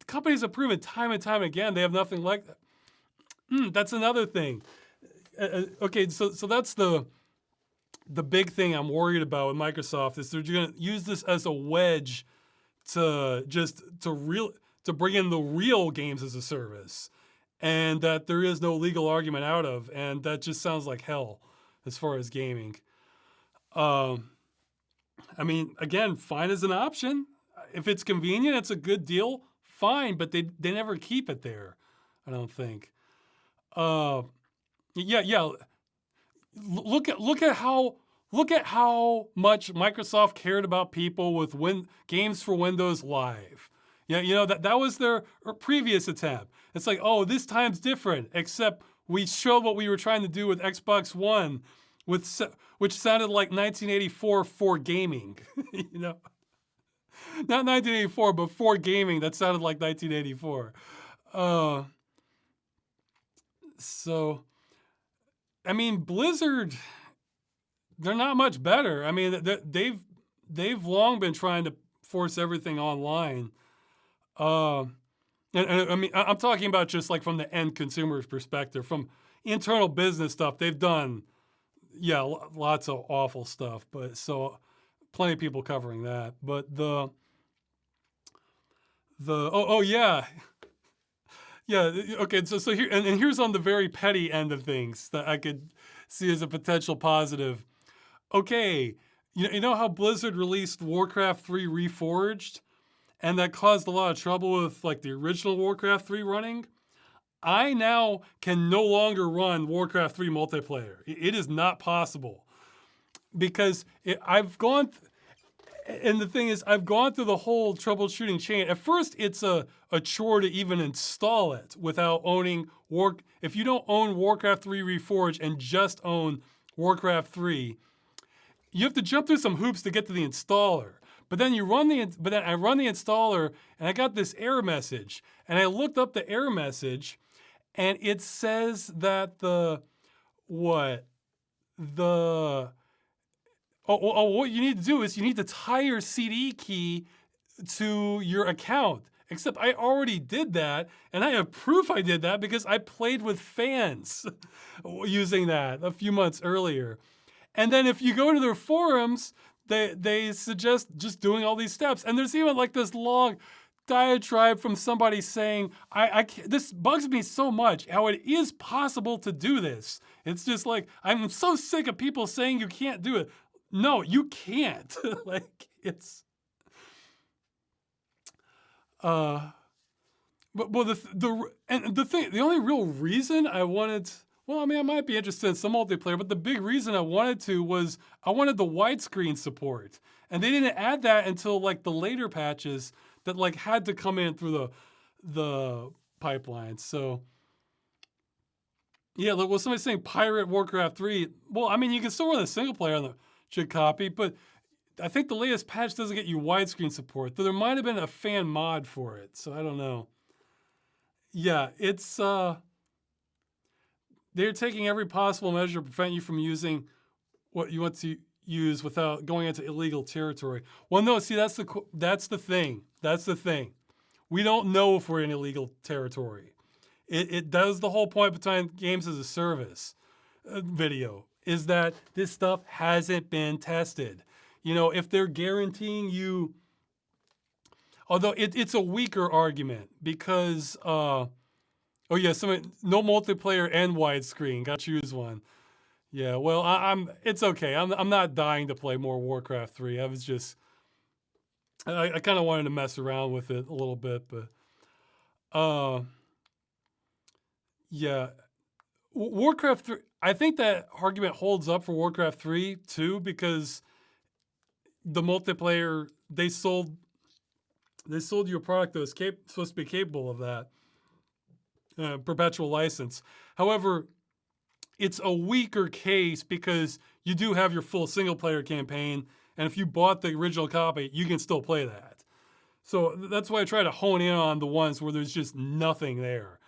companies have proven time and time again they have nothing like that. That's another thing. Okay, so that's the big thing I'm worried about with Microsoft, is they're going to use this as a wedge to bring in the real games as a service, and that there is no legal argument out of, and that just sounds like hell as far as gaming. Again, fine as an option. If it's convenient, it's a good deal, fine, but they never keep it there, I don't think. Yeah. Look at how much Microsoft cared about people with games for Windows Live. Yeah, that was their previous attempt. It's like, oh, this time's different, except we showed what we were trying to do with Xbox One, which sounded like 1984 for gaming. Not 1984, but for gaming, that sounded like 1984. Blizzard, they're not much better. They've long been trying to force everything online. I'm talking about just like from the end consumer's perspective, from internal business stuff. They've done, lots of awful stuff, but so plenty of people covering that. But okay. So here and here's on the very petty end of things that I could see as a potential positive. Okay, you know how Blizzard released Warcraft 3 Reforged, and that caused a lot of trouble with like the original Warcraft 3 running? I now can no longer run Warcraft 3 multiplayer. It is not possible, because I've gone through the whole troubleshooting chain. At first, it's a chore to even install it without owning if you don't own Warcraft 3 Reforged and just own Warcraft 3, you have to jump through some hoops to get to the installer. But then I run the installer, and I got this error message. And I looked up the error message, and it says that what you need to do is you need to tie your CD key to your account. Except I already did that, and I have proof I did that because I played with fans using that a few months earlier. And then if you go to their forums, they suggest just doing all these steps. And there's even like this long diatribe from somebody saying, I can't, this bugs me so much how it is possible to do this. It's just like, I'm so sick of people saying you can't do it. No, you can't. Like, it's, uh, but well, the only real reason I wanted, well, I mean, I might be interested in some multiplayer, but the big reason I wanted to was I wanted the widescreen support, and they didn't add that until like the later patches that like had to come in through the pipeline. So yeah, look, well, somebody's saying pirate Warcraft 3. Well, I mean, you can still run the single player on the should copy, but I think the latest patch doesn't get you widescreen support. Though there might have been a fan mod for it, so I don't know. Yeah, it's they're taking every possible measure to prevent you from using what you want to use without going into illegal territory. Well, no, see, that's the thing. That's the thing. We don't know if we're in illegal territory. It does the whole point behind games as a service video is that this stuff hasn't been tested. You know, if they're guaranteeing you, although it's a weaker argument because, oh yeah, no multiplayer and widescreen. Got to choose one. Yeah, well, it's okay. I'm not dying to play more Warcraft 3. I was just, I kind of wanted to mess around with it a little bit, but, yeah, Warcraft 3. I think that argument holds up for Warcraft 3 too because the multiplayer they sold you a product that was supposed to be capable of that perpetual license. However, it's a weaker case because you do have your full single player campaign, and if you bought the original copy, you can still play that. So that's why I try to hone in on the ones where there's just nothing there,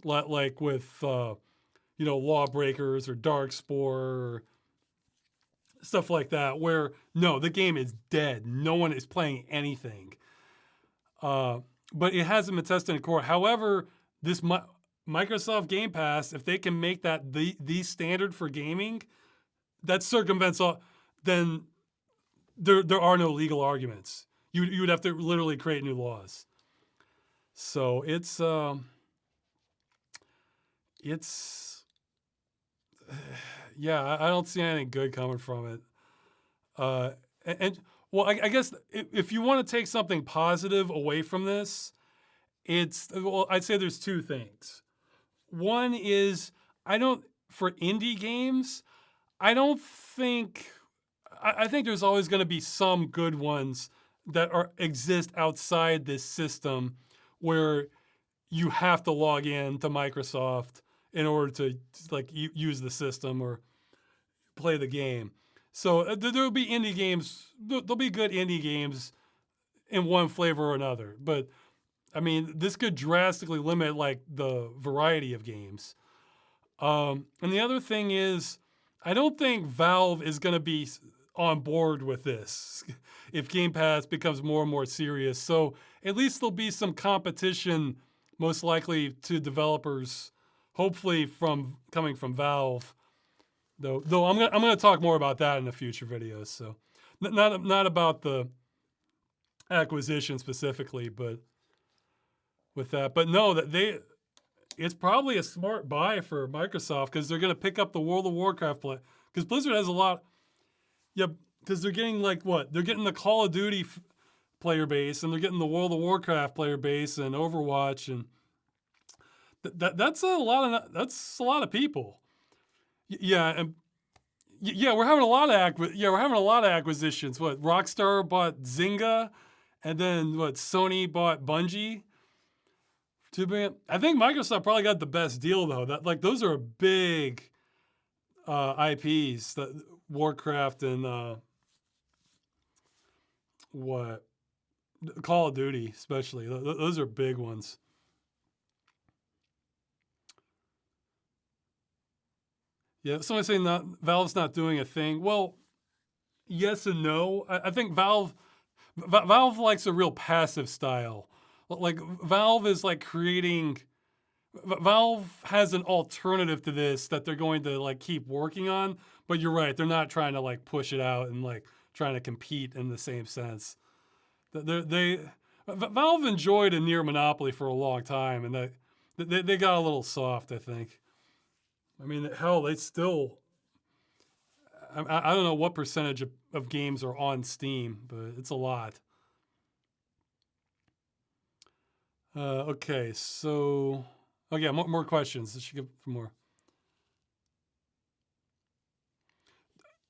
like with Lawbreakers or Darkspore or stuff like that, where no, the game is dead. No one is playing anything. But it hasn't been tested in core. However, this Microsoft Game Pass, if they can make that the standard for gaming, that circumvents all. Then there are no legal arguments. You would have to literally create new laws. So it's yeah, I don't see anything good coming from it. And well, I guess if you want to take something positive away from this, I'd say there's two things. One is for indie games, I think there's always going to be some good ones that exist outside this system where you have to log in to Microsoft in order to like use the system or play the game. So there'll be indie games. There'll be good indie games in one flavor or another. But I mean, this could drastically limit like the variety of games. And the other thing is, I don't think Valve is going to be on board with this if Game Pass becomes more and more serious. So at least there'll be some competition, most likely to developers, hopefully coming from Valve. Though I'm gonna talk more about that in a future videos. So not about the acquisition specifically, but with that. But no, it's probably a smart buy for Microsoft because they're gonna pick up the World of Warcraft play. Because Blizzard has a lot. Yeah, because they're getting they're getting the Call of Duty player base, and they're getting the World of Warcraft player base, and Overwatch, and that's a lot of people. Yeah, and yeah, we're having a lot of acquisitions. What, Rockstar bought Zynga, and then Sony bought Bungie. I think Microsoft probably got the best deal though. Those are big IPs, that Warcraft and Call of Duty, especially. Those are big ones. Yeah, somebody's saying Valve's not doing a thing. Well, yes and no. I think Valve likes a real passive style. Like Valve is like creating. Valve has an alternative to this that they're going to like keep working on. But you're right, they're not trying to like push it out and like trying to compete in the same sense. They Valve enjoyed a near monopoly for a long time, and they got a little soft, I think. I mean, hell, they still. I don't know what percentage of games are on Steam, but it's a lot. Okay, so oh yeah, more questions. Let's get more.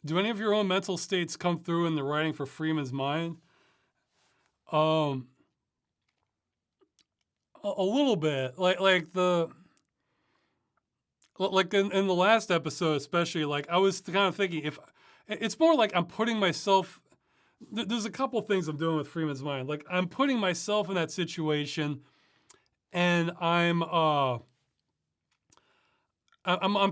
Do any of your own mental states come through in the writing for Freeman's mind? Um, a little bit, like the like in the last episode, especially. Like I was kind of thinking if it's more like I'm putting myself. There's a couple things I'm doing with Freeman's mind. Like I'm putting myself in that situation, and I'm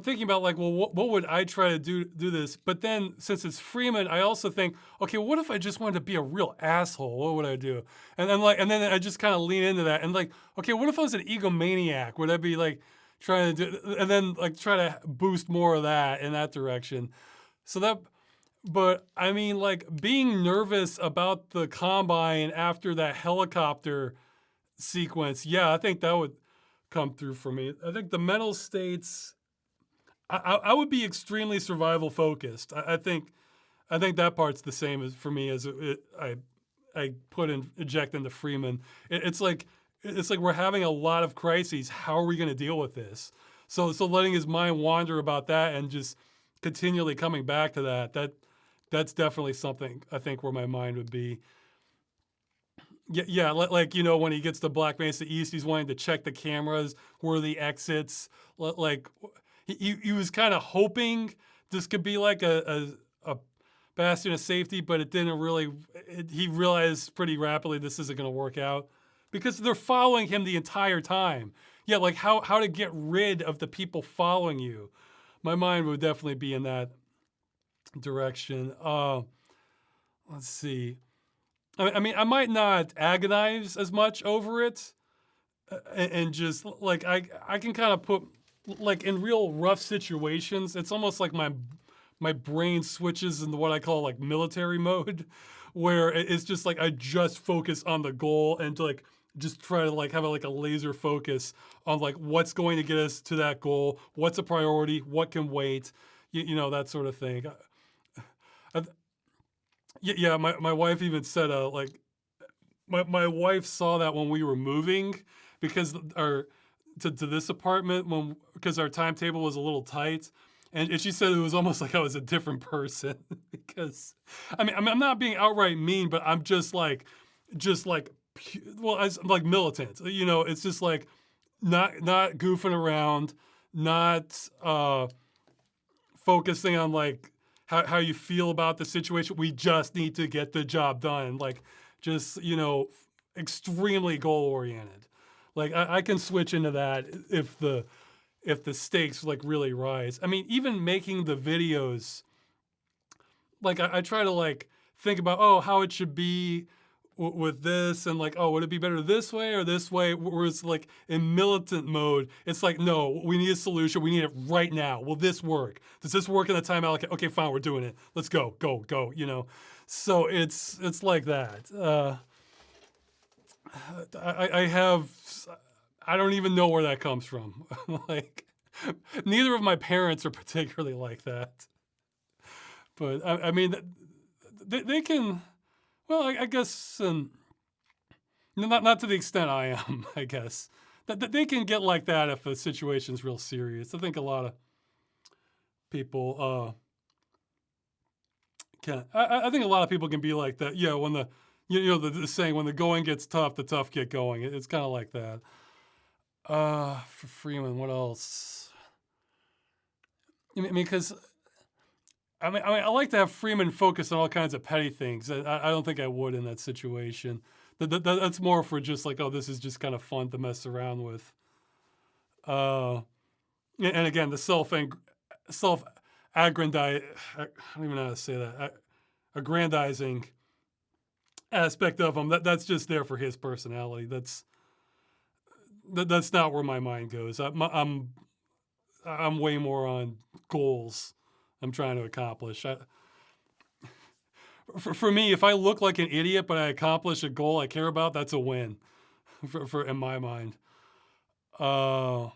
thinking about like, well, what would I try to do this? But then since it's Freeman, I also think, okay, what if I just wanted to be a real asshole? What would I do? And then I just kind of lean into that and like, okay, what if I was an egomaniac? Would I be like trying to do, and then like try to boost more of that in that direction? So that, but I mean, like being nervous about the combine after that helicopter sequence, yeah, I think that would come through for me. I think the mental states I would be extremely survival focused. I think that part's the same as for me as I put in eject into Freeman. It's like we're having a lot of crises. How are we going to deal with this? So letting his mind wander about that and just continually coming back to that's definitely something I think where my mind would be. Yeah, like when he gets to Black Mesa East, he's wanting to check the cameras, where are the exits. Like he was kind of hoping this could be like a bastion of safety, but it didn't really. He realized pretty rapidly this isn't going to work out because they're following him the entire time. Yeah, like how to get rid of the people following you. My mind would definitely be in that direction. Let's see. I mean, I might not agonize as much over it, and just like I can kind of put like in real rough situations. It's almost like my brain switches into what I call like military mode, where it's just like I just focus on the goal and to like just try to like have like a laser focus on like what's going to get us to that goal, what's a priority, what can wait, that sort of thing. I, yeah, my wife even said like my wife saw that when we were moving because our to this apartment when because our timetable was a little tight. And she said it was almost like I was a different person because I'm not being outright mean, but I'm just like well, as like militant. It's just like not goofing around, not focusing on like how you feel about the situation. We just need to get the job done. Like just extremely goal oriented. Like I can switch into that if the stakes like really rise. I mean, even making the videos, like I try to like think about how it should be with this and like would it be better this way or this way? Whereas like in militant mode, it's like no, we need a solution. We need it right now. Will this work? Does this work in the time allocate? Okay, fine, we're doing it. Let's go, go, go. So it's like that. I have I don't even know where that comes from. Like neither of my parents are particularly like that. But I mean, they can. Well, I guess not to the extent I am. I guess that they can get like that if a situation's real serious. I think a lot of people can. I think a lot of people can be like that. Yeah, when the saying when the going gets tough, the tough get going. It's kind of like that. For Freeman, what else? I mean, because I like to have Freeman focus on all kinds of petty things. I don't think I would in that situation. That's more for just like, this is just kind of fun to mess around with. And again, the self aggrandized. I don't even know how to say that. aggrandizing aspect of him. That's just there for his personality. That's not where my mind goes. I'm way more on goals I'm trying to accomplish. For me, if I look like an idiot but I accomplish a goal I care about, that's a win. For in my mind. Uh,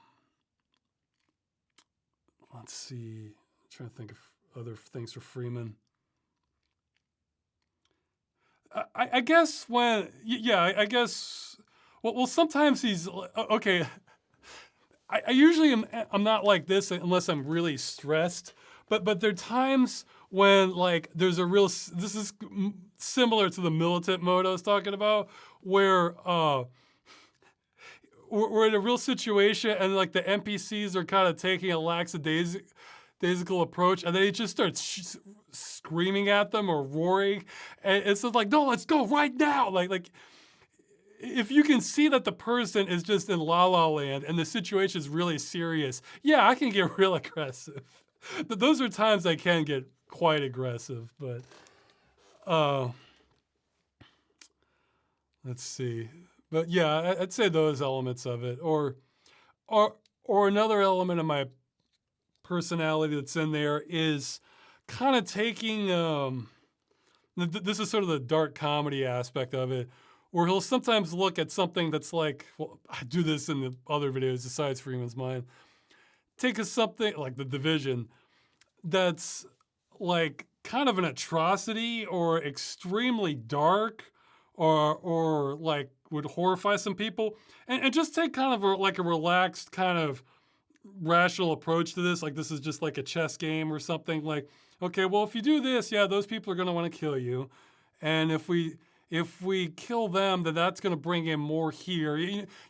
let's see. I'm trying to think of other things for Freeman. I guess I guess. Well, sometimes he's okay. I usually I'm not like this unless I'm really stressed. But there are times when like there's a real. This is similar to the militant mode I was talking about, where we're in a real situation and like the NPCs are kind of taking a lackadaisical approach, and then he just starts screaming at them or roaring, and it's just like, no, let's go right now. Like if you can see that the person is just in la la land and the situation is really serious, yeah, I can get real aggressive. Those are times I can get quite aggressive, but let's see. But yeah, I'd say those elements of it, or another element of my personality that's in there is kind of taking. This is sort of the dark comedy aspect of it, where he'll sometimes look at something that's like, well, I do this in the other videos besides Freeman's Mind. Take something like The Division that's like kind of an atrocity or extremely dark or like would horrify some people, and just take kind of like a relaxed kind of rational approach to this. Like this is just like a chess game or something. Like, okay, well, if you do this, yeah, those people are going to want to kill you, and if we kill them, then that's going to bring in more here.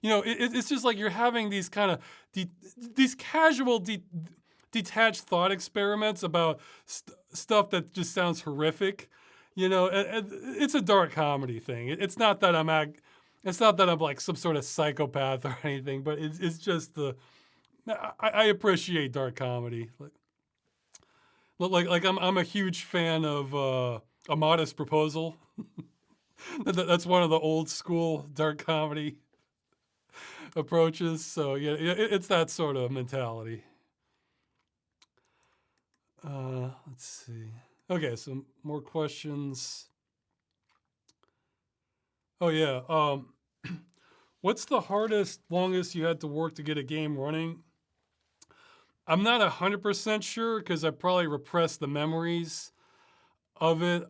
It's just like you're having these kind of these casual detached thought experiments about stuff that just sounds horrific. It's a dark comedy thing. It's not that I'm like some sort of psychopath or anything, but it's just I appreciate dark comedy. Like I'm a huge fan of A Modest Proposal. That's one of the old school dark comedy approaches. So yeah, it's that sort of mentality. Let's see. Okay, some more questions. Oh yeah. What's the longest you had to work to get a game running? I'm not 100% sure because I probably repressed the memories of it.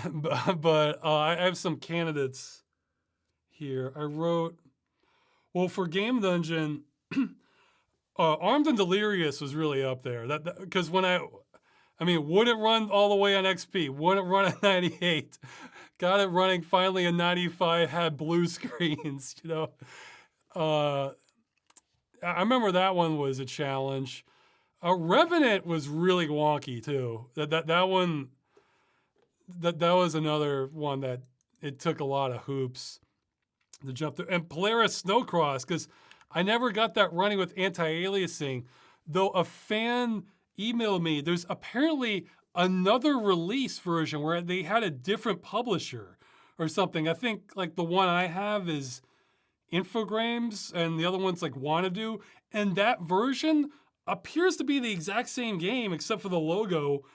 But I have some candidates here. I wrote, well, for Game Dungeon, Armed and Delirious was really up there. Because would it run all the way on XP? Would it run at 98? Got it running finally in 95. Had blue screens. I remember that one was a challenge. Revenant was really wonky too. That one. That was another one that it took a lot of hoops to jump through. And Polaris Snowcross, because I never got that running with anti-aliasing, though a fan emailed me. There's apparently another release version where they had a different publisher or something. I think like the one I have is Infogrames and the other one's like Wanadu. And that version appears to be the exact same game except for the logo,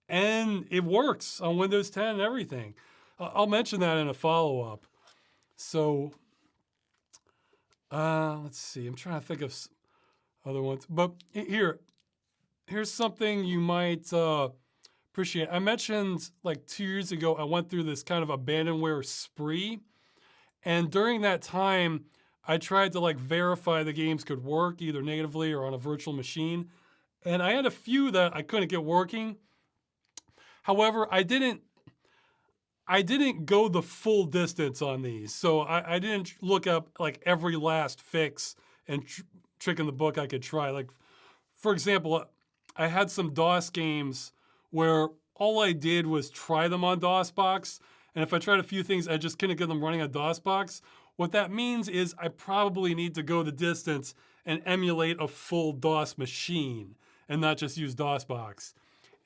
and it works on Windows 10 and everything. I'll mention that in a follow-up. So, let's see. I'm trying to think of other ones. But here's something you might appreciate. I mentioned like 2 years ago, I went through this kind of abandonware spree. And during that time, I tried to like verify the games could work either natively or on a virtual machine. And I had a few that I couldn't get working. However, I didn't go the full distance on these. So I didn't look up like every last fix and trick in the book I could try. Like, for example, I had some DOS games where all I did was try them on DOSBox. And if I tried a few things, I just couldn't get them running on DOSBox. What that means is I probably need to go the distance and emulate a full DOS machine and not just use DOSBox.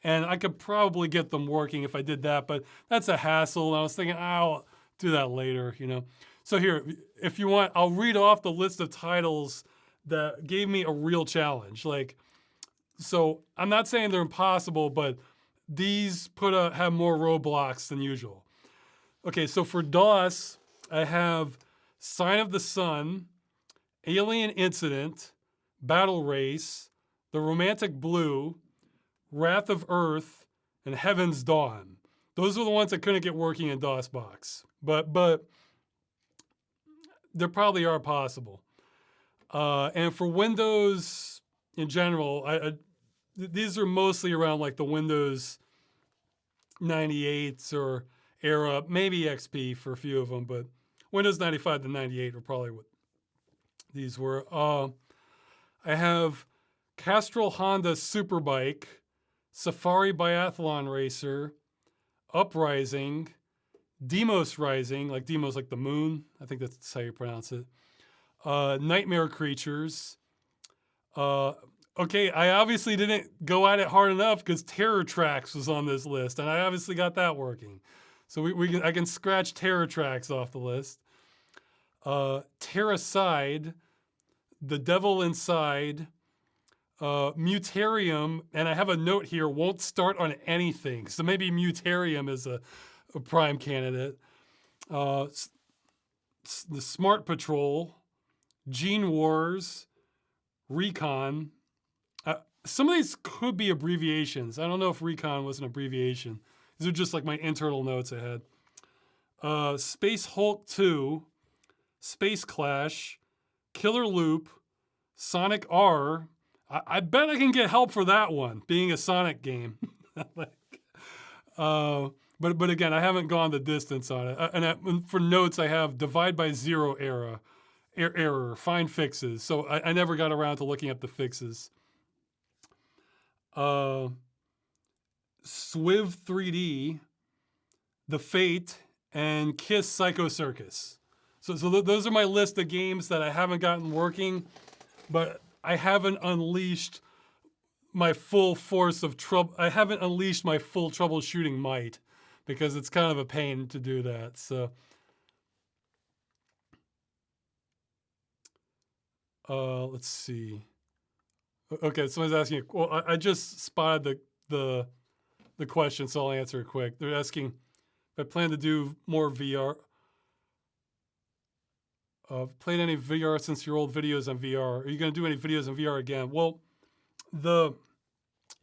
and I could probably get them working if I did that, but that's a hassle. And I was thinking, I'll do that later, you know. So here, if you want, I'll read off the list of titles that gave me a real challenge. Like, so I'm not saying they're impossible, but these have more roadblocks than usual. Okay, so for DOS, I have Sign of the Sun, Alien Incident, Battle Race, The Romantic Blue, Wrath of Earth, and Heaven's Dawn. Those are the ones I couldn't get working in DOSBox, but there probably are possible. And for Windows in general, these are mostly around like the Windows 98s or era, maybe XP for a few of them, but Windows 95 to 98 are probably what these were. I have Castrol Honda Superbike, Safari Biathlon Racer, Uprising, Demos Rising, like Demos like the moon, I think that's how you pronounce it. Nightmare Creatures. Okay, I obviously didn't go at it hard enough because Terror Tracks was on this list, and I obviously got that working. So I can scratch Terror Tracks off the list. Terracide, The Devil Inside, Mutarium, and I have a note here, won't start on anything. So maybe Mutarium is a prime candidate. The Smart Patrol, Gene Wars, Recon. Some of these could be abbreviations. I don't know if Recon was an abbreviation. These are just like my internal notes I had. Space Hulk 2, Space Clash, Killer Loop, Sonic R. I bet I can get help for that one, being a Sonic game. But again, I haven't gone the distance on it. And for notes, I have Divide by Zero error, find fixes. So I never got around to looking up the fixes. Swiv 3D, The Fate, and Kiss Psycho Circus. So those are my list of games that I haven't gotten working, but I haven't unleashed my full force of trouble. I haven't unleashed my full troubleshooting might because it's kind of a pain to do that. So, let's see. Okay, somebody's asking. Well, I just spotted the question, so I'll answer it quick. They're asking if I plan to do more VR. Played any VR since your old videos on VR? Are you going to do any videos on VR again? Well, but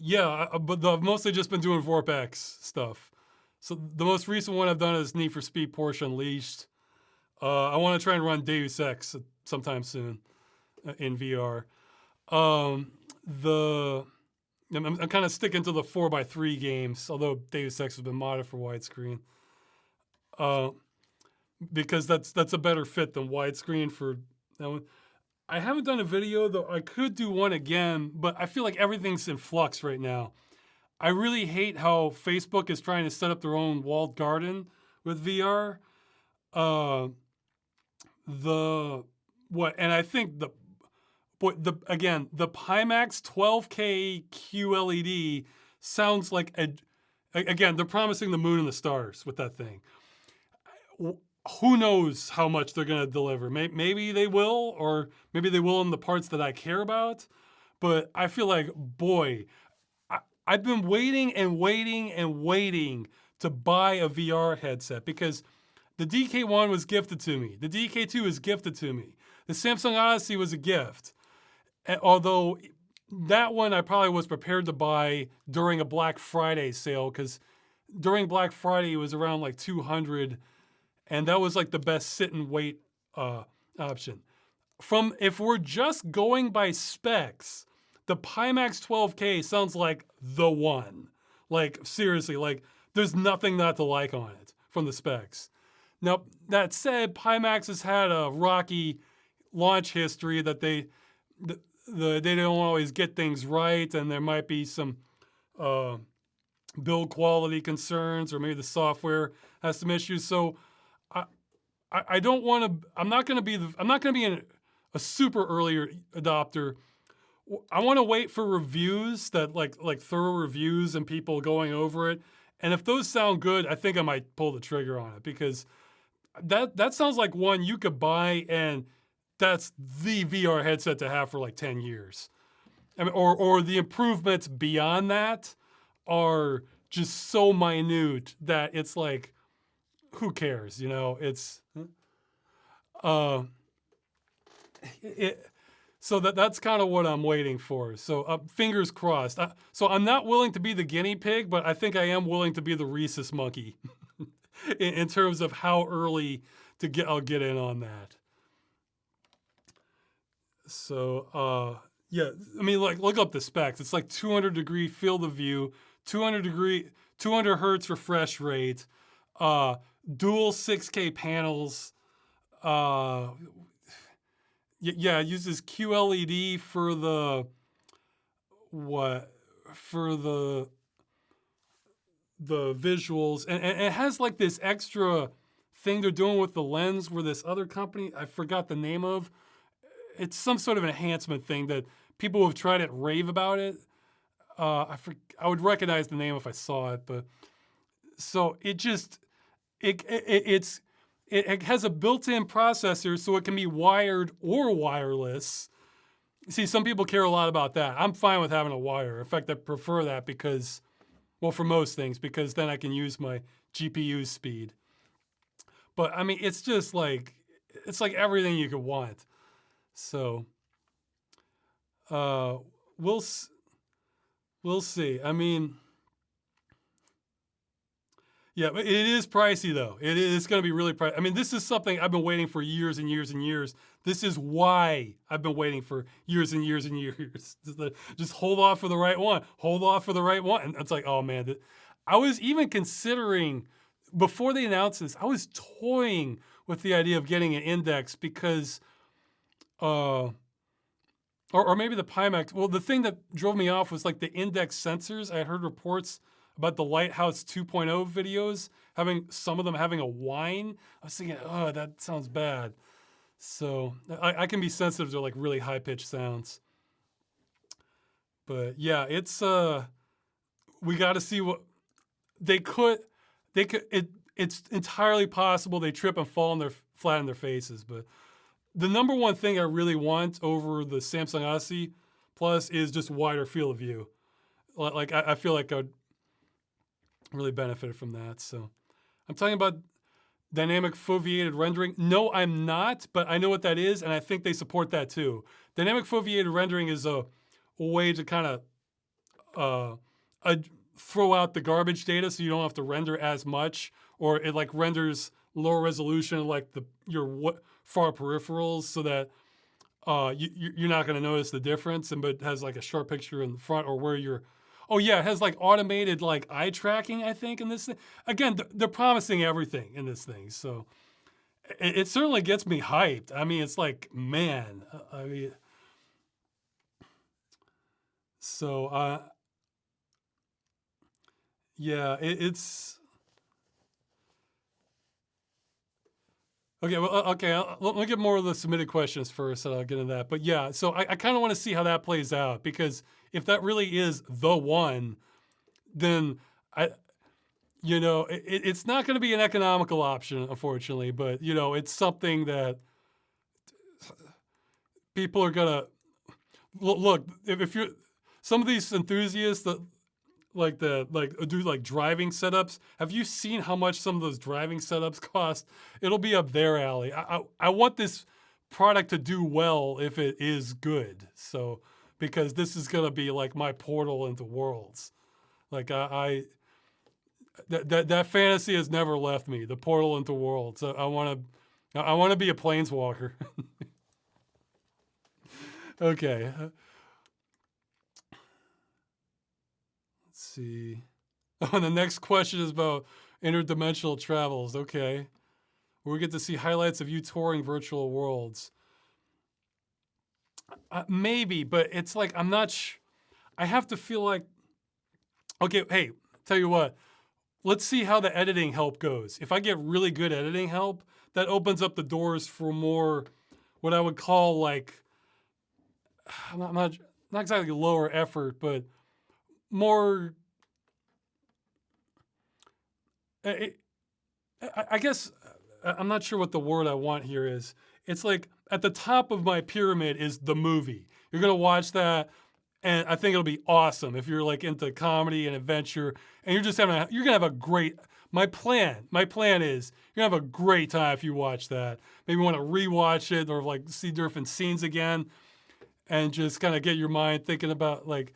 I've mostly just been doing VorpX stuff. So the most recent one I've done is Need for Speed Porsche Unleashed. I want to try and run Deus Ex sometime soon in VR. I'm kind of sticking to the 4x3 games, although Deus Ex has been modded for widescreen. Because that's a better fit than widescreen for that one. I haven't done a video, though I could do one again, but I feel like everything's in flux right now. I really hate how Facebook is trying to set up their own walled garden with VR. And I think the Pimax 12K QLED sounds like again, they're promising the moon and the stars with that thing. Who knows how much they're going to deliver? Maybe they will, or maybe they will in the parts that I care about. But I feel like, boy, I've been waiting and waiting and waiting to buy a VR headset because the DK1 was gifted to me. The DK2 was gifted to me. The Samsung Odyssey was a gift. Although that one I probably was prepared to buy during a Black Friday sale because during Black Friday it was around like $200. And that was like the best sit and wait option. If we're just going by specs, the Pimax 12K sounds like the one. Like seriously, like there's nothing not to like on it from the specs. Now that said, Pimax has had a rocky launch history that they don't always get things right, and there might be some build quality concerns, or maybe the software has some issues. So I don't want to. I'm not going to be a super early adopter. I want to wait for reviews that like thorough reviews and people going over it. And if those sound good, I think I might pull the trigger on it, because that sounds like one you could buy and that's the VR headset to have for like 10 years. I mean, or the improvements beyond that are just so minute that it's like, who cares? You know, uh, it, so that's kind of what I'm waiting for. So fingers crossed. So I'm not willing to be the guinea pig, but I think I am willing to be the rhesus monkey in terms of how early I'll get in on that. So yeah, I mean, like, look up the specs. It's like 200-degree field of view, 200 hertz refresh rate, dual 6K panels. Uh, yeah, it uses QLED for the what for the visuals, and it has like this extra thing they're doing with the lens, where this other company, I forgot the name of, it's some sort of enhancement thing that people who have tried it rave about it. I would recognize the name if I saw it, but so it just it has a built-in processor, so it can be wired or wireless. See, some people care a lot about that. I'm fine with having a wire. In fact, I prefer that because, well, for most things, because then I can use my GPU speed. But I mean, it's just like, it's like everything you could want. So uh, we'll see. I mean, yeah, but it is pricey though. It's going to be really pricey. I mean, this is something I've been waiting for years and years and years. This is why I've been waiting for years and years and years. Just hold off for the right one. Hold off for the right one. And it's like, oh man, I was even considering, before they announced this, I was toying with the idea of getting an Index because, or maybe the Pimax. Well, the thing that drove me off was like the Index sensors. I heard reports about the Lighthouse 2.0 videos, some of them having a whine. I was thinking, oh, that sounds bad. So I can be sensitive to like really high pitched sounds. But yeah, we got to see what it's entirely possible they trip and fall flat on their faces. But the number one thing I really want over the Samsung Odyssey Plus is just wider field of view. Like I feel like I would really benefited from that. So I'm talking about dynamic foveated rendering. No, I'm not, but I know what that is, and I think they support that too. Dynamic foveated rendering is a way to kind of throw out the garbage data, so you don't have to render as much, or it like renders lower resolution, like your far peripherals, so that you're not going to notice the difference, but it has like a sharp picture in the front, or where you're. Oh yeah, it has like automated like eye tracking, I think, in this thing. Again, they're promising everything in this thing, so it certainly gets me hyped. I mean, it's like, man, I mean, so yeah, it's okay. Well, okay, let me get more of the submitted questions first, and I'll get into that. But yeah, so I kind of want to see how that plays out, because if that really is the one, then it's not going to be an economical option, unfortunately, but it's something that people are going to look. If you're some of these enthusiasts that do like driving setups, have you seen how much some of those driving setups cost? It'll be up their alley. I want this product to do well if it is good. So, because this is going to be like my portal into worlds. Like that fantasy has never left me. The portal into worlds. So I want to be a planeswalker. Okay. Let's see. Oh, and the next question is about interdimensional travels. Okay. Where we get to see highlights of you touring virtual worlds. Maybe, but it's like, I'm not I have to feel like, okay, hey, tell you what, let's see how the editing help goes. If I get really good editing help, that opens up the doors for more, what I would call like, I'm not not exactly lower effort, but more. I, I guess I'm not sure what the word I want here is. It's like at the top of my pyramid is the movie. You're gonna watch that, and I think it'll be awesome if you're like into comedy and adventure, and you're gonna have a great. My plan is you're gonna have a great time if you watch that. Maybe want to rewatch it or like see different scenes again, and just kind of get your mind thinking about like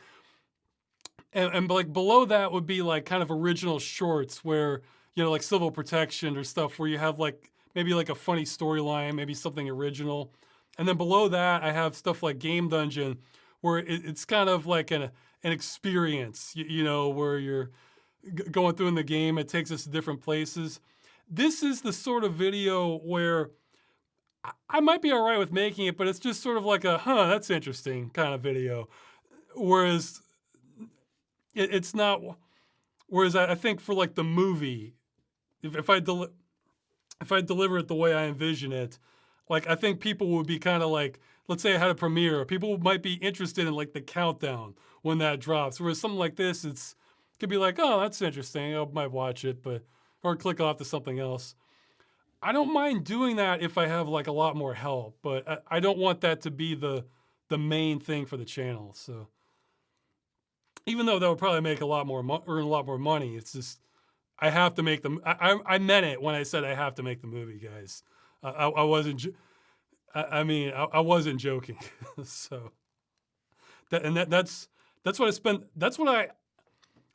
and like below that would be like kind of original shorts where like civil protection or stuff where you have like maybe like a funny storyline, maybe something original, and then below that I have stuff like Game Dungeon, where it's kind of like an experience, where you're going through in the game. It takes us to different places. This is the sort of video where I might be all right with making it, but it's just sort of like a that's interesting kind of video. Whereas it's not. Whereas I think for like the movie, if I deliver it the way I envision it, like I think people would be kind of like, let's say I had a premiere, people might be interested in like the countdown when that drops. Whereas something like this, it could be like, oh, that's interesting. I might watch it, or click off to something else. I don't mind doing that if I have like a lot more help, but I don't want that to be the main thing for the channel. So even though that would probably make earn a lot more money, it's just I have to make them. I meant it when I said I have to make the movie, guys. I wasn't. I mean, I wasn't joking. So that's what I spent. That's what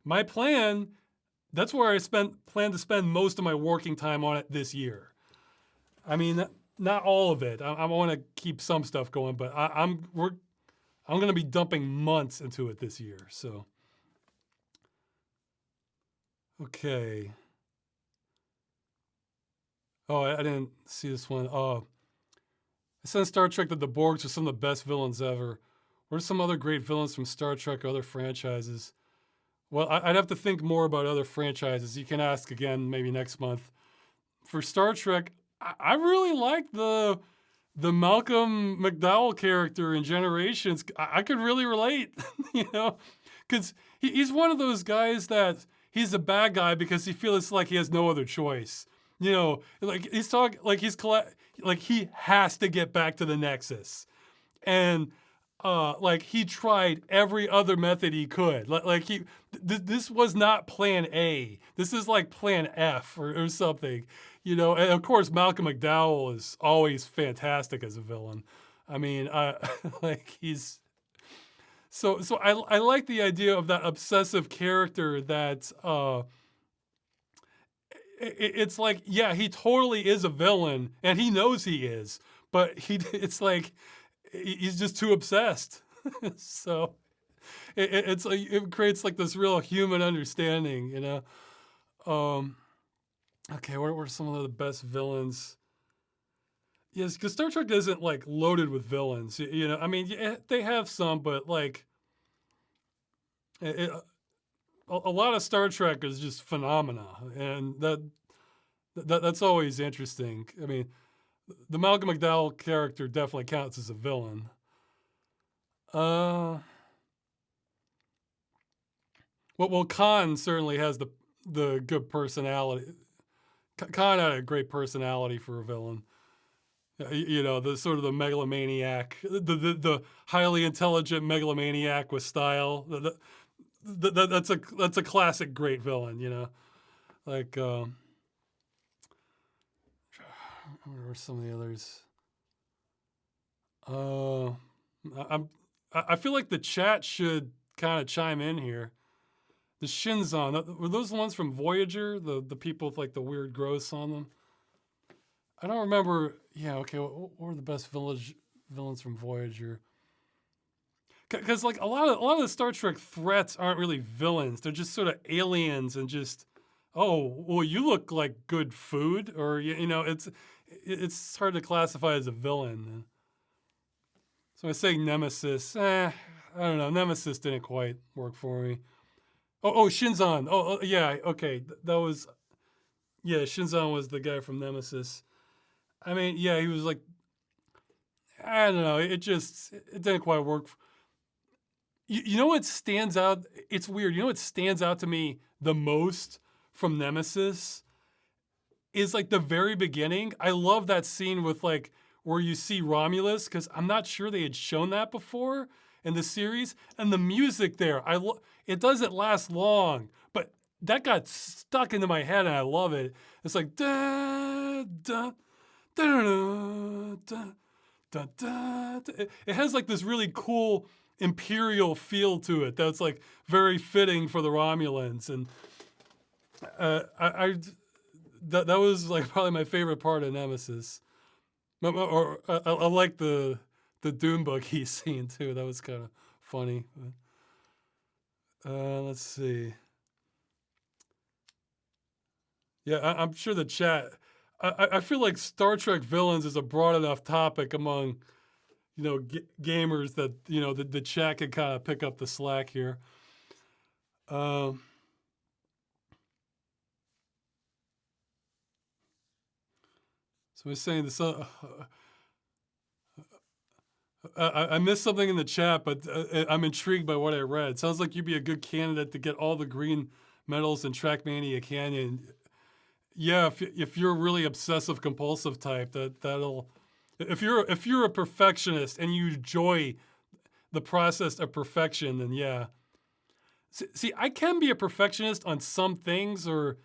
my plan. That's where I plan to spend most of my working time on it this year. I mean, not all of it. I want to keep some stuff going, but I'm going to be dumping months into it this year. So, okay. Oh, I didn't see this one. Oh, I said in Star Trek that the Borgs are some of the best villains ever. What are some other great villains from Star Trek or other franchises? Well, I'd have to think more about other franchises. You can ask again maybe next month. For Star Trek, I really like the Malcolm McDowell character in Generations. I could really relate, because he's one of those guys that he's a bad guy because he feels like he has no other choice. Like he's talking like like he has to get back to the Nexus, and like he tried every other method he could. This was not Plan A. This is like Plan F or something. And of course Malcolm McDowell is always fantastic as a villain. I mean, like he's so I like the idea of that obsessive character that it's like, yeah, he totally is a villain and he knows he is, but it's like he's just too obsessed. So it's like it creates like this real human understanding. Okay, what are some of the best villains? Yes, because Star Trek isn't like loaded with villains. I mean, yeah, they have some, but like a lot of Star Trek is just phenomena, and that's always interesting. I mean, the Malcolm McDowell character definitely counts as a villain. Well, Khan certainly has the good personality. Khan had a great personality for a villain. The sort of the megalomaniac, the highly intelligent megalomaniac with style. That's a classic great villain. Like what are some of the others? I feel like the chat should kind of chime in here. The Shinzon, were those the ones from Voyager? The people with like the weird growths on them? I don't remember. Yeah, okay. What were the best villains from Voyager? Because like a lot of the Star Trek threats aren't really villains. They're just sort of aliens and just, oh, well, you look like good food, or it's hard to classify as a villain. So I say Nemesis. I don't know. Nemesis didn't quite work for me. Oh, Shinzon. Oh, yeah. Okay, that was. Yeah, Shinzon was the guy from Nemesis. I mean, yeah, he was like, I don't know. It didn't quite work. You know what stands out? It's weird. You know what stands out to me the most from Nemesis is like the very beginning. I love that scene with like where you see Romulus because I'm not sure they had shown that before in the series, and the music there. It doesn't last long, but that got stuck into my head, and I love it. It's like da da da da da da da. It has like this really cool imperial feel to it that's like very fitting for the Romulans, and I that was like probably my favorite part of Nemesis. Or I like the Doom buggy scene too. That was kind of funny. Let's see. Yeah, I'm sure the chat. I feel like Star Trek villains is a broad enough topic among gamers that the chat can kind of pick up the slack here. Um, so we're saying this. I missed something in the chat, but I'm intrigued by what I read. Sounds like you'd be a good candidate to get all the green medals in Trackmania Canyon. Yeah, if you're a really obsessive compulsive type, that'll. If you're a perfectionist and you enjoy the process of perfection, then yeah. See, I can be a perfectionist on some things, or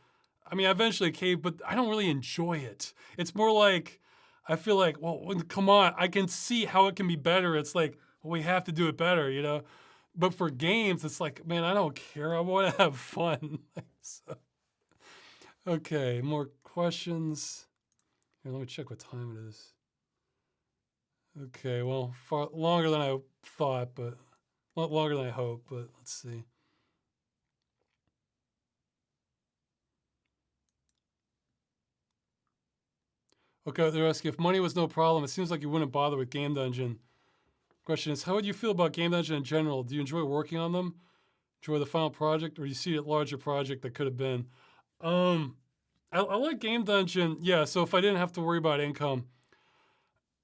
I mean, I eventually cave, but I don't really enjoy it. It's more like I feel like, well, come on, I can see how it can be better. It's like, well, we have to do it better, you know. But for games, it's like, man, I don't care. I want to have fun. So, okay, more questions. Here, let me check what time it is. Okay, well, far longer than I thought, but longer than I hoped. But let's see. Okay, they're asking if money was no problem. It seems like you wouldn't bother with Game Dungeon. Question is, how would you feel about Game Dungeon in general? Do you enjoy working on them? Enjoy the final project, or do you see a larger project that could have been? I like Game Dungeon. Yeah, so if I didn't have to worry about income,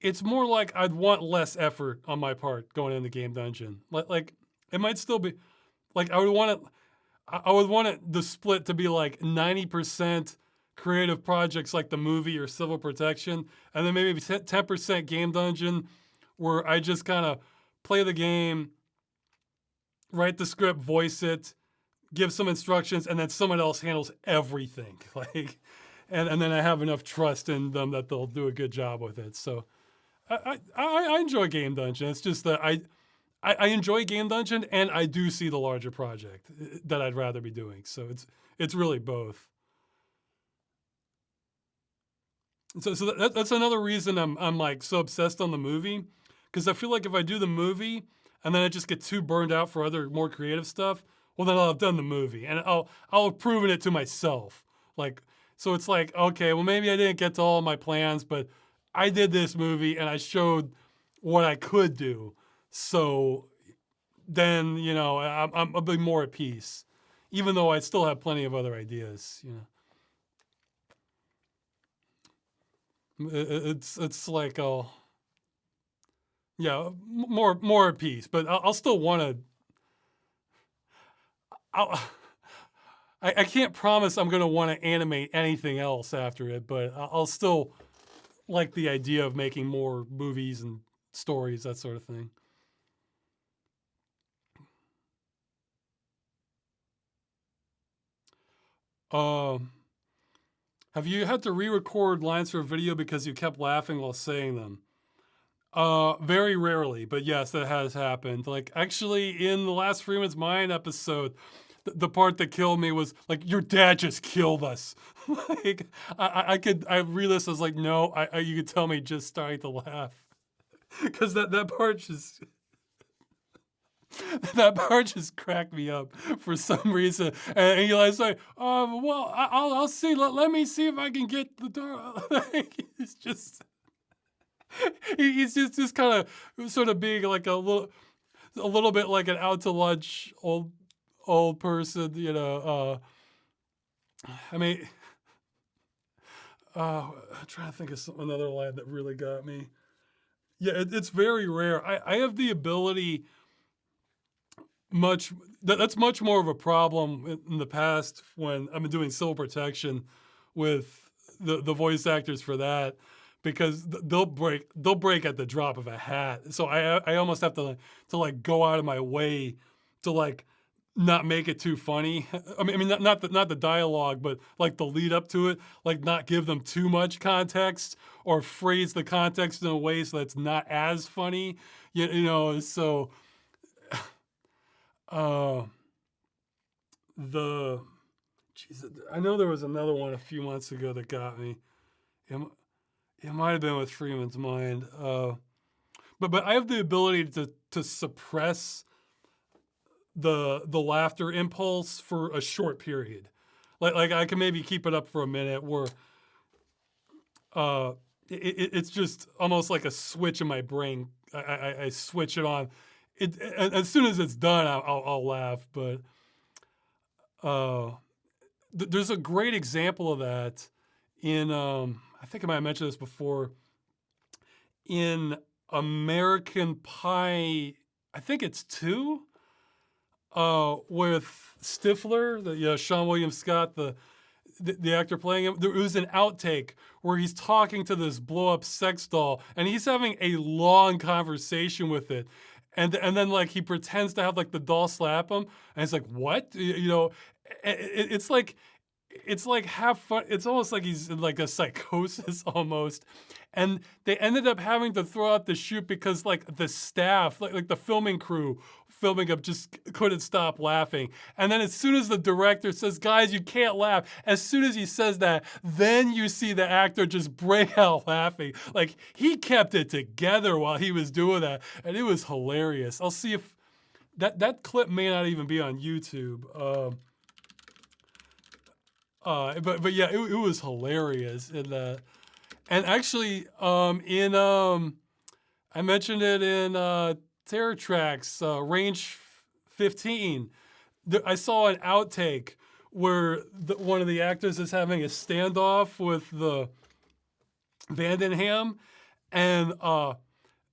it's more like I'd want less effort on my part going into Game Dungeon. Like it might still be like I would want it. I would want it the split to be like 90% creative projects like the movie or Civil Protection, and then maybe 10% Game Dungeon, where I just kind of play the game, write the script, voice it, give some instructions, and then someone else handles everything. Like, and then I have enough trust in them that they'll do a good job with it. So I enjoy Game Dungeon. It's just that I enjoy Game Dungeon, and I do see the larger project that I'd rather be doing. So it's really both. So that's another reason I'm like so obsessed on the movie, because I feel like if I do the movie and then I just get too burned out for other more creative stuff, well then I'll have done the movie and I'll have proven it to myself. Like, so it's like, okay, well maybe I didn't get to all of my plans, but I did this movie and I showed what I could do. So then I'm a bit more at peace, even though I still have plenty of other ideas. It's like, oh yeah, more at peace, but I'll still want to. I can't promise I'm gonna want to animate anything else after it, but I'll still like the idea of making more movies and stories, that sort of thing. Um, have you had to re-record lines for a video because you kept laughing while saying them? Very rarely, but yes, that has happened. Like, actually, in the last Freeman's Mind episode, the part that killed me was like, your dad just killed us. Like, I read this, I was like, no, you could tell me just starting to laugh. Because that part just, that part just cracked me up for some reason. And Eli's like, well, I'll see. Let me see if I can get the door. Like, it's just, he's just kind of sort of being like a little bit like an out to lunch old person, I mean, I'm trying to think of another line that really got me. Yeah, it's very rare. I have the ability much that's much more of a problem in the past when I've been doing civil protection with the voice actors for that, because they'll break at the drop of a hat. So I almost have to like go out of my way to like not make it too funny. I mean not the dialogue, but like the lead up to it, like not give them too much context or phrase the context in a way so that's not as funny. So uh the jeez, I know there was another one a few months ago that got me. It, it might have been with Freeman's Mind. But I have the ability to suppress the laughter impulse for a short period. Like I can maybe keep it up for a minute where it's just almost like a switch in my brain. I switch it on. As soon as it's done, I'll laugh. But uh, there's a great example of that in I think I might have mentioned this before, in American Pie. I think it's two, with Stifler, Sean William Scott, the actor playing him. There was an outtake where he's talking to this blow up sex doll, and he's having a long conversation with it. And then like he pretends to have like the doll slap him, and it's like, what? It's like half fun. It's almost like he's in like a psychosis almost. And they ended up having to throw out the shoot because like the staff, like the filming crew filming up, just couldn't stop laughing. And then as soon as the director says, guys, you can't laugh, as soon as he says that, then you see the actor just break out laughing. Like he kept it together while he was doing that. And it was hilarious. I'll see if that clip may not even be on YouTube. But yeah, it was hilarious in that. And actually, I mentioned it in Terror Tracks, Range 15. I saw an outtake where one of the actors is having a standoff with the Vandenham, and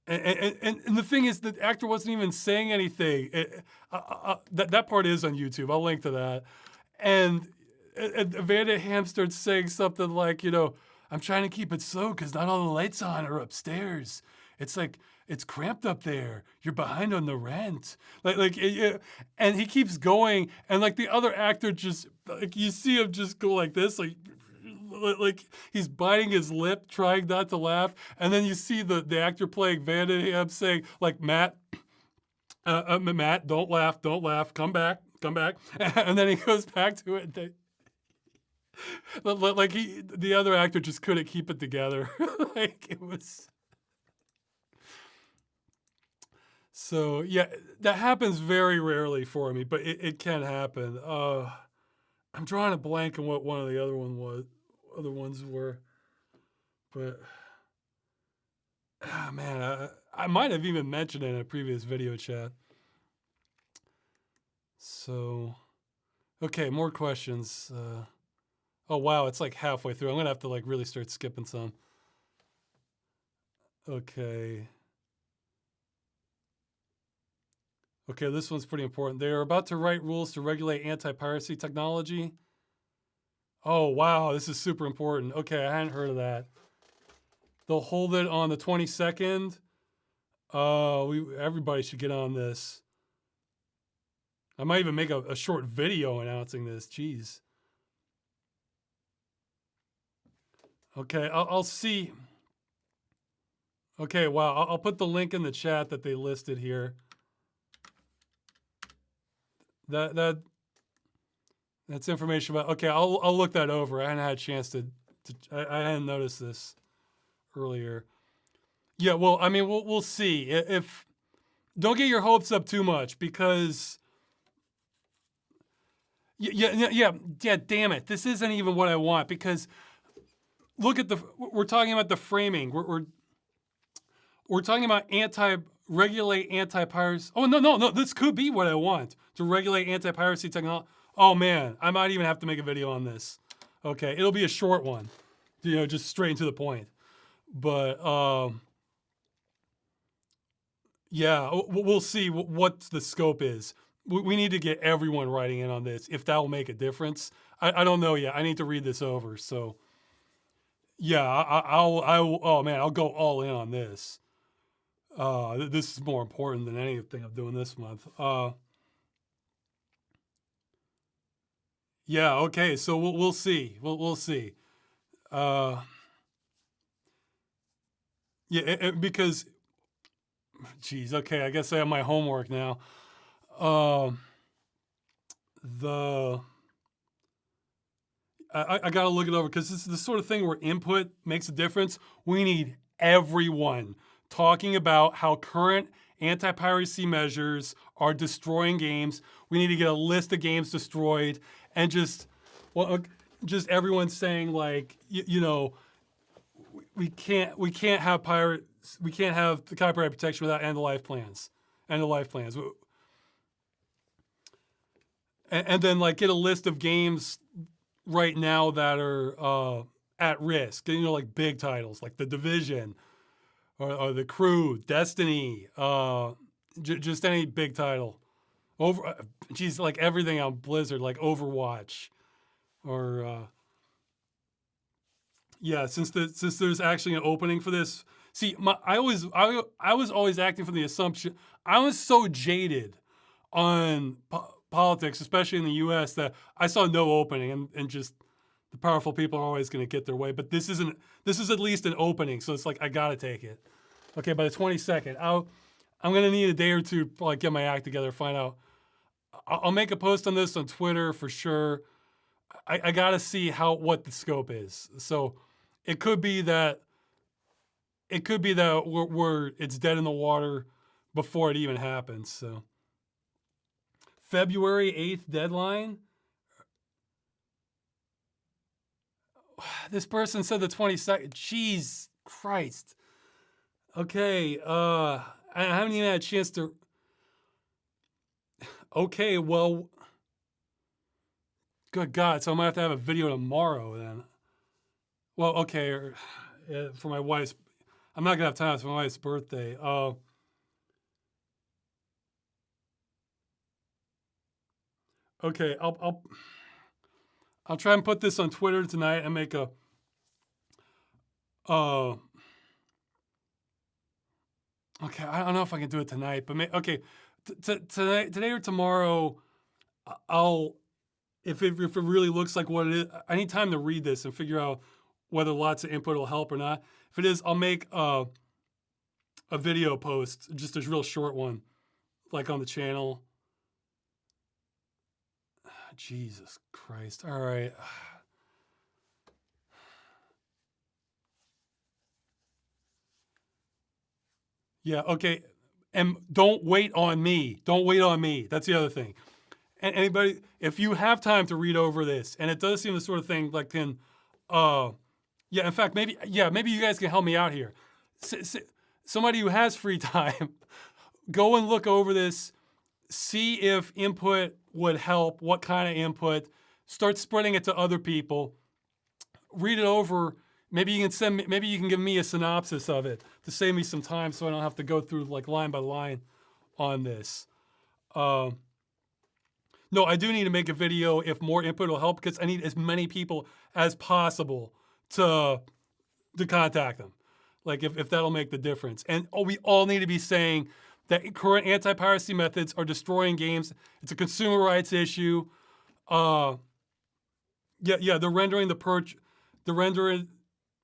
the thing is, the actor wasn't even saying anything. That part is on YouTube. I'll link to that. And Vandenham starts saying something like, I'm trying to keep it slow because not all the lights on are upstairs. It's like, it's cramped up there. You're behind on the rent. And he keeps going, and like the other actor just, like you see him just go like this, like he's biting his lip, trying not to laugh. And then you see the actor playing Vandenham saying, like, Matt, don't laugh, come back. And then he goes back to it. Like the other actor just couldn't keep it together. Like it was. So yeah, that happens very rarely for me, but it can happen. I'm drawing a blank on what one of the other ones were, but man, I might have even mentioned it in a previous video chat. So, okay, more questions. Oh wow, it's like halfway through. I'm gonna have to like really start skipping some. Okay. Okay, this one's pretty important. They are about to write rules to regulate anti-piracy technology. Oh wow, this is super important. Okay, I hadn't heard of that. They'll hold it on the 22nd. Everybody should get on this. I might even make a short video announcing this. Jeez. Okay, I'll see. Okay, wow. I'll put the link in the chat that they listed here. That's information about. Okay, I'll look that over. I hadn't had a chance to I hadn't noticed this earlier. Yeah, well, I mean, we'll see. If don't get your hopes up too much, because yeah. Damn it, this isn't even what I want, because look at we're talking about the framing. We're talking about regulate anti-piracy. Oh no, this could be what I want, to regulate anti-piracy technology. Oh man, I might even have to make a video on this. Okay, it'll be a short one, just straight to the point. But yeah, we'll see what the scope is. we need to get everyone writing in on this if that will make a difference. I don't know yet. I need to read this over. So yeah, oh man, I'll go all in on this. This is more important than anything I'm doing this month. Yeah, okay, so we'll see. We'll see. Uh, yeah, because, geez, okay, I guess I have my homework now. Um, the I got to look it over because this is the sort of thing where input makes a difference. We need everyone talking about how current anti-piracy measures are destroying games. We need to get a list of games destroyed and just everyone saying like, you know, we can't have pirates, we can't have the copyright protection without end of life plans. End of life plans. And then like get a list of games right now that are at risk. You know, like big titles like The Division or The Crew, Destiny, just any big title. Geez, like everything on Blizzard, like Overwatch, or yeah. Since there's actually an opening for this. See, I was always acting from the assumption I was so jaded on politics, especially in the U.S., that I saw no opening, and just the powerful people are always going to get their way. But this isn't. This is at least an opening, so it's like I gotta take it. Okay, by the 22nd, I'm gonna need a day or two to like get my act together, find out. I'll make a post on this on Twitter for sure. I gotta see what the scope is. So it could be that it's dead in the water before it even happens. So February 8th deadline. This person said the 22nd. Jeez Christ. Okay, I haven't even had a chance to. Okay, well, good God. So I might have to have a video tomorrow then. Well, okay, for my wife's. I'm not gonna have time. It's my wife's birthday. Okay, I'll try and put this on Twitter tonight and make a. Okay, I don't know if I can do it tonight, but okay, today or tomorrow, I'll if it really looks like what it is. I need time to read this and figure out whether lots of input will help or not. If it is, I'll make a video post, just a real short one, like on the channel. Jesus Christ! All right. Yeah, okay. And don't wait on me. Don't wait on me. That's the other thing. And anybody, if you have time to read over this, and it does seem the sort of thing like yeah, in fact, maybe you guys can help me out here. Somebody who has free time, go and look over this, see if input would help, what kind of input, start spreading it to other people, read it over. Maybe you can give me a synopsis of it to save me some time so I don't have to go through like line by line on this. No, I do need to make a video if more input will help because I need as many people as possible to contact them. Like if that'll make the difference. And we all need to be saying that current anti-piracy methods are destroying games. It's a consumer rights issue. They're rendering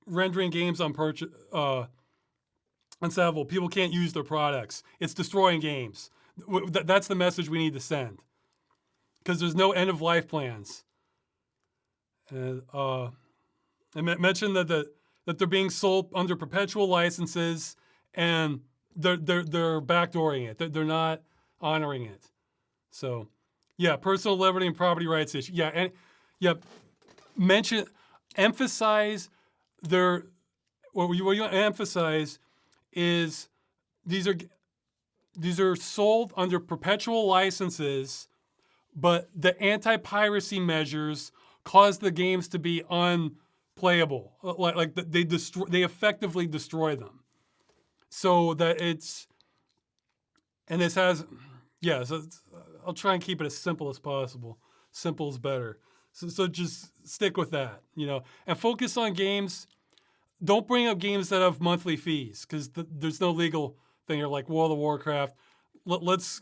rendering games unsellable. People can't use their products. It's destroying games. That's the message we need to send. Because there's no end of life plans. And I mentioned that they're being sold under perpetual licenses, and they're backdooring it. They're not honoring it. So, yeah, personal liberty and property rights issue. Yeah, and emphasize what you want to emphasize is these are sold under perpetual licenses, but the anti-piracy measures cause the games to be unplayable. Like they effectively destroy them. So that it's, and this has, yeah. So I'll try and keep it as simple as possible. Simple is better. So just stick with that, and focus on games. Don't bring up games that have monthly fees because there's no legal thing here like World of Warcraft. Let's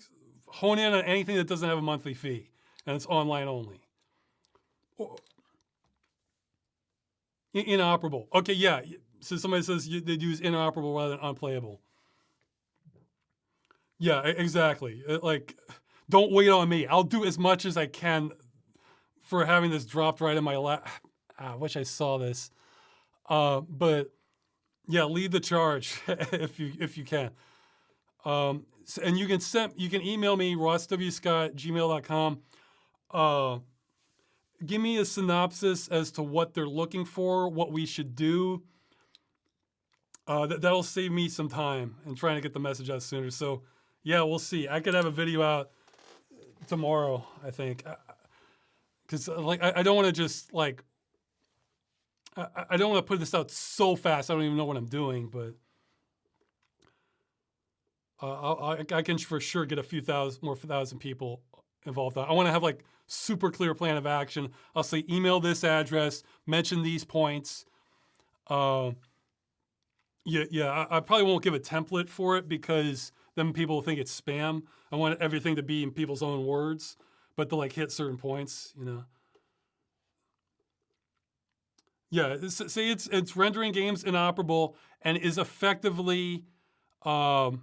hone in on anything that doesn't have a monthly fee and it's online only. Inoperable. Okay, yeah. So somebody says they'd use inoperable rather than unplayable. Yeah, exactly. Like, don't wait on me. I'll do as much as I can for having this dropped right in my lap. I wish I saw this. But yeah, lead the charge if you can. And you can email me rosswscott@gmail.com. Give me a synopsis as to what they're looking for, what we should do. That'll save me some time in trying to get the message out sooner. So yeah, we'll see. I could have a video out tomorrow, I think, because I don't want to just I don't want to put this out so fast. I don't even know what I'm doing, but I can for sure get a few thousand people involved. I want to have like super clear plan of action. I'll say email this address, mention these points. I probably won't give a template for it because then people will think it's spam. I want everything to be in people's own words, but to hit certain points, Yeah, say it's rendering games inoperable and is effectively undoing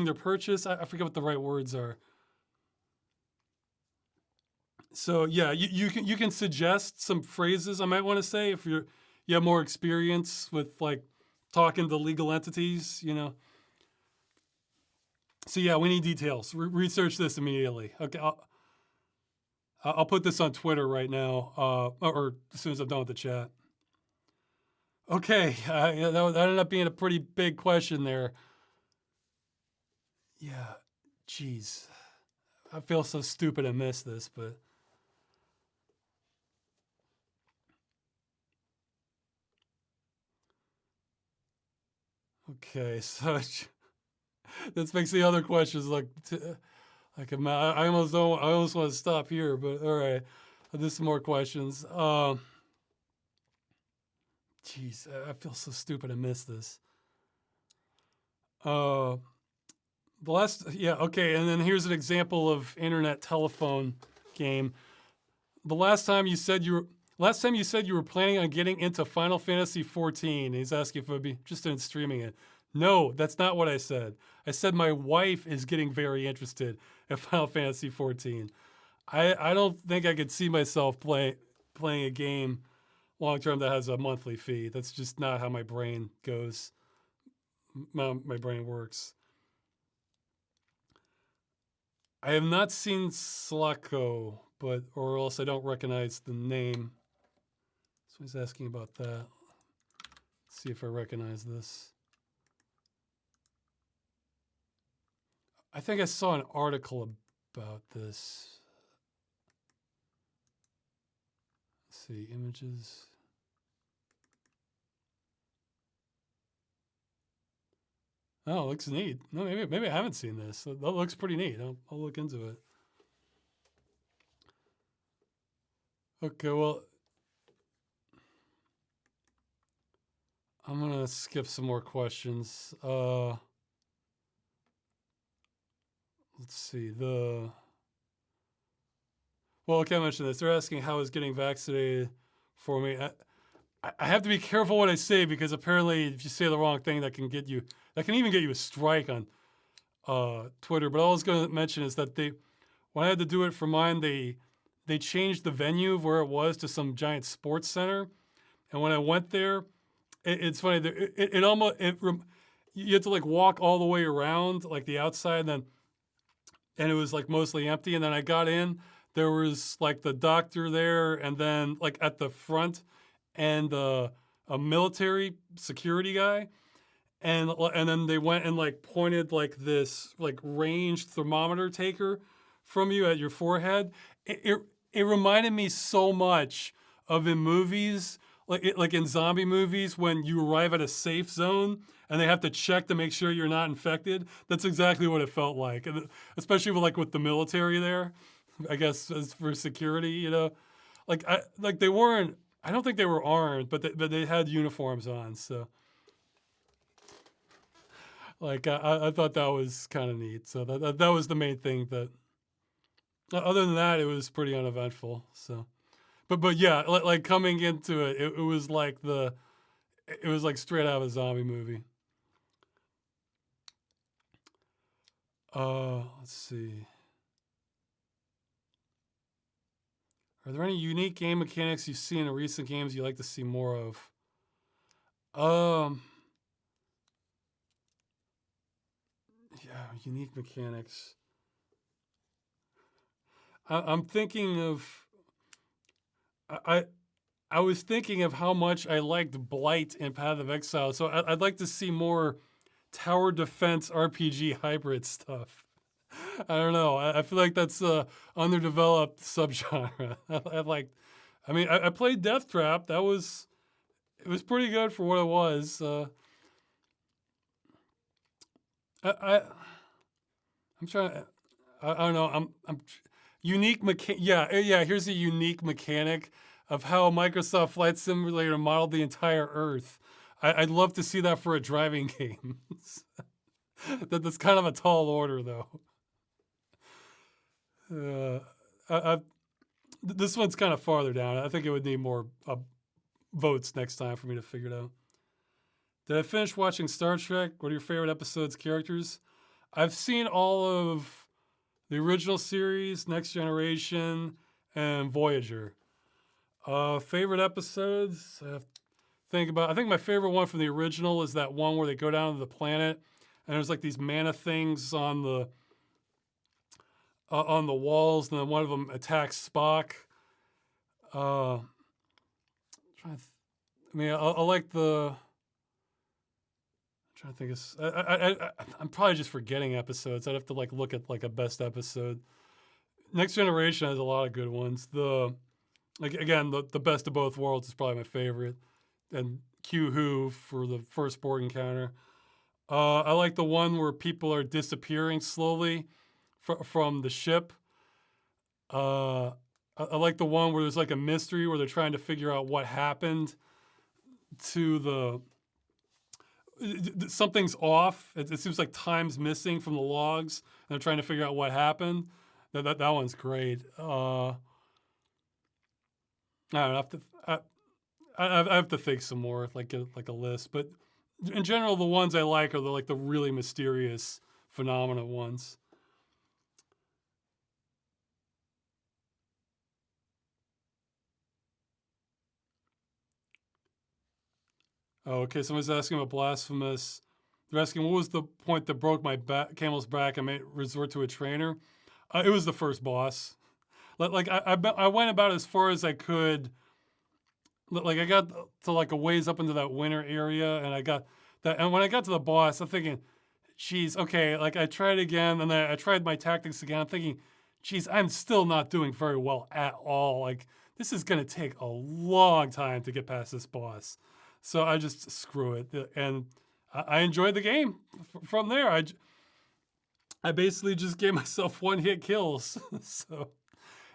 their purchase. I forget what the right words are. So yeah, you can suggest some phrases I might want to say if you have more experience with talking to legal entities, So yeah, we need details. Research this immediately. Okay, I'll put this on Twitter right now, or as soon as I'm done with the chat. Okay, that ended up being a pretty big question there. Yeah, jeez. I feel so stupid I missed this, but... Okay, so this makes the other questions I almost want to stop here, but all right. There's some more questions. Jeez, I feel so stupid I missed this. Okay, and then here's an example of internet telephone game. The last time you said you were planning on getting into Final Fantasy 14. He's asking if I'd be interested in streaming it. No, that's not what I said. I said my wife is getting very interested in Final Fantasy 14. I don't think I could see myself playing a game long term that has a monthly fee. That's just not how my brain goes. My brain works. I have not seen Slako, or else I don't recognize the name. So he's asking about that. Let's see if I recognize this. I think I saw an article about this. Let's see, images. Oh, it looks neat. No, maybe I haven't seen this. That looks pretty neat. I'll look into it. Okay, well, I'm gonna skip some more questions. Let's see. Okay, I mentioned this. They're asking how is getting vaccinated for me. I have to be careful what I say because apparently, if you say the wrong thing, that can even get you a strike on Twitter. But all I was going to mention is that when I had to do it for mine, they changed the venue of where it was to some giant sports center, and when I went there, it's funny. You had to walk all the way around the outside, and it was mostly empty. And then I got in, there was the doctor there, and then at the front, and a military security guy, and then they went and pointed this ranged thermometer taker from you at your forehead. It reminded me so much of in movies like in zombie movies when you arrive at a safe zone and they have to check to make sure you're not infected. That's exactly what it felt like, and especially with the military there. I guess as for security, like they weren't. I don't think they were armed, but they had uniforms on. So I thought that was kind of neat. So that was the main thing. That other than that, it was pretty uneventful. So, but yeah, like coming into it, it was like it was like straight out of a zombie movie. Let's see. Are there any unique game mechanics you see in recent games you'd like to see more of? Um, yeah, unique mechanics. I'm thinking of I I was thinking of how much I liked Blight and Path of Exile, so I'd like to see more tower defense RPG hybrid stuff. I don't know. I feel like that's a underdeveloped subgenre. I like. I mean, I played Death Trap. It was pretty good for what it was. I I'm trying. I don't know. I'm unique Yeah, yeah. Here's a unique mechanic of how Microsoft Flight Simulator modeled the entire Earth. I'd love to see that for a driving game. That's kind of a tall order, though. Uh, this one's kind of farther down. I think it would need more votes next time for me to figure it out. Did I finish watching Star Trek? What are your favorite episodes, characters? I've seen all of the original series, Next Generation, and Voyager. Favorite episodes? I think my favorite one from the original is that one where they go down to the planet and there's like these mana things on the walls, and then one of them attacks Spock. Uh, trying to I mean, I like the. I'm trying to think of. I'm probably just forgetting episodes. I'd have to look at a best episode. Next Generation has a lot of good ones. The best of both worlds is probably my favorite, and Q Who for the first Borg encounter. I like the one where people are disappearing slowly from the ship. I like the one where there's like a mystery where they're trying to figure out what happened to something's off. It seems like time's missing from the logs, and they're trying to figure out what happened. That one's great. I don't know, I have to think some more, like a list. But in general, the ones I like are the really mysterious phenomena ones. Oh, okay. Someone's asking about Blasphemous. They're asking what was the point that broke my camel's back and made resort to a trainer. It was the first boss. I went about as far as I could. Like I got to a ways up into that winter area, and I got that. And when I got to the boss, I'm thinking, "Geez, okay." Like I tried again, and then I tried my tactics again. I'm thinking, "Geez, I'm still not doing very well at all. Like this is gonna take a long time to get past this boss." So I just screw it, and I enjoyed the game from there. I basically just gave myself one hit kills. So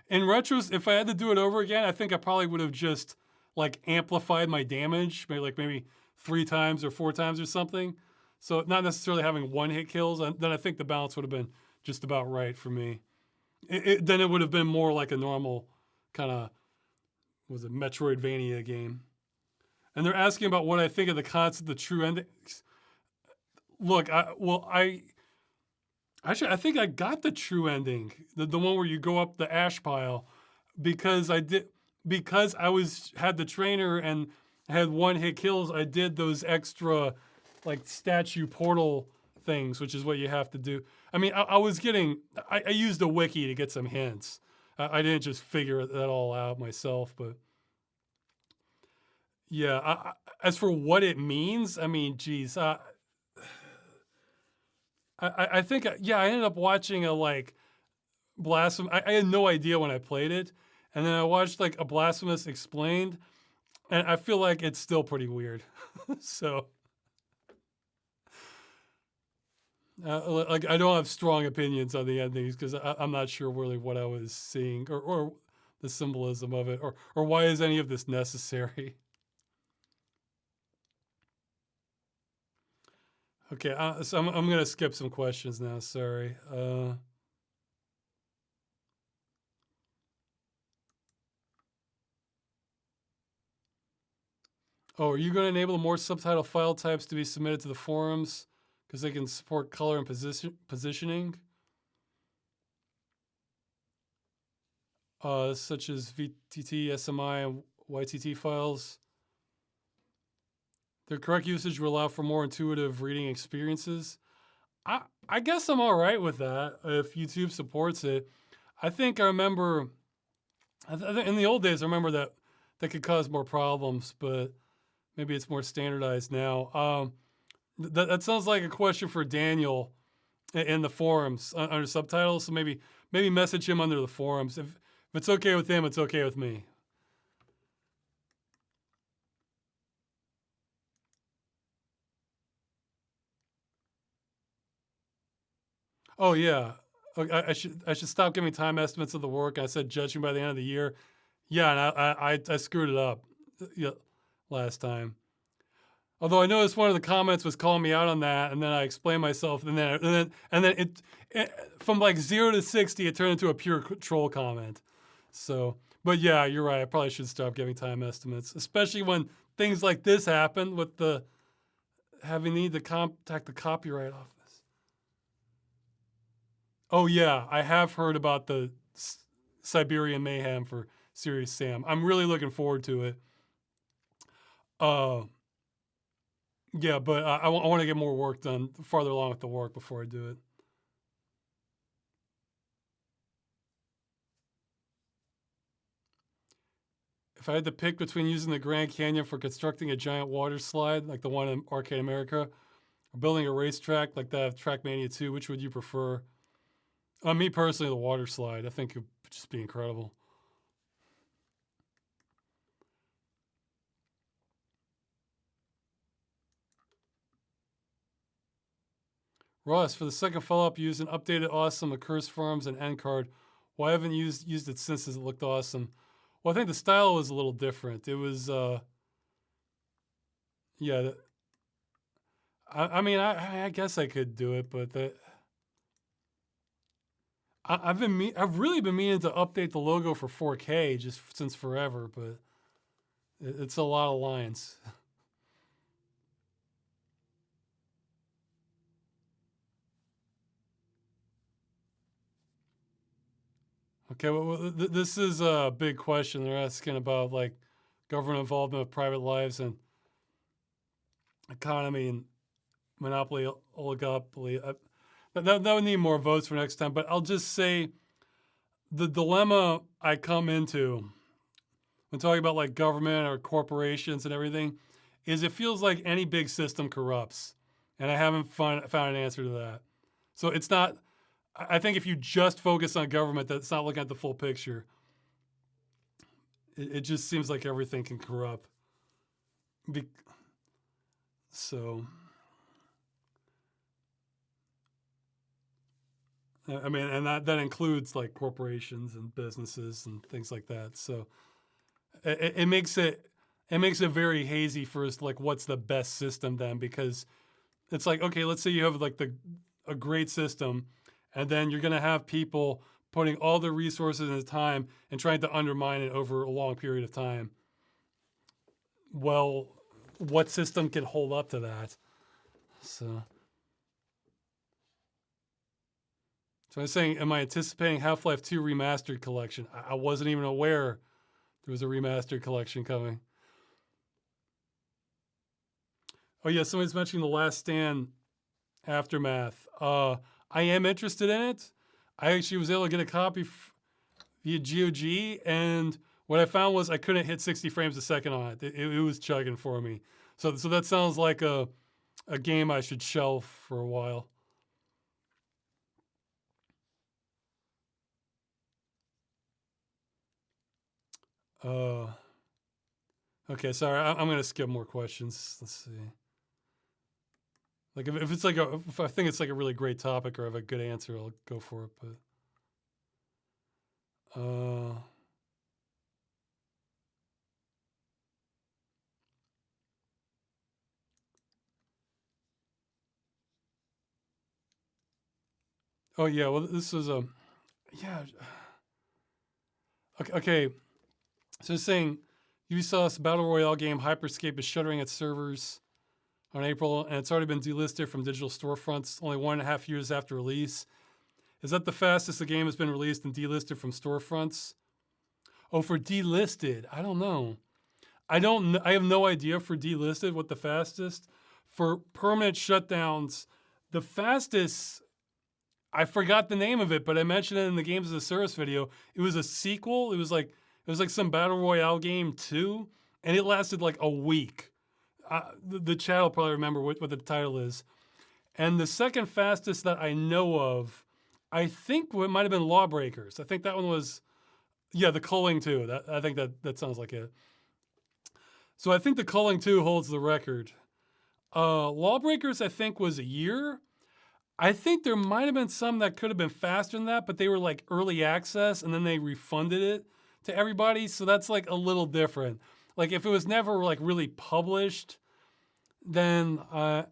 in retro, if I had to do it over again, I think I probably would have just amplified my damage, maybe 3 times or 4 times or something. So not necessarily having one hit kills. And then I think the balance would have been just about right for me. Then it would have been more like a normal kind of Metroidvania game. And they're asking about what I think of the concept of the true endings. Look, I think I got the true ending, the one where you go up the ash pile, because I had the trainer and had one hit kills. I did those extra statue portal things, which is what you have to do. I mean, I used a wiki to get some hints. I didn't just figure that all out myself, but yeah. As for what it means, I mean, geez, I think yeah, I ended up watching a Blasphemous. I had no idea when I played it, and then I watched a Blasphemous Explained, and I feel like it's still pretty weird. So, like, I don't have strong opinions on the endings because I'm not sure really what I was seeing or the symbolism of it or why is any of this necessary. Okay, so I'm gonna skip some questions now. Sorry. Oh, are you going to enable more subtitle file types to be submitted to the forums because they can support color and positioning, such as VTT, SMI, and YTT files? Their correct usage will allow for more intuitive reading experiences. I guess I'm all right with that if YouTube supports it. I think I remember, in the old days, I remember that could cause more problems, but maybe it's more standardized now. That sounds like a question for Daniel in the forums under subtitles. So maybe message him under the forums. If it's okay with him, it's okay with me. Oh yeah, okay, I should stop giving time estimates of the work. I said judging by the end of the year. Yeah, and I screwed it up. Yeah, last time. Although I noticed one of the comments was calling me out on that, and then I explained myself, and then it from like 0 to 60, it turned into a pure troll comment. So, but yeah, you're right. I probably should stop giving time estimates, especially when things like this happen with the having need to contact the copyright office. Oh yeah, I have heard about the Siberian mayhem for Serious Sam. I'm really looking forward to it. Uh, yeah, but I want to get more work done farther along with the work before I do it. If I had to pick between using the Grand Canyon for constructing a giant water slide like the one in Arcade America, or building a racetrack like that of Trackmania 2, which would you prefer? Me personally, the water slide. I think it would just be incredible. Ross, for the second follow-up, use an updated awesome Curse Farms and end card. Why haven't you used it since? It looked awesome. Well, I think the style was a little different. It was, yeah. I mean, I guess I could do it, but I've really been meaning to update the logo for 4K just since forever, but it's a lot of lines. Okay, well, this is a big question. They're asking about like government involvement of private lives and economy and monopoly, oligopoly. That would need more votes for next time. But I'll just say the dilemma I come into when talking about like government or corporations and everything is it feels like any big system corrupts, and I haven't found an answer to that. So it's not. I think if you just focus on government, that's not looking at the full picture. It just seems like everything can corrupt. Be- so, I mean, and that includes like corporations and businesses and things like that. So it makes it very hazy for us. Like, what's the best system then? Because it's like, okay, let's say you have like a great system, and then you're gonna have people putting all their resources and time and trying to undermine it over a long period of time. Well, what system can hold up to that? So, so I'm saying, am I anticipating Half-Life 2 remastered collection? I wasn't even aware there was a remastered collection coming. Oh yeah, somebody's mentioning The Last Stand Aftermath. I am interested in it. I actually was able to get a copy via GOG, and what I found was I couldn't hit 60 frames a second on it. It was chugging for me. So that sounds like a game I should shelf for a while. Uh, Okay, sorry. I'm gonna skip more questions. Let's see. Like if it's like if I think it's like a really great topic or I have a good answer, I'll go for it. But oh yeah. Well, this is a yeah. Okay. So it's saying Ubisoft's battle royale game Hyperscape is shuttering its servers on April, and it's already been delisted from digital storefronts only 1.5 years after release. Is that the fastest the game has been released and delisted from storefronts? Oh, for delisted, I don't know. I don't. I have no idea for delisted what the fastest. For permanent shutdowns, the fastest. I forgot the name of it, but I mentioned it in the Games as a Service video. It was a sequel. It was like some battle royale game too, and it lasted like a week. The chat will probably remember what the title is. And the second fastest that I know of, I think it might have been Lawbreakers. I think that one was, yeah, the Culling 2. I think that sounds like it. So I think the Culling 2 holds the record. Lawbreakers, I think, was a year. I think there might have been some that could have been faster than that, but they were like early access and then they refunded it to everybody. So that's like a little different. Like if it was never like really published, then and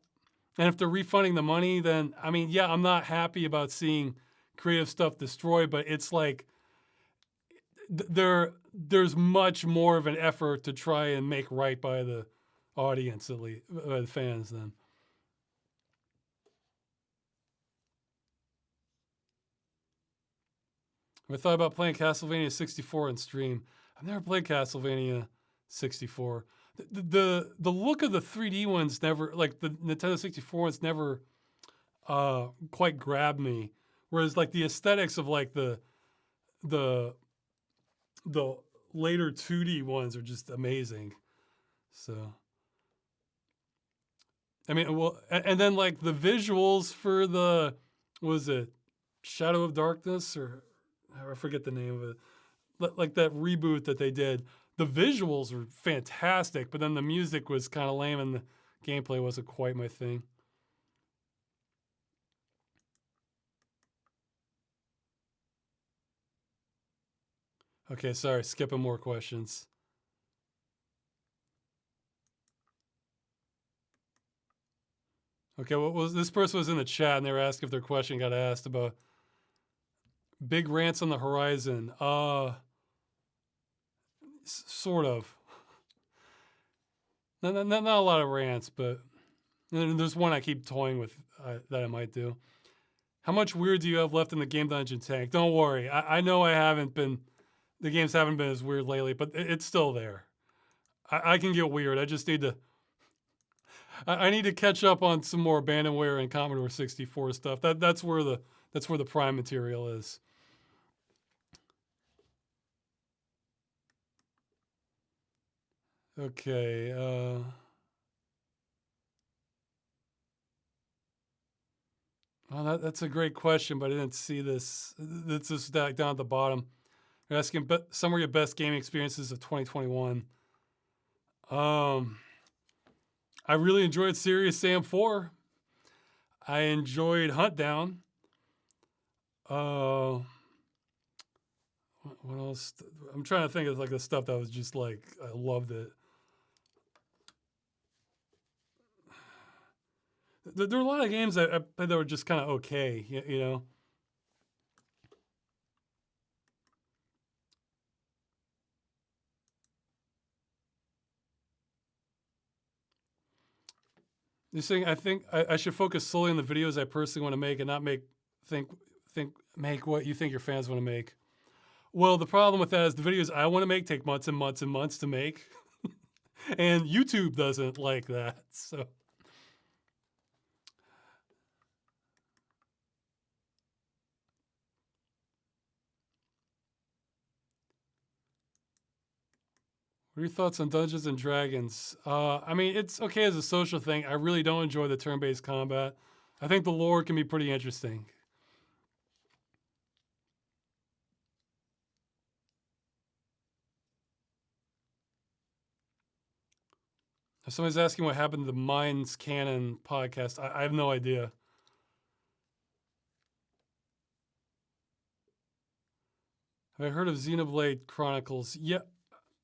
if they're refunding the money, then I mean, yeah, I'm not happy about seeing creative stuff destroyed, but it's like there's much more of an effort to try and make right by the audience, at least by the fans. Then I thought about playing Castlevania 64 on stream. I've never played Castlevania 64. The look of the 3D ones never, like the Nintendo 64 ones never quite grabbed me. Whereas like the aesthetics of like the the later 2D ones are just amazing. So I mean, well, and then like the visuals for the, what was it, Shadow of Darkness, or I forget the name of it, like that reboot that they did. The visuals were fantastic, but then the music was kind of lame and the gameplay wasn't quite my thing. Okay, sorry, skipping more questions. Okay, well, this person was in the chat and they were asking if their question got asked about big rants on the horizon. Sort of. Not a lot of rants, but there's one I keep toying with that I might do. How much weird do you have left in the Game Dungeon tank? Don't worry. I know I haven't been, the games haven't been as weird lately, but it's still there. I can get weird. I just need to, I need to catch up on some more Abandonware and Commodore 64 stuff. That's where the prime material is. Okay. Well, that's a great question, but I didn't see this. This is down at the bottom. They're asking, but some of your best gaming experiences of 2021. I really enjoyed Serious Sam 4. I enjoyed Hunt Down. What else? I'm trying to think of like the stuff that was just like, I loved it. There were a lot of games that I played that were just kind of okay, you know? You're saying I think I should focus solely on the videos I personally want to make and not make what you think your fans want to make. Well, the problem with that is the videos I want to make take months and months and months to make. And YouTube doesn't like that. So what are your thoughts on Dungeons and Dragons? I mean, it's okay as a social thing. I really don't enjoy the turn-based combat. I think the lore can be pretty interesting. If somebody's asking what happened to the Minds Canon podcast, I have no idea. Have I heard of Xenoblade Chronicles? Yeah,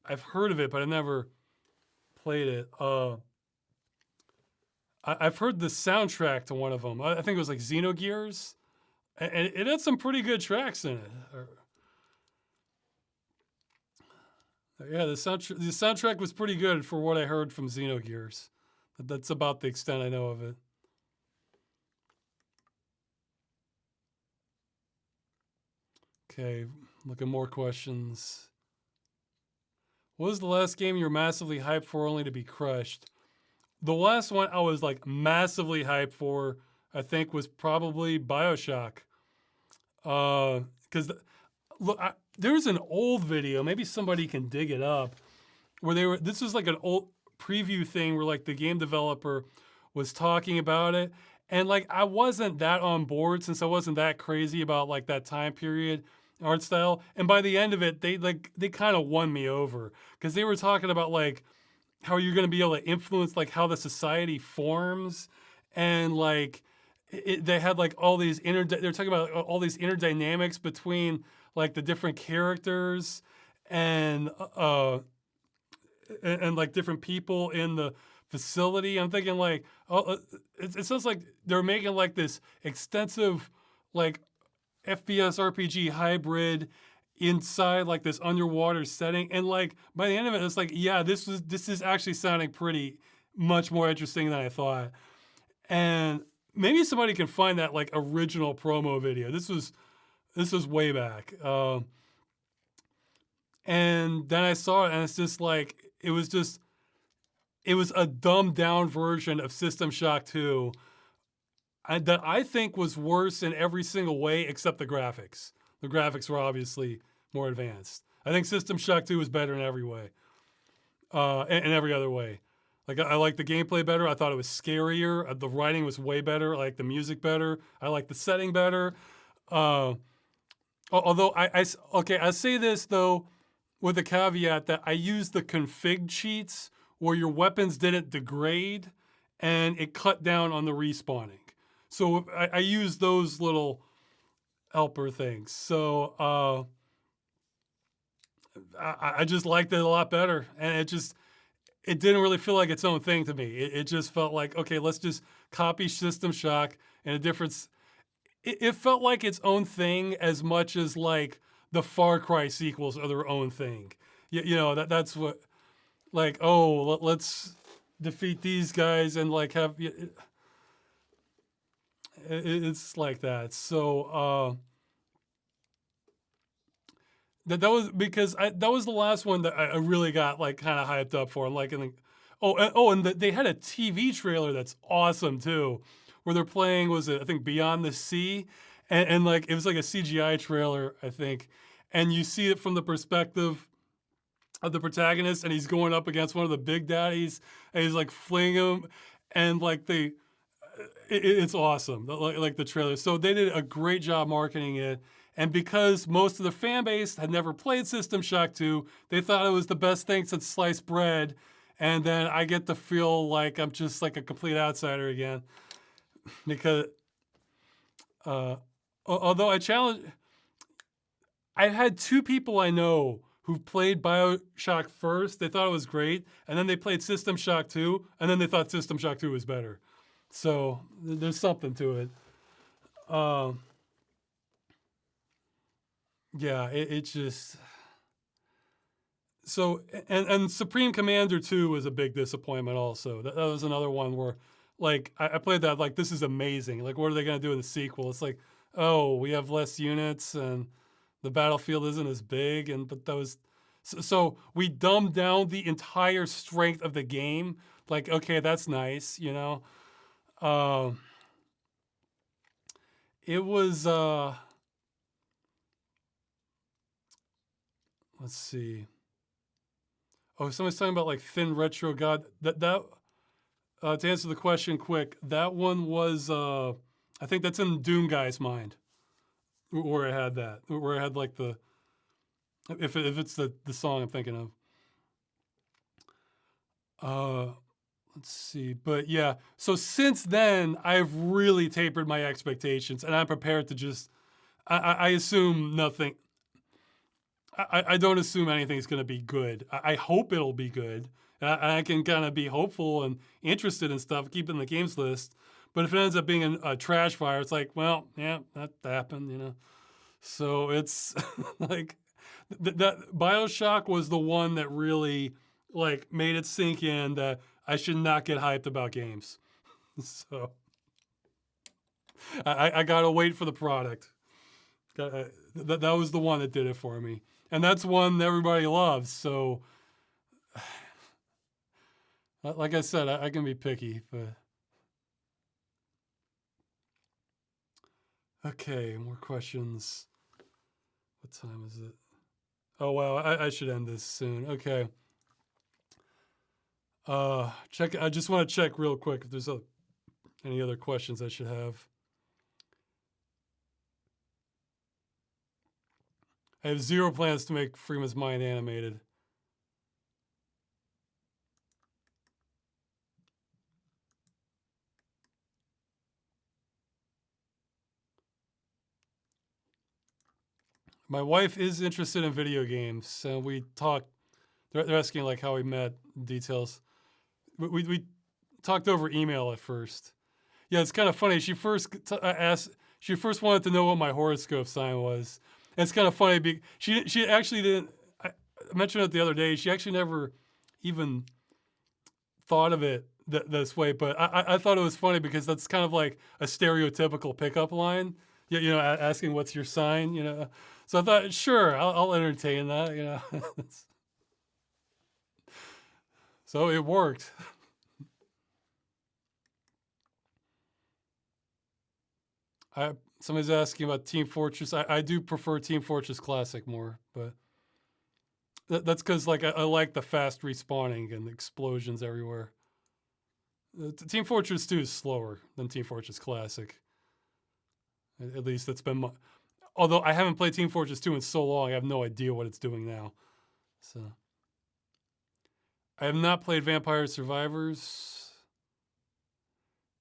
I've heard of it, but I never played it. I've heard the soundtrack to one of them. I think it was like Xenogears, and it had some pretty good tracks in it. Yeah, the soundtrack was pretty good for what I heard from Xenogears. That's about the extent I know of it. Okay, look at more questions. What was the last game you were massively hyped for only to be crushed? The last one I was like massively hyped for, I think, was probably BioShock. Because look, there's an old video, maybe somebody can dig it up, where this was like an old preview thing where like the game developer was talking about it. And like I wasn't that on board since I wasn't that crazy about like that time period art style. And by the end of it, they kind of won me over because they were talking about like how you're going to be able to influence like how the society forms and like they had like all these they're talking about all these inner dynamics between like the different characters and and like different people in the facility. I'm thinking like, oh, it sounds like they're making like this extensive like FPS RPG hybrid inside like this underwater setting, and like by the end of it, it's like, yeah, this is actually sounding pretty much more interesting than I thought. And maybe somebody can find that like original promo video. This was way back. And then I saw it, and it's just like it was a dumbed down version of System Shock 2 that I think was worse in every single way except the graphics. The graphics were obviously more advanced. I think System Shock 2 was better in every way, in every other way. Like I like the gameplay better. I thought it was scarier. The writing was way better. I like the music better. I like the setting better. Although I say this though with a caveat that I used the config cheats where your weapons didn't degrade and it cut down on the respawning. So I used those little helper things. So I just liked it a lot better, and it didn't really feel like its own thing to me. It just felt like, okay, let's just copy System Shock and a difference. It felt like its own thing as much as like the Far Cry sequels are their own thing. You know, that's what, like, oh, let's defeat these guys and like have, it's like that. So that was because that was the last one that I really got like kind of hyped up for. I'm like, and they had a TV trailer that's awesome too, where they're playing, was it, I think, Beyond the Sea, and like it was like a CGI trailer, I think, and you see it from the perspective of the protagonist, and he's going up against one of the big daddies, and he's like flinging him, and like it's awesome, like the trailer. So they did a great job marketing it. And because most of the fan base had never played System Shock 2, they thought it was the best thing since sliced bread. And then I get to feel like I'm just like a complete outsider again. Because although I had two people I know who played BioShock first. They thought it was great. And then they played System Shock 2. And then they thought System Shock 2 was better. So there's something to it. Yeah, it just, so, and Supreme Commander 2 was a big disappointment also. That was another one where like I played that like, this is amazing. Like, what are they going to do in the sequel? It's like, oh, we have less units and the battlefield isn't as big, and but those, so we dumbed down the entire strength of the game. Like, okay, that's nice, you know. It was let's see. Oh, somebody's talking about like Thin Retro God. That to answer the question quick, that one was I think that's in Doom Guy's mind, where it had that, where it had like the, if it's the song I'm thinking of. let's see. But yeah, so since then, I've really tapered my expectations, and I'm prepared to just. I assume nothing. I don't assume anything's going to be good. I hope it'll be good. And I can kind of be hopeful and interested in stuff, keeping the games list. But if it ends up being a trash fire, it's like, well, yeah, that happened, you know. So it's like that BioShock was the one that really like made it sink in that I should not get hyped about games. So I gotta wait for the product. That was the one that did it for me, and that's one that everybody loves. So, like I said, I can be picky, but okay, more questions. What time is it? Oh wow, I should end this soon. Okay. Check. I just want to check real quick if there's any other questions I should have. I have zero plans to make Freeman's Mind animated. My wife is interested in video games, and we talked. They're asking like how we met, details. We talked over email at first. Yeah, it's kind of funny. She first asked. She first wanted to know what my horoscope sign was. And it's kind of funny. She actually didn't. I mentioned it the other day. She actually never even thought of it this way. But I thought it was funny because that's kind of like a stereotypical pickup line. You know, asking what's your sign. You know, so I thought, sure, I'll entertain that. You know, so it worked. Somebody's asking about Team Fortress. I do prefer Team Fortress Classic more, but that's because like I like the fast respawning and explosions everywhere. Team Fortress 2 is slower than Team Fortress Classic. At least that's been my. Although I haven't played Team Fortress 2 in so long, I have no idea what it's doing now. So I have not played Vampire Survivors.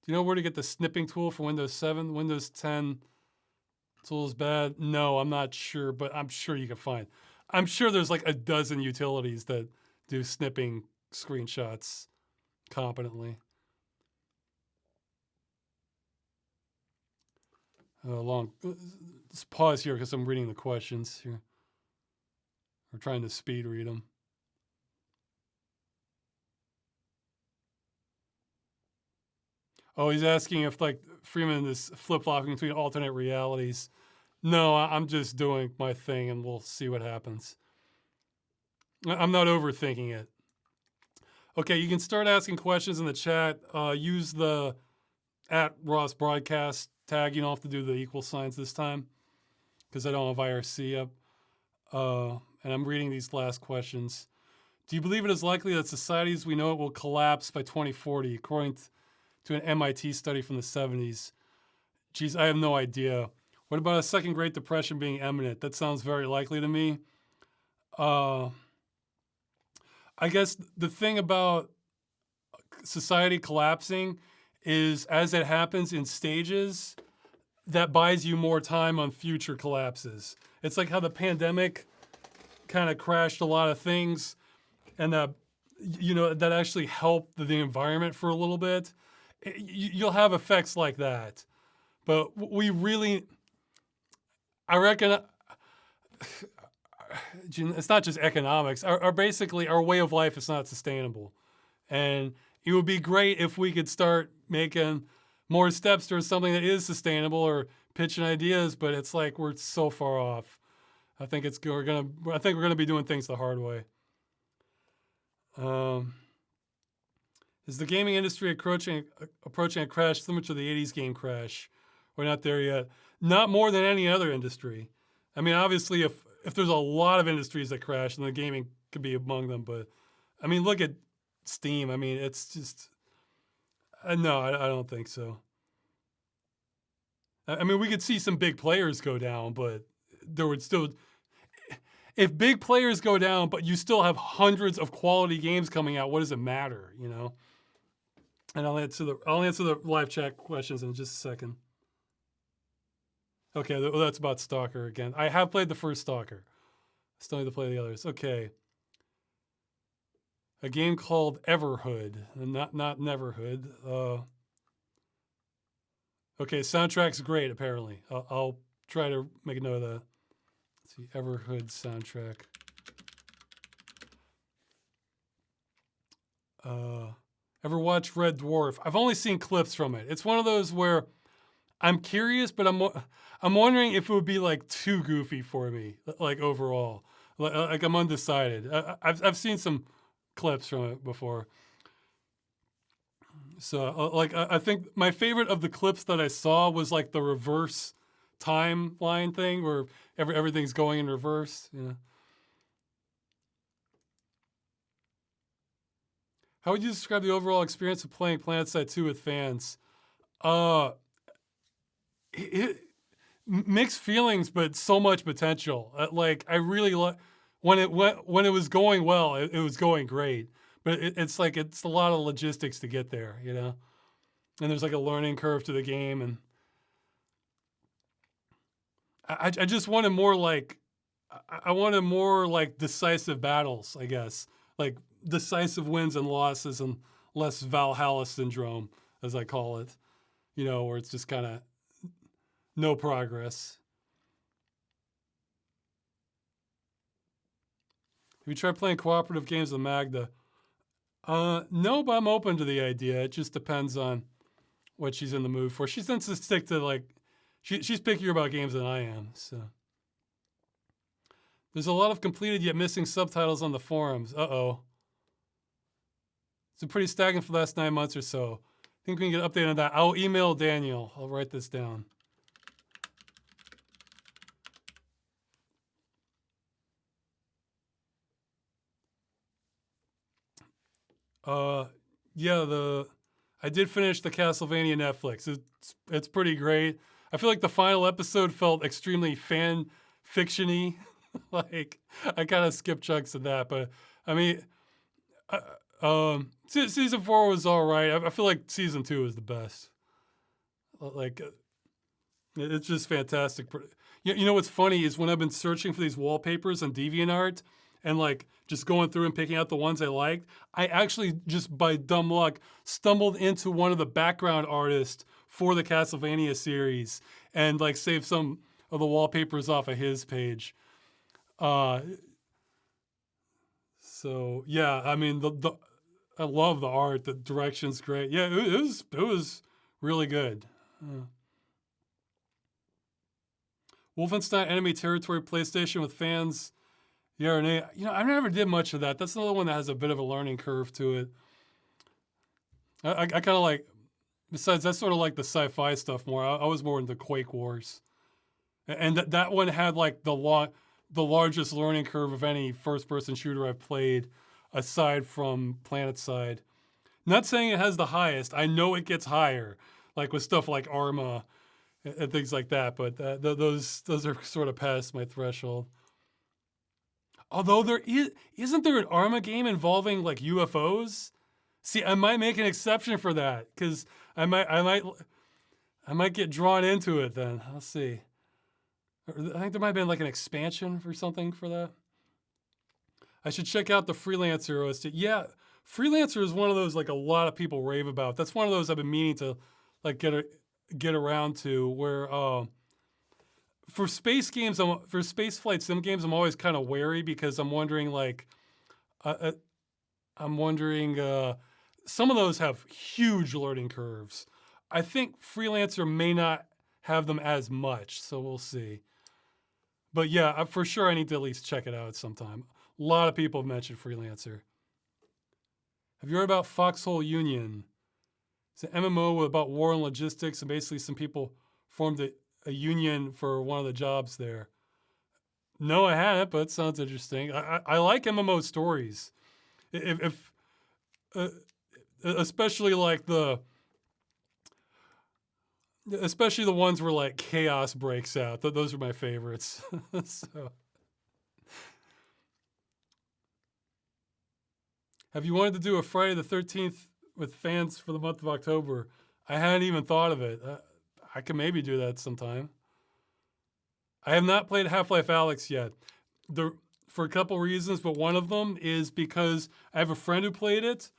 Do you know where to get the snipping tool for Windows 7? Windows 10 tool is bad? No, I'm not sure, but I'm sure you can find. I'm sure there's like a dozen utilities that do snipping screenshots competently. Let's pause here because I'm reading the questions here. We're trying to speed read them. Oh, he's asking if like Freeman is flip-flopping between alternate realities. No, I'm just doing my thing and we'll see what happens. I'm not overthinking it. Okay, you can start asking questions in the chat. Use the @RossBroadcast tag. You don't have to do the equal signs this time because I don't have IRC up. And I'm reading these last questions. Do you believe it is likely that society as we know it will collapse by 2040, according to an MIT study from the 70s? Geez, I have no idea. What about a second Great Depression being imminent? That sounds very likely to me. I guess the thing about society collapsing is as it happens in stages, that buys you more time on future collapses. It's like how the pandemic kind of crashed a lot of things and that actually helped the environment for a little bit. You'll have effects like that. But we really, I reckon, it's not just economics. Basically, our way of life is not sustainable. And it would be great if we could start making more steps towards something that is sustainable or pitching ideas, but it's like we're so far off. I think we're gonna be doing things the hard way. Is the gaming industry approaching a crash similar to the 80s game crash? We're not there yet. Not more than any other industry. I mean, obviously, if there's a lot of industries that crash, then the gaming could be among them. But, I mean, look at Steam. I mean, it's just... no, I don't think so. I mean, we could see some big players go down, but there would still... If big players go down, but you still have hundreds of quality games coming out, what does it matter, you know? And I'll answer the live chat questions in just a second. Okay, that's about Stalker again. I have played the first Stalker. Still need to play the others. Okay. A game called Everhood, not Neverhood. Okay, soundtrack's great. Apparently, I'll try to make a note of that. Let's see, Everhood soundtrack. Ever watch Red Dwarf? I've only seen clips from it. It's one of those where I'm curious, but I'm wondering if it would be like too goofy for me, like overall. Like I'm undecided. I've seen some clips from it before. So like I think my favorite of the clips that I saw was like the reverse timeline thing where everything's going in reverse. You know. How would you describe the overall experience of playing PlanetSide 2 with fans? Uh, it, mixed feelings, but so much potential. Like I really when it was going well, it was going great. But it's like it's a lot of logistics to get there, you know. And there's like a learning curve to the game, and I just wanted more like I wanted more like decisive battles, I guess, like decisive wins and losses, and less Valhalla syndrome, as I call it, you know, where it's just kind of no progress. Have you tried playing cooperative games with Magda? No, but I'm open to the idea. It just depends on what she's in the mood for. She tends to stick to like, she's pickier about games than I am. So there's a lot of completed yet missing subtitles on the forums. Uh-oh. It's been pretty stagnant for the last 9 months or so. I think we can get an update on that. I'll email Daniel. I'll write this down. Yeah, I did finish the Castlevania Netflix. It's pretty great. I feel like the final episode felt extremely fan fiction-y. Like I kind of skipped chunks of that, but I mean, season 4 was all right. I feel like season 2 is the best. Like it's just fantastic. You know what's funny is when I've been searching for these wallpapers on DeviantArt and like just going through and picking out the ones I liked, I actually just by dumb luck stumbled into one of the background artists for the Castlevania series and like saved some of the wallpapers off of his page. Uh, so yeah, I mean the I love the art. The direction's great. Yeah, it was really good. Uh, Wolfenstein Enemy Territory PlayStation with fans. Yeah or nay? You know, I never did much of that. That's another one that has a bit of a learning curve to it. I kind of like. Besides, that's sort of like the sci-fi stuff more. I was more into Quake Wars, and that one had like the largest learning curve of any first-person shooter I've played, aside from PlanetSide. Not saying it has the highest. I know it gets higher, like with stuff like Arma and things like that. But those are sort of past my threshold. Although isn't there an Arma game involving like UFOs? See, I might make an exception for that because I might get drawn into it. Then I'll see. I think there might have been like an expansion or something for that. I should check out the Freelancer OST. Yeah, Freelancer is one of those like a lot of people rave about. That's one of those I've been meaning to like get around to. Where for space games, for space flight sim games, I'm always kind of wary because I'm wondering like, uh, uh, I'm wondering some of those have huge learning curves. I think Freelancer may not have them as much, so we'll see. But yeah, for sure, I need to at least check it out sometime. A lot of people have mentioned Freelancer. Have you heard about Foxhole Union? It's an MMO about war and logistics, and basically some people formed a union for one of the jobs there. No, I hadn't, but it sounds interesting. I like MMO stories. If especially like especially the ones where like chaos breaks out. Those are my favorites. So, have you wanted to do a Friday the 13th with fans for the month of October. I hadn't even thought of it. I can maybe do that sometime. I have not played Half-Life Alyx yet. For a couple reasons, but one of them is because I have a friend who played it,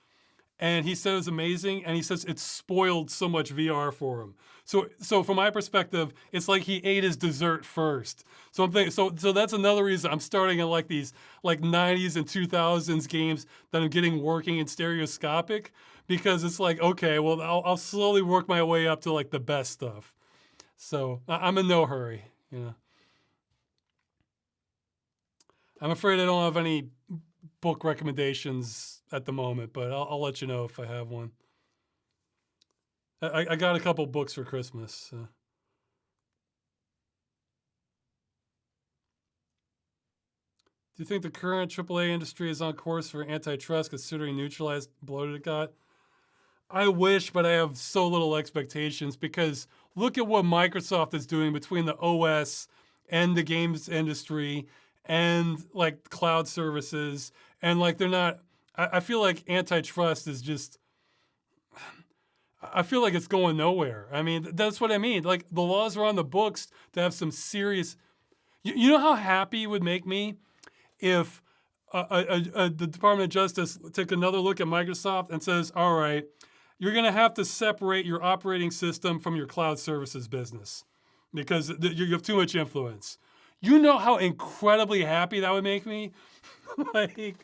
and he said it was amazing, and he says it's spoiled so much VR for him. So from my perspective, it's like he ate his dessert first. So I'm thinking, so that's another reason I'm starting at like these like 90s and 2000s games that I'm getting working in stereoscopic, because it's like, okay, well, I'll slowly work my way up to like the best stuff. So I'm in no hurry, you know. I'm afraid I don't have any book recommendations at the moment, but I'll let you know if I have one. I got a couple books for Christmas. Do you think the current AAA industry is on course for antitrust, considering neutralized bloated it got? I wish, but I have so little expectations, because look at what Microsoft is doing between the OS and the games industry and like cloud services, and like they're not. I feel like antitrust is just. I feel like it's going nowhere. I mean, that's what I mean. Like the laws are on the books to have some serious. You know how happy it would make me if the Department of Justice took another look at Microsoft and says, all right, you're going to have to separate your operating system from your cloud services business because you have too much influence. You know how incredibly happy that would make me? Like,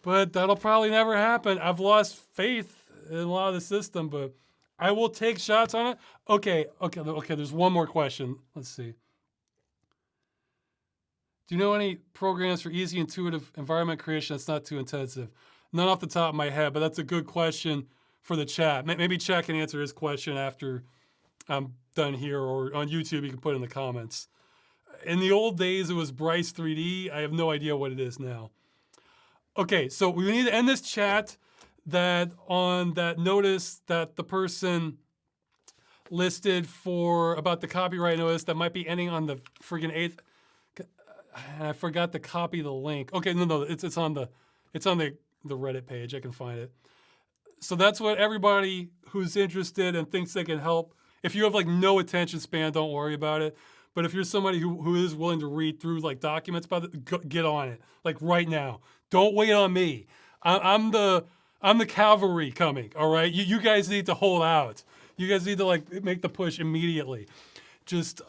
but that'll probably never happen. I've lost faith in a lot of the system, but I will take shots on it. Okay. There's one more question. Let's see. Do you know any programs for easy, intuitive environment creation that's not too intensive? None off the top of my head, but that's a good question for the chat. Maybe chat can answer his question after I'm done here, or on YouTube you can put it in the comments. In the old days, it was Bryce 3D. I have no idea what it is now. Okay, so we need to end this chat that on that notice that the person listed for about the copyright notice that might be ending on the friggin' 8th. I forgot to copy the link. Okay, no, it's on the Reddit page. I can find it. So that's what everybody who's interested and thinks they can help. If you have like no attention span, don't worry about it. But if you're somebody who is willing to read through like documents about it, get on it like right now. Don't wait on me. I'm the cavalry coming. All right, you guys need to hold out. You guys need to like make the push immediately. Just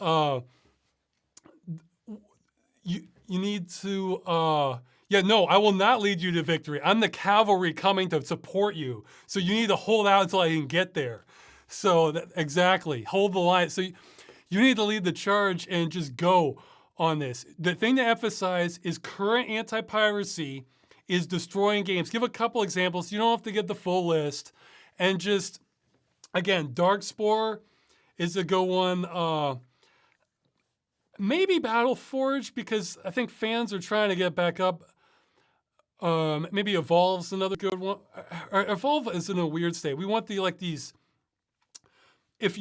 you need to yeah, no, I will not lead you to victory. I'm the cavalry coming to support you. So you need to hold out until I can get there. So exactly, hold the line. So you need to lead the charge and just go on this. The thing to emphasize is current anti-piracy is destroying games. Give a couple examples. You don't have to get the full list. And just, again, Darkspore is a good one. Maybe Battleforge, because I think fans are trying to get back up. Maybe Evolve's another good one. Evolve is in a weird state. We want these. If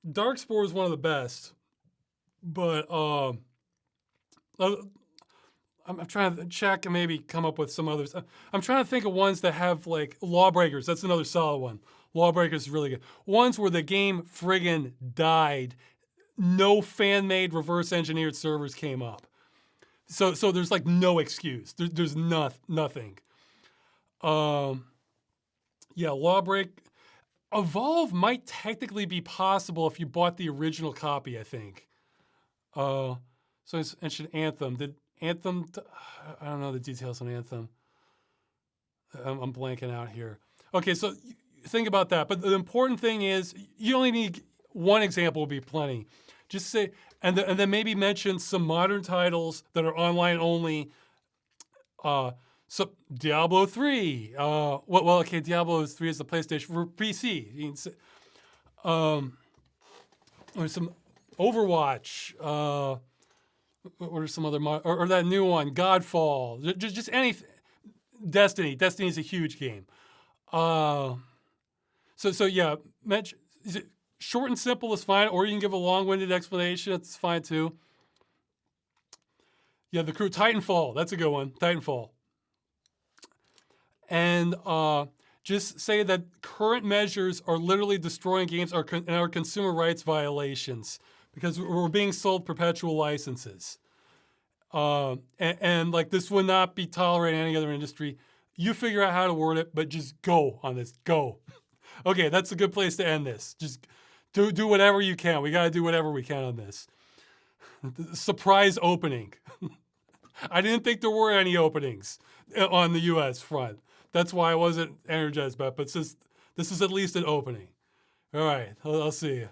Darkspore is one of the best, but I'm trying to check and maybe come up with some others. I'm trying to think of ones that have like Lawbreakers. That's another solid one. Lawbreakers is really good. Ones where the game friggin' died. No fan-made reverse engineered servers came up. So there's like no excuse. There's nothing. Yeah, Lawbreak. Evolve might technically be possible if you bought the original copy, I think. So I mentioned Anthem. Did Anthem, I don't know the details on Anthem. I'm blanking out here. Okay, so think about that. But the important thing is you only need one example would be plenty. Just say, and then maybe mention some modern titles that are online only. So Diablo 3. Okay, Diablo 3 is the PlayStation for PC. You can say, or some Overwatch. What are some other or that new one, Godfall. Just anything. Destiny. Destiny is a huge game. So yeah, is it short and simple is fine, or you can give a long-winded explanation. It's fine too. Yeah, the crew. Titanfall. That's a good one. Titanfall. and just say that current measures are literally destroying games and are consumer rights violations because we're being sold perpetual licenses. And like this would not be tolerated in any other industry. You figure out how to word it, but just go on this. Go. Okay, that's a good place to end this. Just do whatever you can. We got to do whatever we can on this. Surprise opening. I didn't think there were any openings on the U.S. front. That's why I wasn't energized about it. But this is at least an opening. All right, I'll see you.